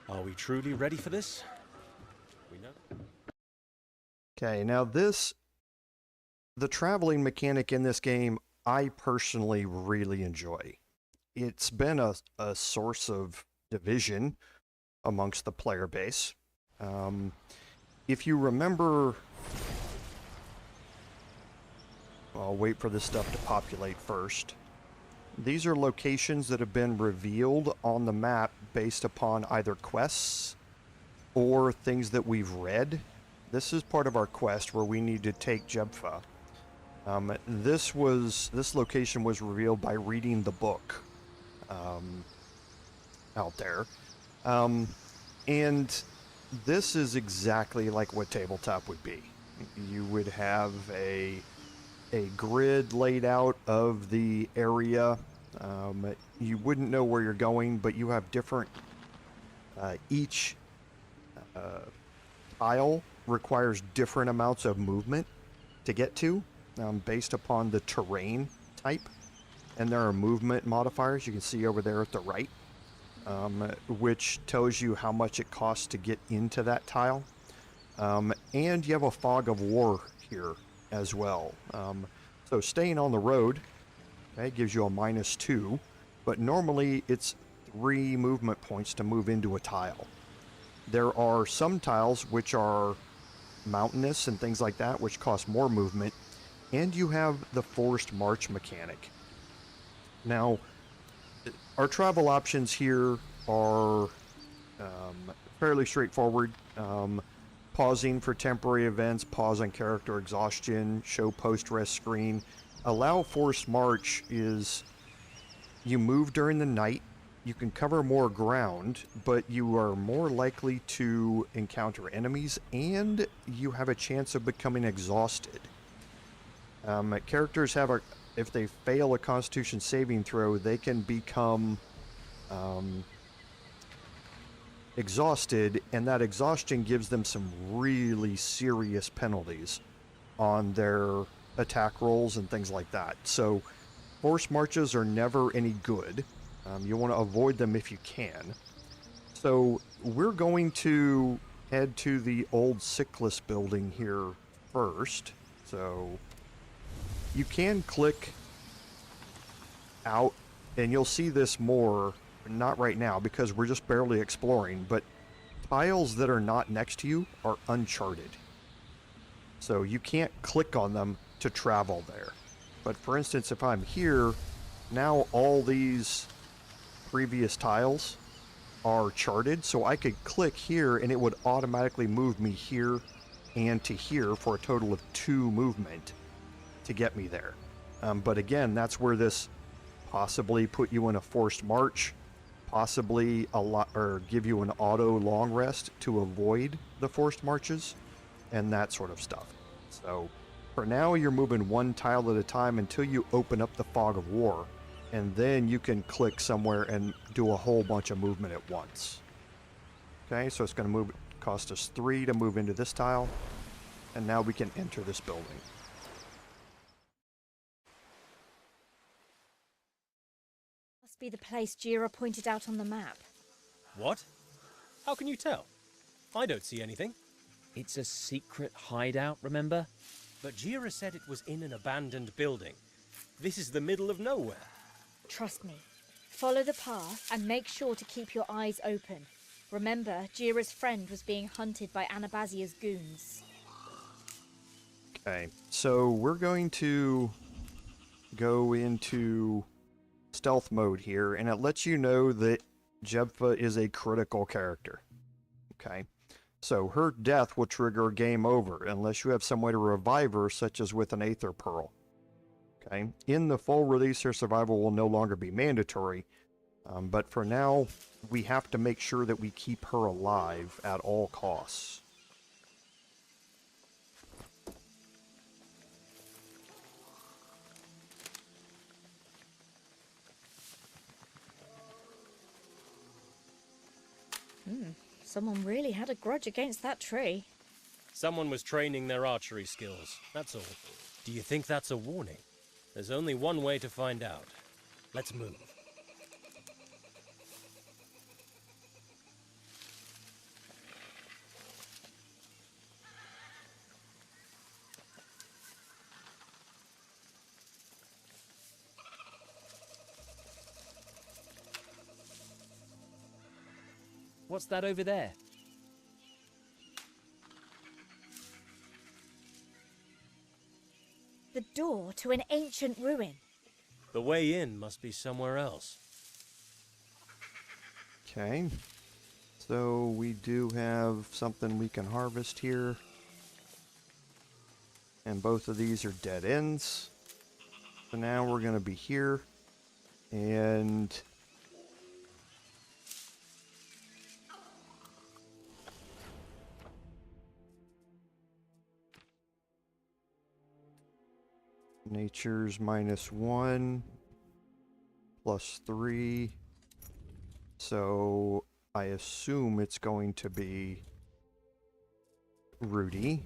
Are we truly ready for this? We know. Okay, now the traveling mechanic in this game, I personally really enjoy. It's been a source of division amongst the player base. If you remember, I'll wait for this stuff to populate first. These are locations that have been revealed on the map based upon either quests or things that we've read. This is part of our quest where we need to take Jebfa. This location was revealed by reading the book out there. And this is exactly like what tabletop would be. You would have a grid laid out of the area. You wouldn't know where you're going, but you have different, each tile requires different amounts of movement to get to, based upon the terrain type. And there are movement modifiers you can see over there at the right, which tells you how much it costs to get into that tile. And you have a fog of war here as well. So staying on the road, okay, gives you a -2, but normally it's 3 movement points to move into a tile. There are some tiles which are mountainous and things like that, which cost more movement, and you have the forced march mechanic. Now, our travel options here are fairly straightforward. Pausing for temporary events, pause on character exhaustion, show post-rest screen. Allow forced march is you move during the night, you can cover more ground, but you are more likely to encounter enemies, and you have a chance of becoming exhausted. Characters have if they fail a Constitution saving throw, they can become exhausted, and that exhaustion gives them some really serious penalties on their attack rolls and things like that. So forced marches are never any good. You want to avoid them if you can. So we're going to head to the old Cyclist building here first. So you can click out, and you'll see this more, not right now because we're just barely exploring, but tiles that are not next to you are uncharted. So you can't click on them to travel there. But for instance, if I'm here, now all these previous tiles are charted, so I could click here and it would automatically move me here and to here for a total of 2 movement to get me there. But again, that's where this possibly put you in a forced march, possibly or give you an auto long rest to avoid the forced marches and that sort of stuff. So for now, you're moving 1 tile at a time until you open up the Fog of War, and then you can click somewhere and do a whole bunch of movement at once. Okay, so it's going to cost us 3 to move into this tile, and now we can enter this building. Must be the place Jeera pointed out on the map. What? How can you tell? I don't see anything. It's a secret hideout, remember? But Jeera said it was in an abandoned building. This is the middle of nowhere. Trust me. Follow the path and make sure to keep your eyes open. Remember, Jeera's friend was being hunted by Anabazia's goons. Okay, so we're going to go into stealth mode here, and it lets you know that Jebfa is a critical character. Okay, so her death will trigger game over unless you have some way to revive her, such as with an Aether Pearl. Okay, in the full release, her survival will no longer be mandatory, but for now, we have to make sure that we keep her alive at all costs. Someone really had a grudge against that tree. Someone was training their archery skills, that's all. Do you think that's a warning? There's only one way to find out. Let's move. What's that over there? The door to an ancient ruin. The way in must be somewhere else. Okay, so we do have something we can harvest here. And both of these are dead ends. So now we're going to be here. And nature's -1 +3. So I assume it's going to be Rudi.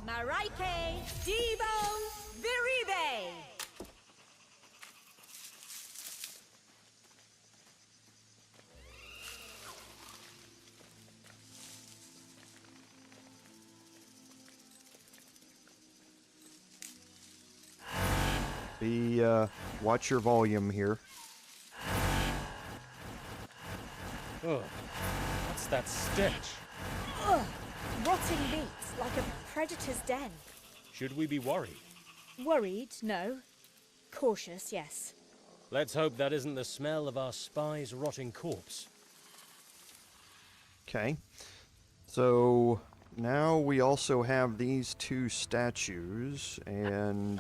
Marike, Debone, Viribe! Watch your volume here. Oh, What's that stench? Ugh! Rotting meat, like a predator's den. Should we be worried? Worried, no. Cautious, yes. Let's hope that isn't the smell of our spy's rotting corpse. Okay. So now we also have these two statues, and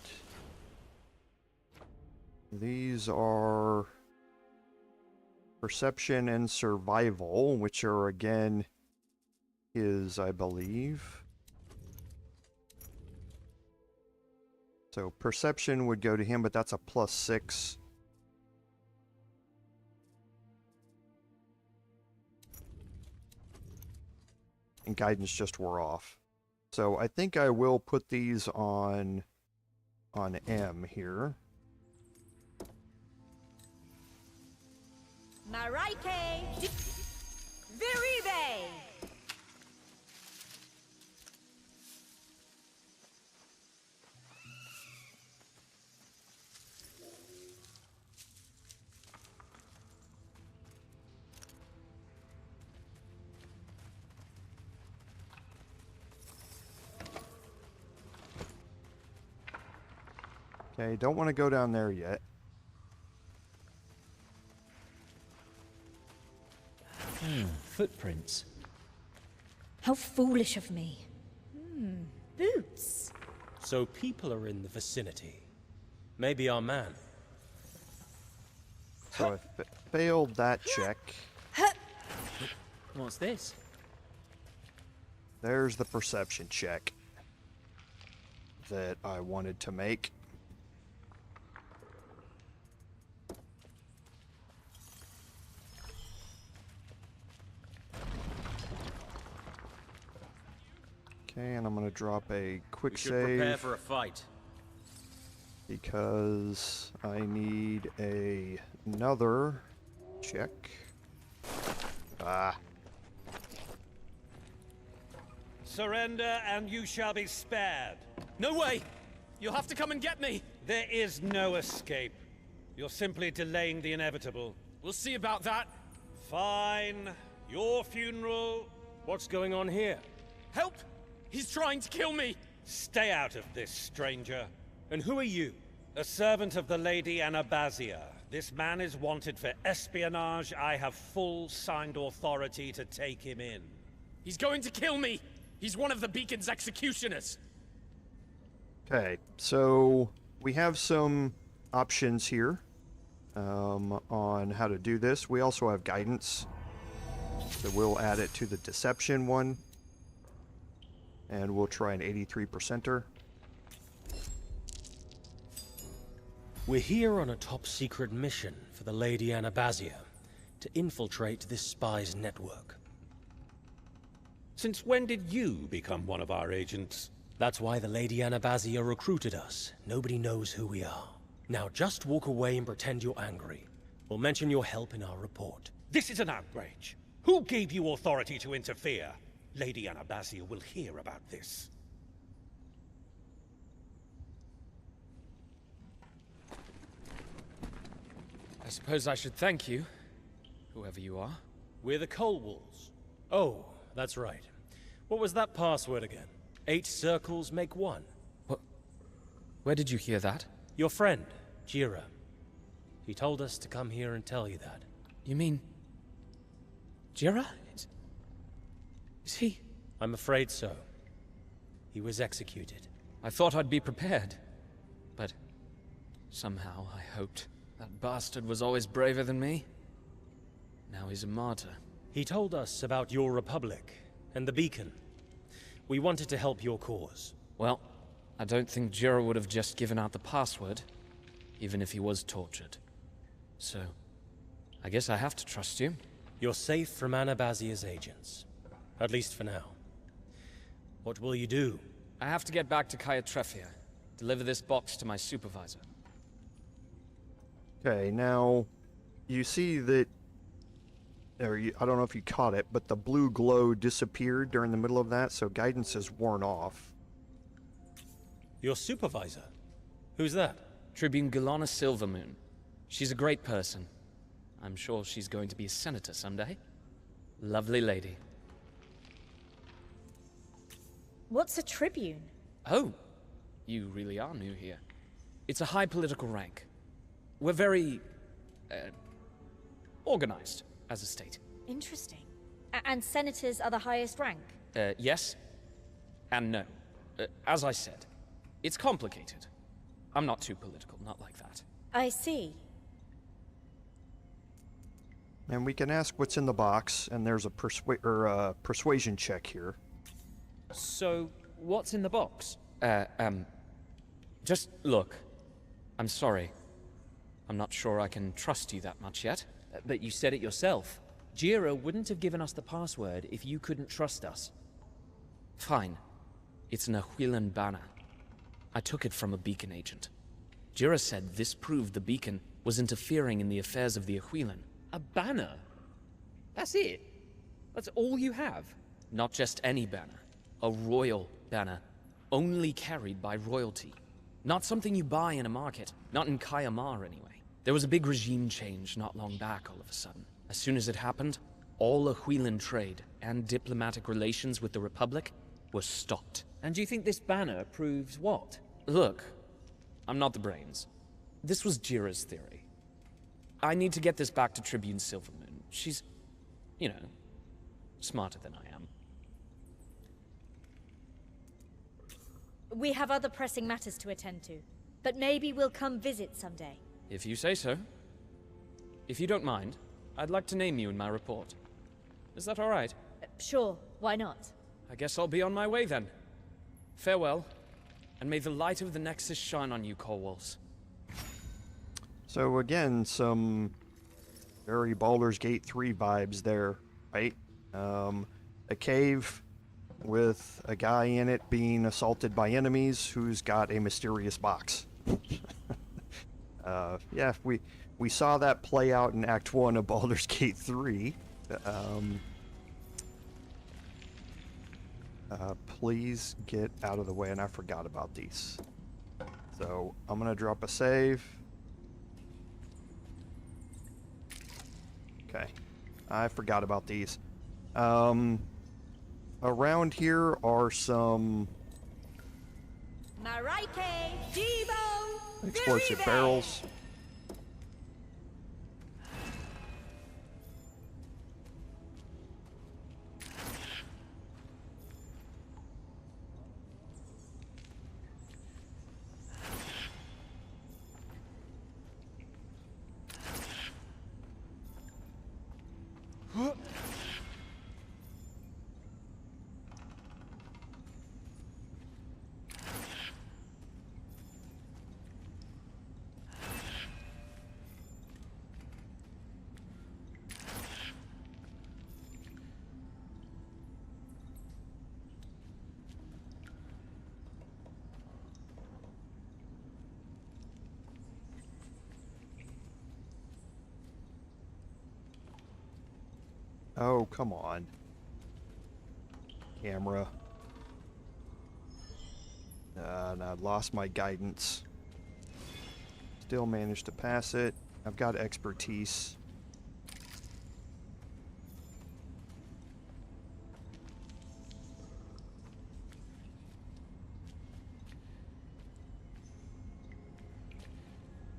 these are perception and survival, which are again his, I believe. So perception would go to him, but that's a +6. And guidance just wore off. So I think I will put these on M here. Marike! Viribe! Okay, don't want to go down there yet. Footprints. How foolish of me. Boots. So people are in the vicinity. Maybe our man. So I failed that check. What's this? There's the perception check that I wanted to make. Okay, and I'm going to drop a quick We should save. prepare for a fight. Because I need another check. Ah. Surrender and you shall be spared. No way! You'll have to come and get me! There is no escape. You're simply delaying the inevitable. We'll see about that. Fine. Your funeral. What's going on here? Help! He's trying to kill me! Stay out of this, stranger. And who are you? A servant of the Lady Anabazia. This man is wanted for espionage. I have full signed authority to take him in. He's going to kill me! He's one of the Beacon's executioners! Okay, so we have some options here on how to do this. We also have guidance, so we'll add it to the deception one, and we'll try an 83%er. We're here on a top-secret mission for the Lady Anabazia to infiltrate this spy's network. Since when did you become one of our agents? That's why the Lady Anabazia recruited us. Nobody knows who we are. Now just walk away and pretend you're angry. We'll mention your help in our report. This is an outrage. Who gave you authority to interfere? Lady Anabazia will hear about this. I suppose I should thank you, whoever you are. We're the Coal Wolves. Oh, that's right. What was that password again? 8 circles make 1. What? Where did you hear that? Your friend, Jeera. He told us to come here and tell you that. You mean... Jeera? Is he... I'm afraid so. He was executed. I thought I'd be prepared. But... somehow I hoped. That bastard was always braver than me. Now he's a martyr. He told us about your republic and the beacon. We wanted to help your cause. Well, I don't think Jeera would have just given out the password, even if he was tortured. So, I guess I have to trust you. You're safe from Anabazia's agents. At least for now. What will you do? I have to get back to Caer, deliver this box to my supervisor. Okay, now you see that, or I don't know if you caught it, but the blue glow disappeared during the middle of that, so guidance is worn off. Your supervisor? Who's that? Tribune Galana Silvermoon. She's a great person. I'm sure she's going to be a senator someday. Lovely lady. What's a tribune? Oh, you really are new here. It's a high political rank. We're very... organized as a state. Interesting. And senators are the highest rank? Yes. And no. As I said, it's complicated. I'm not too political, not like that. I see. And we can ask what's in the box, and there's a persuasion check here. So, what's in the box? Just look. I'm sorry. I'm not sure I can trust you that much yet. But you said it yourself. Jeera wouldn't have given us the password if you couldn't trust us. Fine. It's an Ahuilan banner. I took it from a beacon agent. Jeera said this proved the beacon was interfering in the affairs of the Ahuilan. A banner? That's it? That's all you have? Not just any banner. A royal banner. Only carried by royalty. Not something you buy in a market. Not in Caer anyway. There was a big regime change not long back all of a sudden. As soon as it happened, all Ahuilan trade and diplomatic relations with the Republic were stopped. And you think this banner proves what? Look, I'm not the brains. This was Jeera's theory. I need to get this back to Tribune Silvermoon. She's, you know, smarter than I am. We have other pressing matters to attend to, but maybe we'll come visit someday. If you say so. If you don't mind, I'd like to name you in my report. Is that all right? Sure, why not? I guess I'll be on my way then. Farewell, and may the light of the Nexus shine on you, Corwalls. So again, some very Baldur's Gate 3 vibes there, right? A cave with a guy in it being assaulted by enemies who's got a mysterious box. Yeah, we saw that play out in Act 1 of Baldur's Gate 3. Please get out of the way, and I forgot about these. So I'm gonna drop a save. Okay, I forgot about these. Around here are some explosive barrels. Oh, come on. Camera. And I lost my guidance. Still managed to pass it. I've got expertise.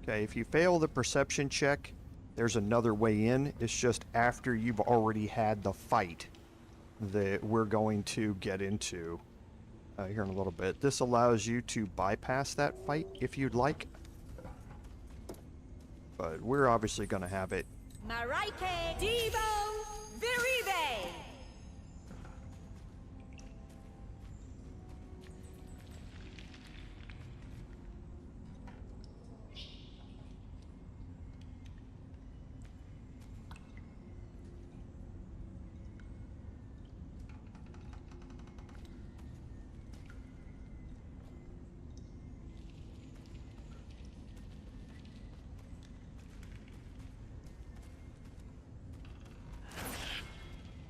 Okay, if you fail the perception check, there's another way in. It's just after you've already had the fight that we're going to get into here in a little bit. This allows you to bypass that fight if you'd like. But we're obviously going to have it. Marike Devo Viribe.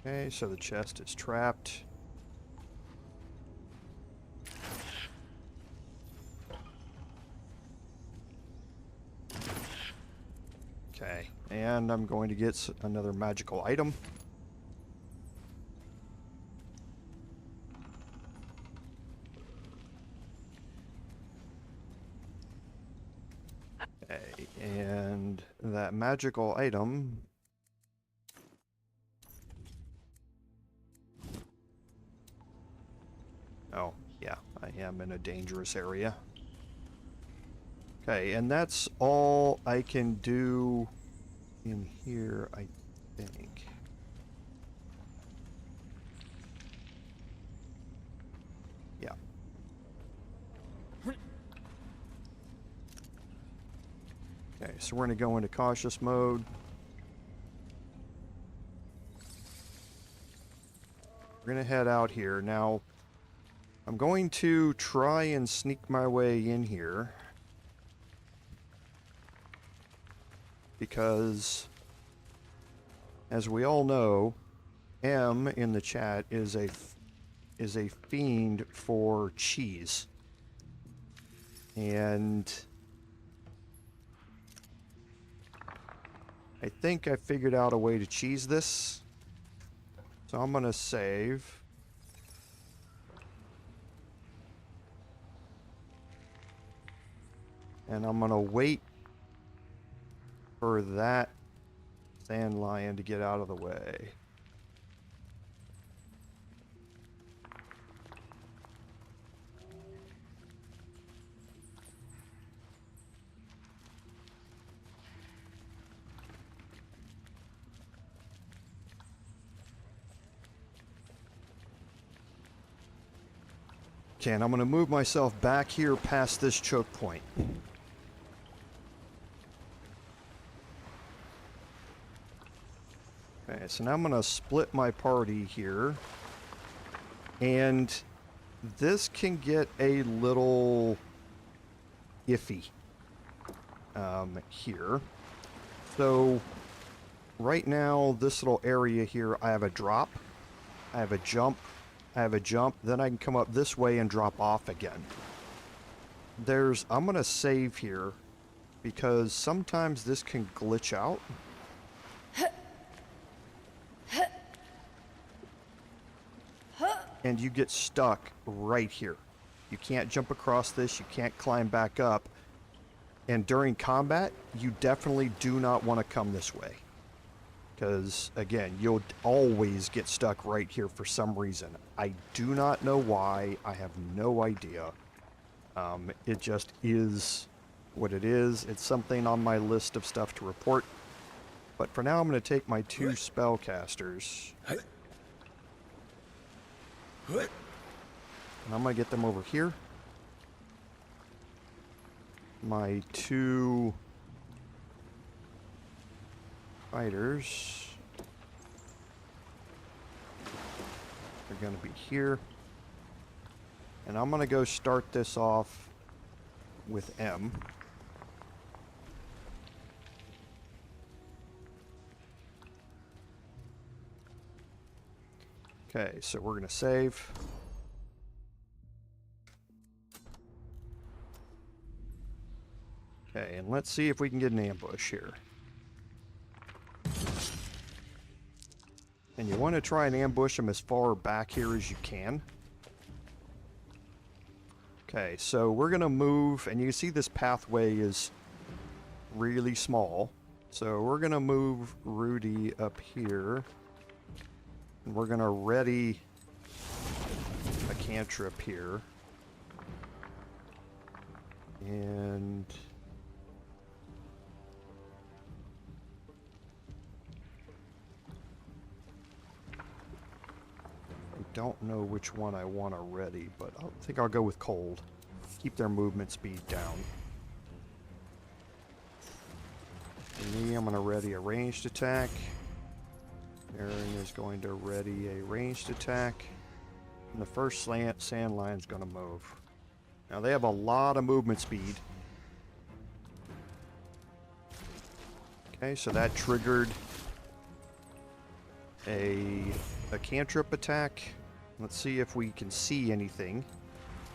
Okay, so the chest is trapped. Okay, and I'm going to get another magical item. And that magical item... Oh, yeah, I am in a dangerous area. Okay, and that's all I can do in here, I think. Yeah. Okay, so we're going to go into cautious mode. We're going to head out here. Now, I'm going to try and sneak my way in here. Because, as we all know, M in the chat is a fiend for cheese. And I think I figured out a way to cheese this. So I'm gonna save. And I'm gonna wait for that sand lion to get out of the way. Okay, and I'm going to move myself back here past this choke point. Okay, so now I'm going to split my party here. And this can get a little iffy here. So right now, this little area here, I have a drop, I have a jump, I have a jump, then I can come up this way and drop off again. I'm going to save here because sometimes this can glitch out. And you get stuck right here. You can't jump across this, you can't climb back up. And during combat, you definitely do not want to come this way. Because, again, you'll always get stuck right here for some reason. I do not know why. I have no idea. It just is what it is. It's something on my list of stuff to report. But for now, I'm going to take my 2 spellcasters. And I'm going to get them over here. My 2 fighters are going to be here. And I'm going to go start this off with M. Okay, so we're going to save. Okay, and let's see if we can get an ambush here. And you want to try and ambush them as far back here as you can. Okay, so we're going to move, and you can see this pathway is really small. So we're going to move Rudi up here. And we're going to ready a cantrip here. And I don't know which one I want to ready, but I think I'll go with cold. Keep their movement speed down. And me, I'm going to ready a ranged attack. Aaron is going to ready a ranged attack. And the first sand lion's going to move. Now they have a lot of movement speed. Okay, so that triggered a cantrip attack. Let's see if we can see anything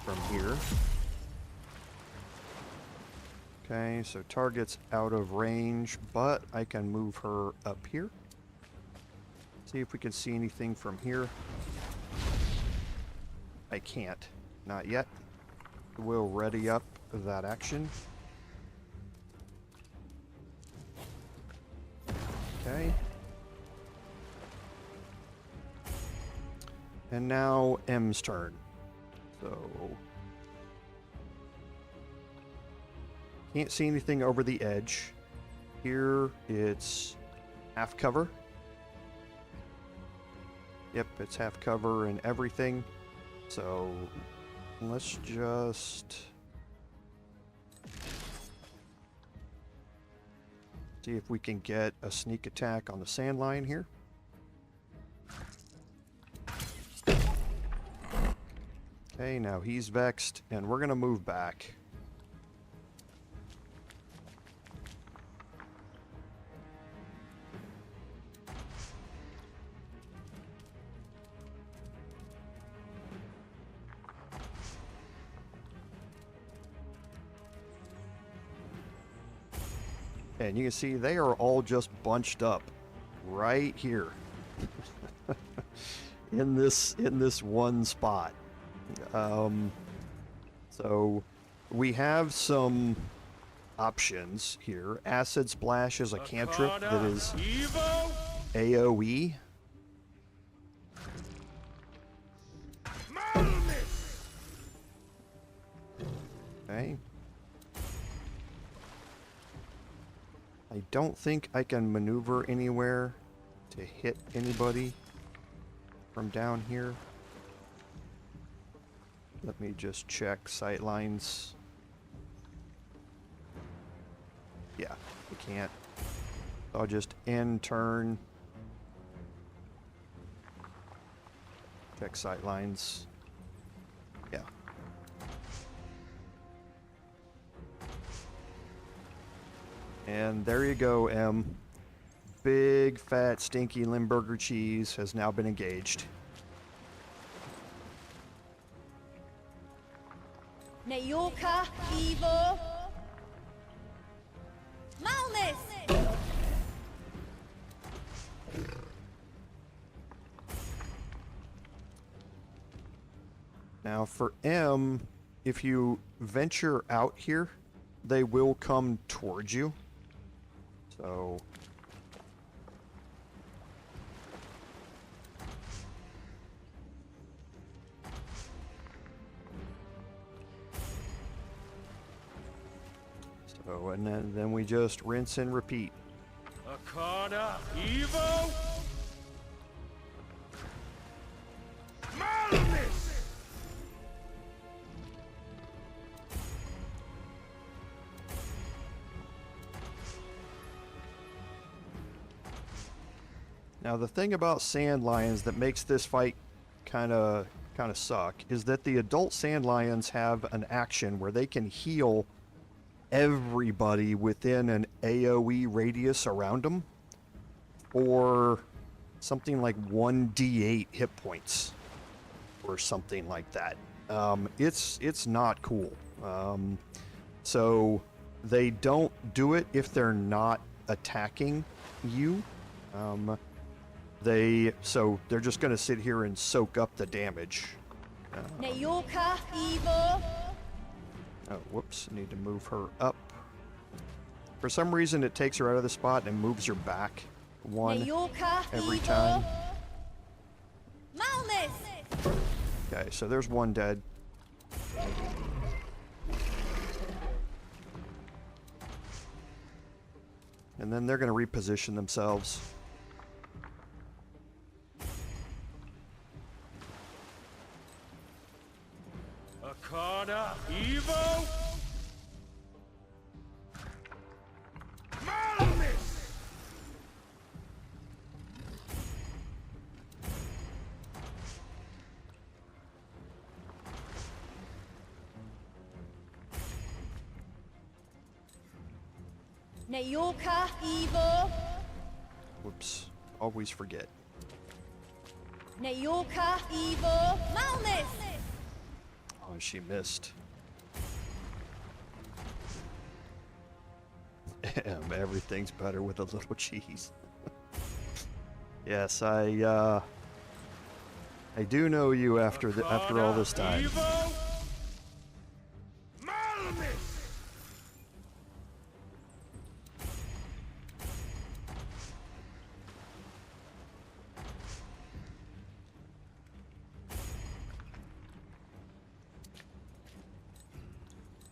from here. Okay, so target's out of range, but I can move her up here. See if we can see anything from here. I can't. Not yet. We'll ready up that action. Okay. And now M's turn. So can't see anything over the edge. Here it's half cover. Yep, it's half cover and everything. So let's just see if we can get a sneak attack on the sand lion here. Okay, now he's vexed, and we're gonna move back. And you can see they are all just bunched up right here in this one spot. So we have some options here. Acid Splash is a cantrip that is AoE. Okay. I don't think I can maneuver anywhere to hit anybody from down here. Let me just check sight lines. Yeah, we can't. I'll just end turn. Check sight lines. Yeah. And there you go, M. Big, fat, stinky Limburger cheese has now been engaged. Nayorka, Evo, Malnis! Now for M, if you venture out here, they will come towards you. So and then we just rinse and repeat. Akada, Evo, Malnis! Now the thing about sand lions that makes this fight kind of suck is that the adult sand lions have an action where they can heal everybody within an AoE radius around them, or something like 1d8 hit points, or something like that. It's not cool. So they don't do it if they're not attacking you. They're just going to sit here and soak up the damage. Nayorka, Evo, Oh, whoops, I need to move her up. For some reason, it takes her out of the spot and moves her back one Nayorka, every Evo, time. Malnis! Okay, so there's one dead. And then they're going to reposition themselves. Akada, Evo, Malnis! Nayorka, Evo, Whoops, always forget. Nayorka, Evo, Malnis! Oh, she missed. Everything's better with a little cheese. Yes, I do know you after all this time. Evo, Malnis!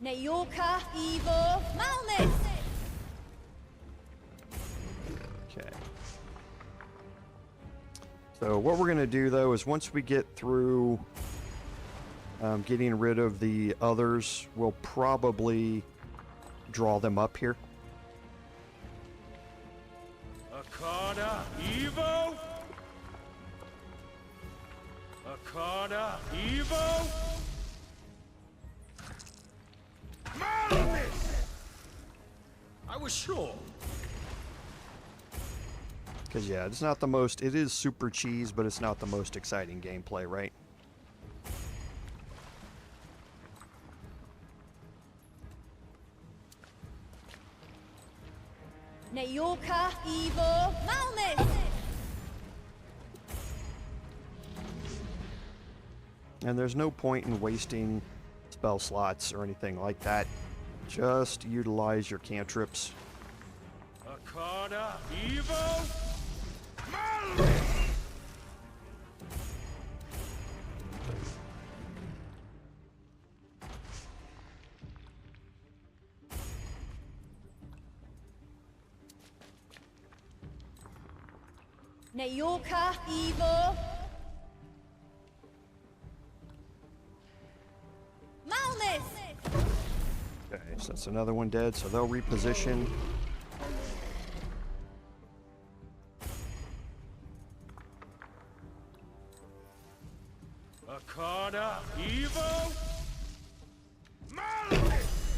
Neyorka, Evo, Malnis! Okay. So what we're going to do, though, is once we get through getting rid of the others, we'll probably draw them up here. Akada, Evo! Akada, Evo! Malnis! I was sure. Because, yeah, it's not the most... It is super cheese, but it's not the most exciting gameplay, right? Neyorka, Evo, Malnis! And there's no point in wasting spell slots or anything like that. Just utilize your cantrips. Akada, Evo, Malnis! Neyorka, Evo, Malnis! Okay, so that's another one dead, so they'll reposition. Akada, Evo, Malnis!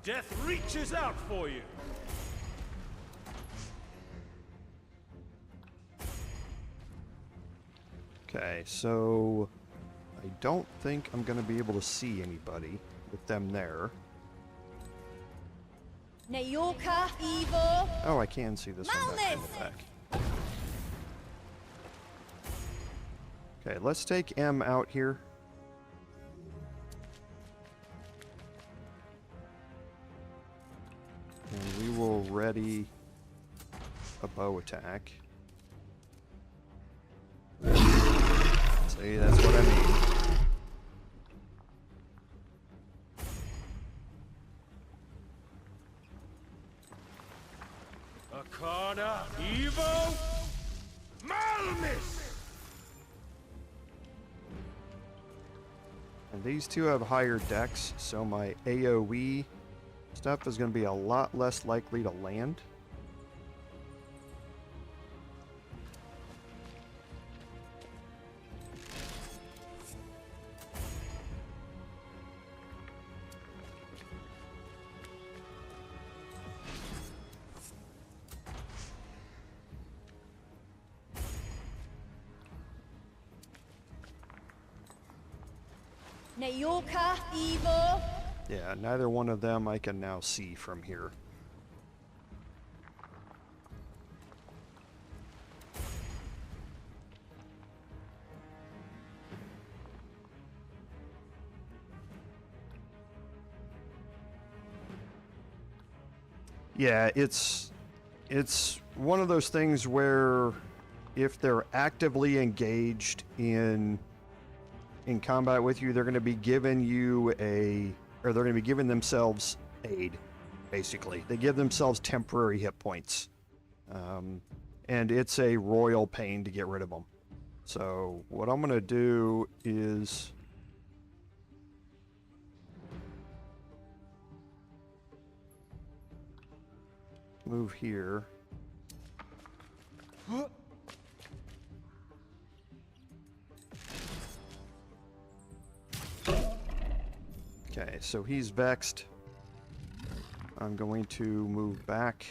Death reaches out for you. Okay, so I don't think I'm going to be able to see anybody with them there. Neyorka, Evo, Oh, I can see this one back in the back. Okay, let's take M out here. And we will ready a bow attack. See, that's what I mean. Akada, Evo, Malnis! And these two have higher decks, so my AoE stuff is going to be a lot less likely to land. Neyorka, Evo, Yeah, neither one of them I can now see from here. Yeah, it's one of those things where if they're actively engaged in combat with you, they're going to be giving you they're going to be giving themselves aid, basically. They give themselves temporary hit points. And it's a royal pain to get rid of them. So what I'm going to do is move here. Okay, so he's vexed. I'm going to move back.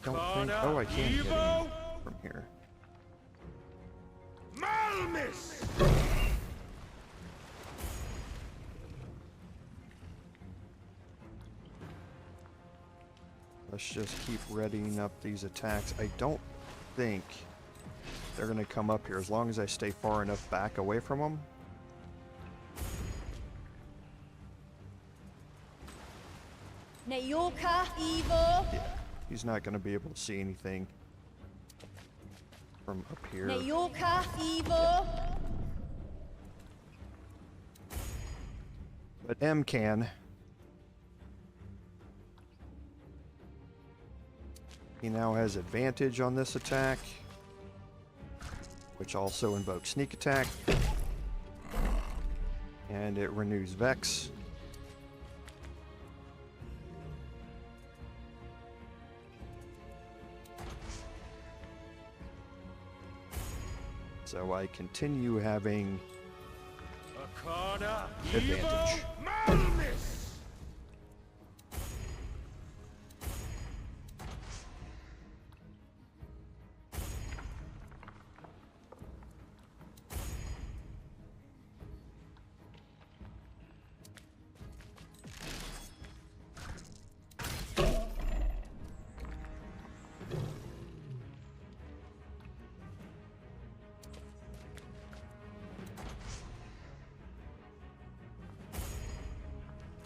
Don't think. Oh, I can't get him from here. Malmis! Let's just keep readying up these attacks. I don't think they're going to come up here as long as I stay far enough back away from them. Nayorka, Evil. Yeah, he's not going to be able to see anything from up here. Nayorka, Evil. But M can. He now has advantage on this attack, which also invokes sneak attack. And it renews Vex. So I continue having advantage.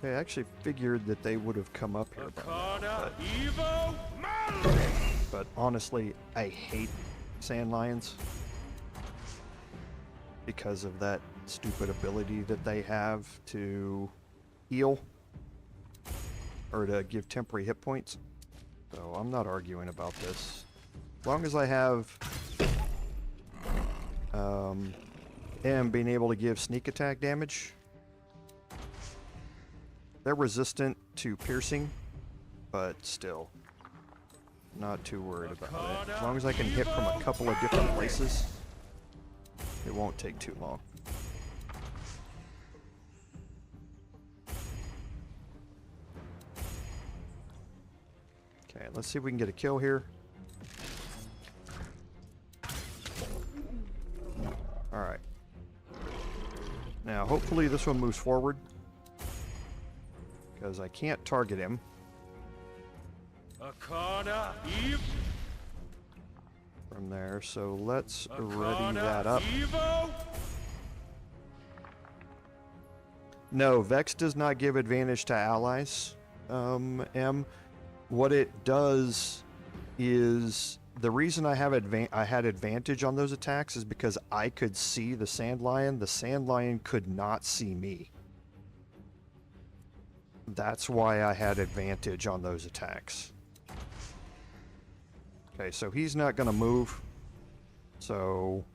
I actually figured that they would have come up here by now, but honestly, I hate sand lions because of that stupid ability that they have to heal or to give temporary hit points. So I'm not arguing about this. As long as I have M being able to give sneak attack damage. They're resistant to piercing, but still, not too worried about it. As long as I can hit from a couple of different places, it won't take too long. Okay, let's see if we can get a kill here. Alright. Now, hopefully this one moves forward, because I can't target him. From there, so let's ready that up. No, Vex does not give advantage to allies, M. What it does is, the reason I had advantage on those attacks is because I could see the sand lion. The sand lion could not see me. That's why I had advantage on those attacks. Okay, so he's not going to move. So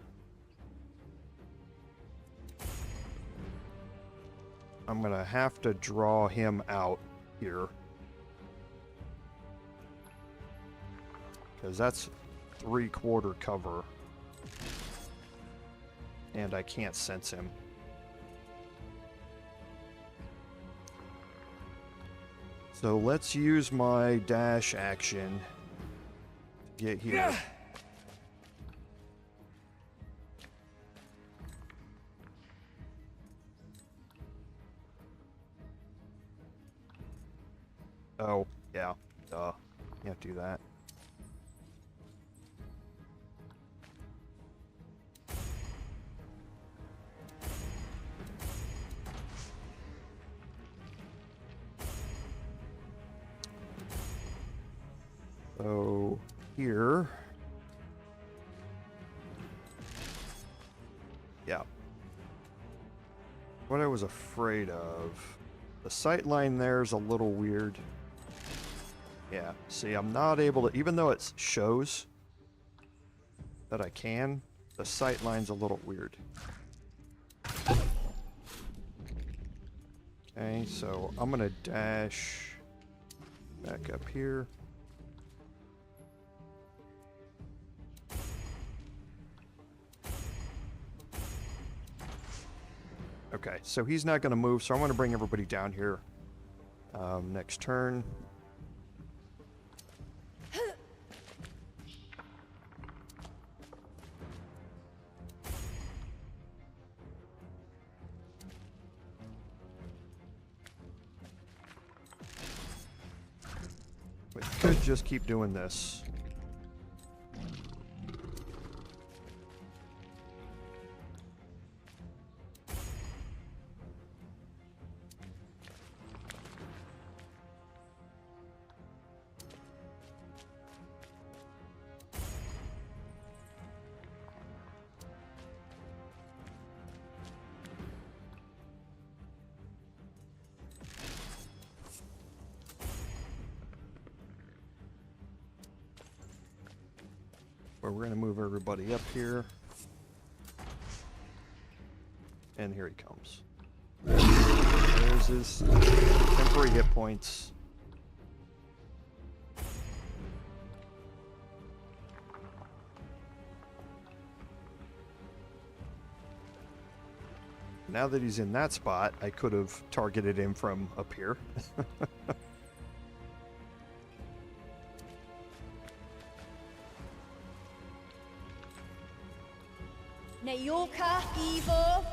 I'm going to have to draw him out here, because that's 3/4 cover. And I can't sense him. So let's use my dash action to get here. Oh, yeah. Duh. Can't do that. So here, yeah, what I was afraid of, the sight line there is a little weird. Yeah, see, I'm not able to, even though it shows that I can, the sight line's a little weird. Okay, so I'm gonna dash back up here. Okay, so he's not going to move, so I'm going to bring everybody down here next turn. We could just keep doing this. But we're gonna move everybody up here. And here he comes. There's his temporary hit points. Now that he's in that spot, I could have targeted him from up here. Nayorka, Evo.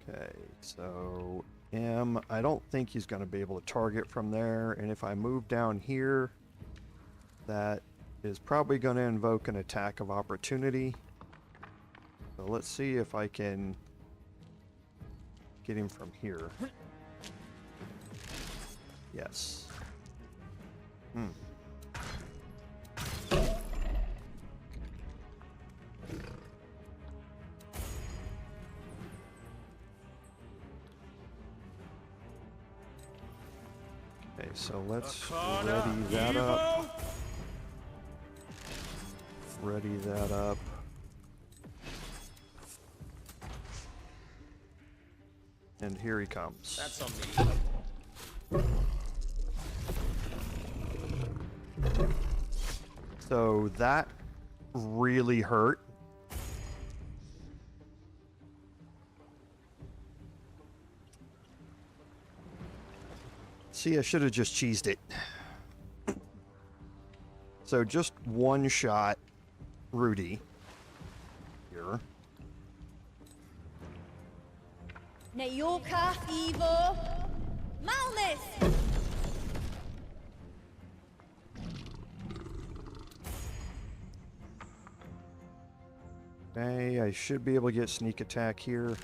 Okay, so M, I don't think he's going to be able to target from there, and if I move down here, that is probably going to invoke an attack of opportunity. So let's see if I can get him from here. Yes. Okay, so let's ready that up. Ready that up. And here he comes. That's on me. So that really hurt. See, I should have just cheesed it. So just one shot Rudi here. Nayorka, Evo. Malmus. Okay, I should be able to get sneak attack here.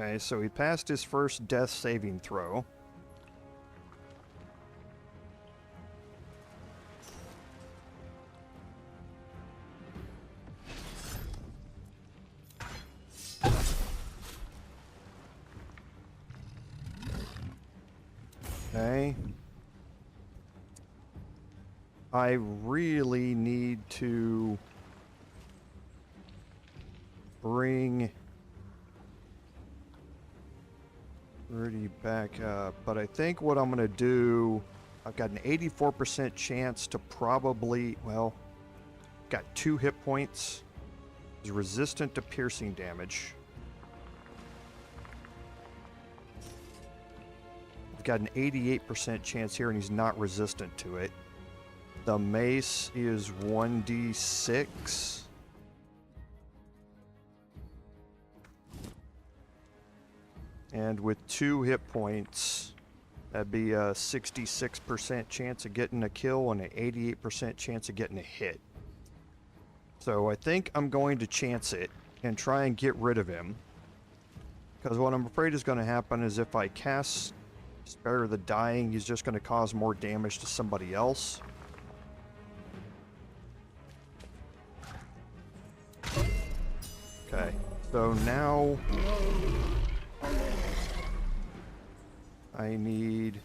Okay, so he passed his first death saving throw. Okay. I really need to bring Rudi back up, but I think what I'm going to do, I've got an 84% chance to probably, well, got 2 hit points. He's resistant to piercing damage. I've got an 88% chance here, and he's not resistant to it. The mace is 1d6. And with 2 hit points, that'd be a 66% chance of getting a kill and an 88% chance of getting a hit. So I think I'm going to chance it and try and get rid of him. Because what I'm afraid is going to happen is if I cast Spare the Dying, he's just going to cause more damage to somebody else. Okay, so now I need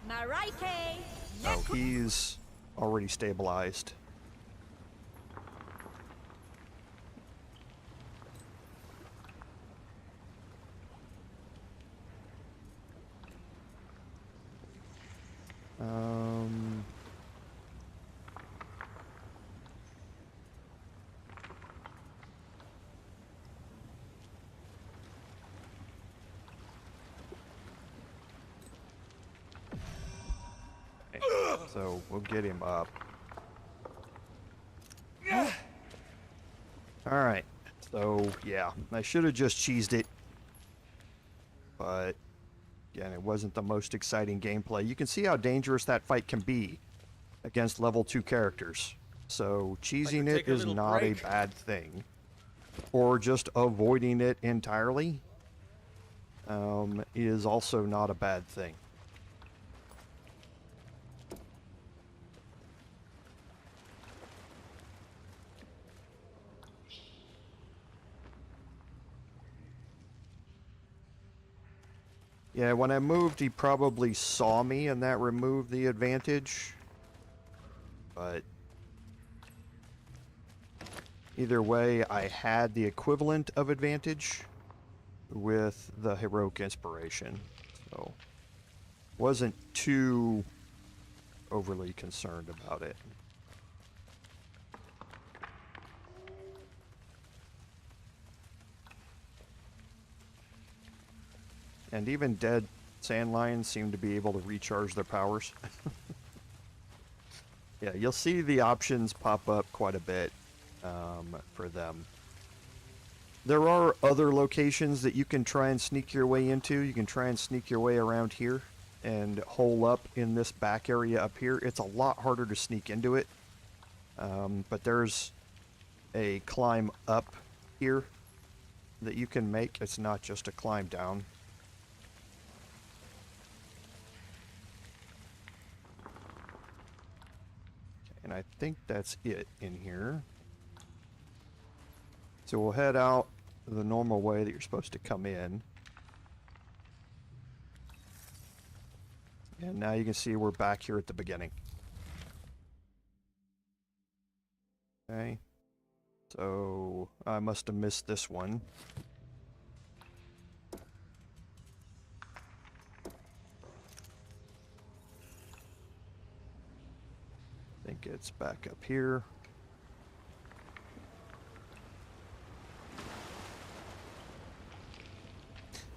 Marike. oh, he's already stabilized. So we'll get him up. Alright, so yeah, I should have just cheesed it. But again, it wasn't the most exciting gameplay. You can see how dangerous that fight can be against level 2 characters. So cheesing it is not a bad thing. Or just avoiding it entirely is also not a bad thing. Yeah, when I moved, he probably saw me, and that removed the advantage. But either way, I had the equivalent of advantage with the heroic inspiration, so wasn't too overly concerned about it. And even dead sand lions seem to be able to recharge their powers. Yeah, you'll see the options pop up quite a bit for them. There are other locations that you can try and sneak your way into. You can try and sneak your way around here and hole up in this back area up here. It's a lot harder to sneak into it, but there's a climb up here that you can make. It's not just a climb down. And I think that's it in here. So we'll head out the normal way that you're supposed to come in. And now you can see we're back here at the beginning. Okay. So I must have missed this one. I think it's back up here.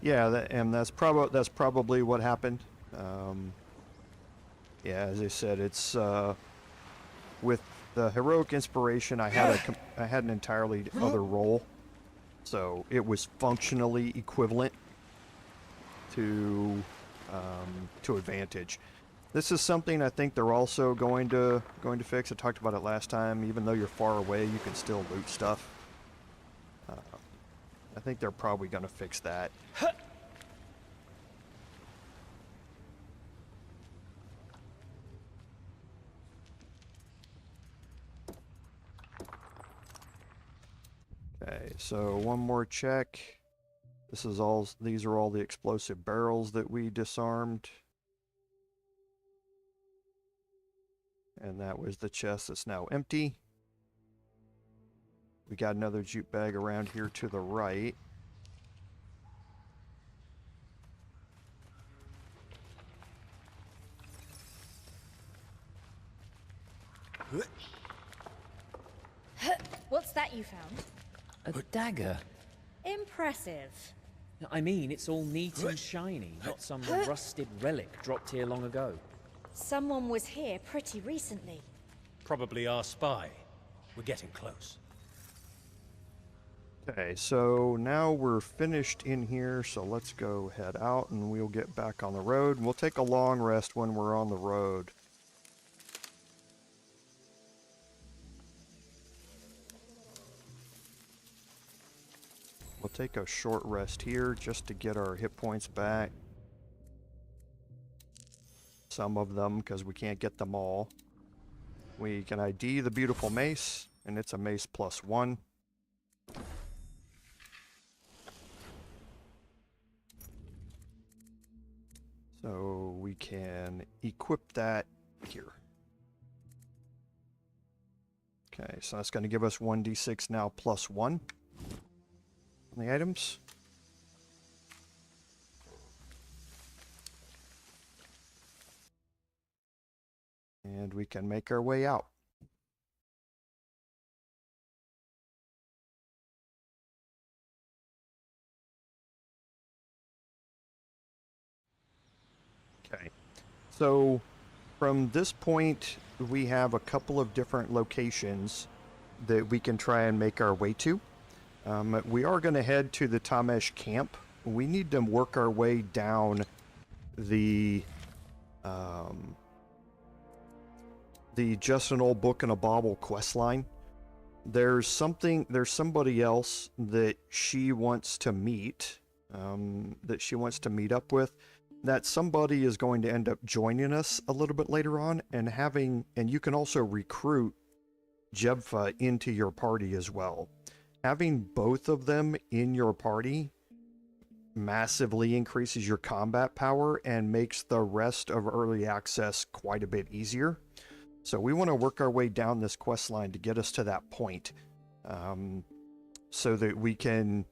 Yeah, that's probably what happened. Yeah, as I said, it's with the heroic inspiration. I had an entirely other role, so it was functionally equivalent to advantage. This is something I think they're also going to fix. I talked about it last time. Even though you're far away, you can still loot stuff. I think they're probably going to fix that. Okay, so one more check. These are all the explosive barrels that we disarmed. And that was the chest that's now empty. We got another jute bag around here to the right. What's that you found? A dagger. Impressive. I mean, it's all neat and shiny, not some rusted relic dropped here long ago. Someone was here pretty recently. Probably our spy. We're getting close. Okay, so now we're finished in here, so let's go head out and we'll get back on the road. And we'll take a long rest when we're on the road. We'll take a short rest here just to get our hit points back. Some of them, because we can't get them all. We can ID the beautiful mace, and it's a mace +1. So we can equip that here. Okay, so that's going to give us 1d6 now +1 on the items. And we can make our way out. Okay, so from this point, we have a couple of different locations that we can try and make our way to. We are going to head to the Tamesh camp. We need to work our way down the Just an Old Book and a Bauble quest line. There's somebody else that she wants to meet, up with. That somebody is going to end up joining us a little bit later on, and you can also recruit Jebfa into your party as well. Having both of them in your party massively increases your combat power and makes the rest of early access quite a bit easier. So we want to work our way down this quest line to get us to that point, so that we can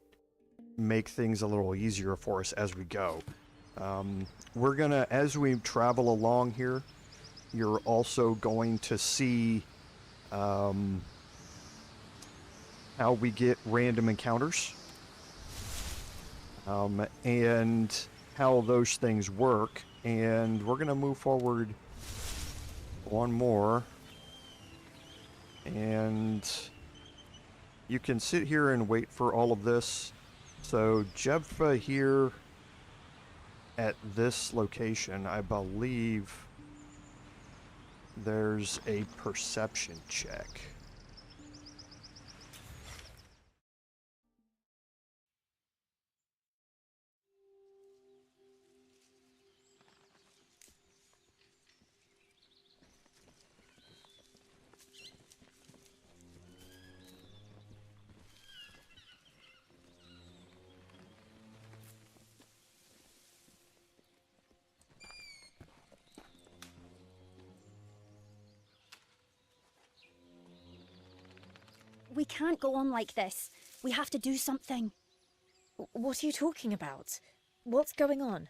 make things a little easier for us as we go. We're gonna, as we travel along here, you're also going to see how we get random encounters, and how those things work. And we're gonna move forward one more, and you can sit here and wait for all of this. So Jebfa here at this location, I believe there's a perception check. We can't go on like this. We have to do something. What are you talking about? What's going on?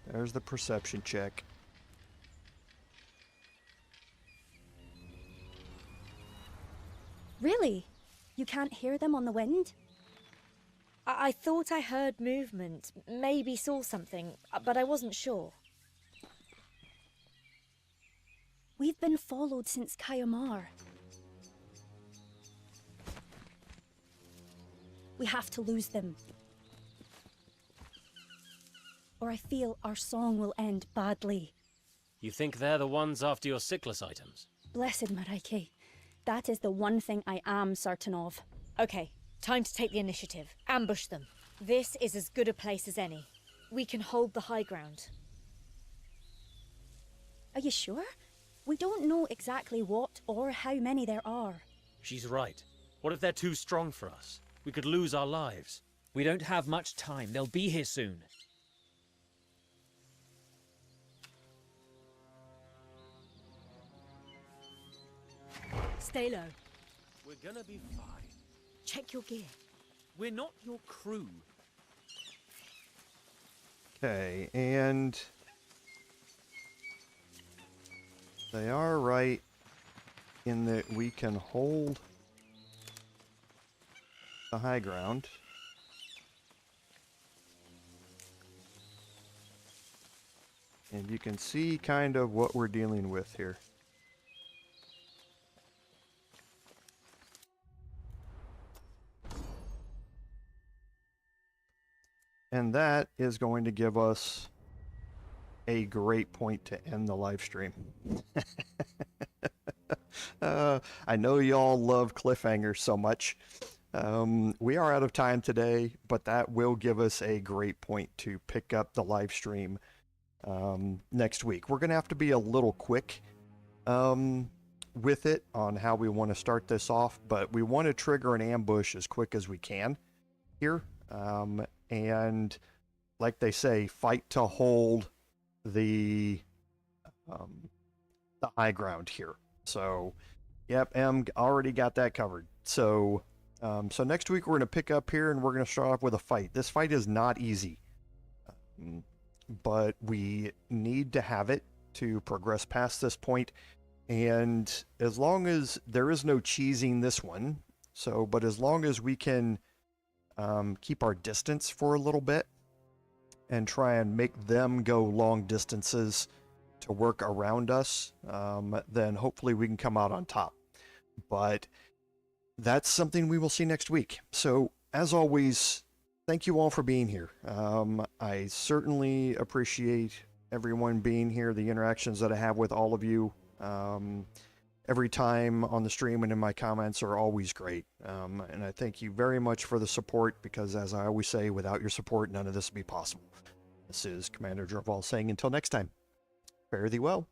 There's the perception check. Really? You can't hear them on the wind? I thought I heard movement, maybe saw something, but I wasn't sure. We've been followed since Caer. We have to lose them. Or I feel our song will end badly. You think they're the ones after your sickless items? Blessed Marike. That is the one thing I am certain of. Okay, time to take the initiative. Ambush them. This is as good a place as any. We can hold the high ground. Are you sure? We don't know exactly what or how many there are. She's right. What if they're too strong for us? We could lose our lives. We don't have much time. They'll be here soon. Stay low. We're gonna be fine. Check your gear. We're not your crew. Okay, and they are right in that we can hold the high ground. And you can see kind of what we're dealing with here. And that is going to give us a great point to end the live stream. I know y'all love cliffhangers so much. We are out of time today, but that will give us a great point to pick up the live stream next week. We're going to have to be a little quick with it on how we want to start this off, but we want to trigger an ambush as quick as we can here. And like they say, fight to hold the high ground here. So, yep, M already got that covered. So, so next week we're going to pick up here and we're going to start off with a fight. This fight is not easy, but we need to have it to progress past this point. And as long as there is no cheesing this one, but as long as we can keep our distance for a little bit and try and make them go long distances to work around us, then hopefully we can come out on top. But that's something we will see next week. So as always, thank you all for being here. I certainly appreciate everyone being here, the interactions that I have with all of you. Every time on the stream and in my comments are always great. And I thank you very much for the support, because as I always say, without your support, none of this would be possible. This is Commander Jerval saying until next time, fare thee well.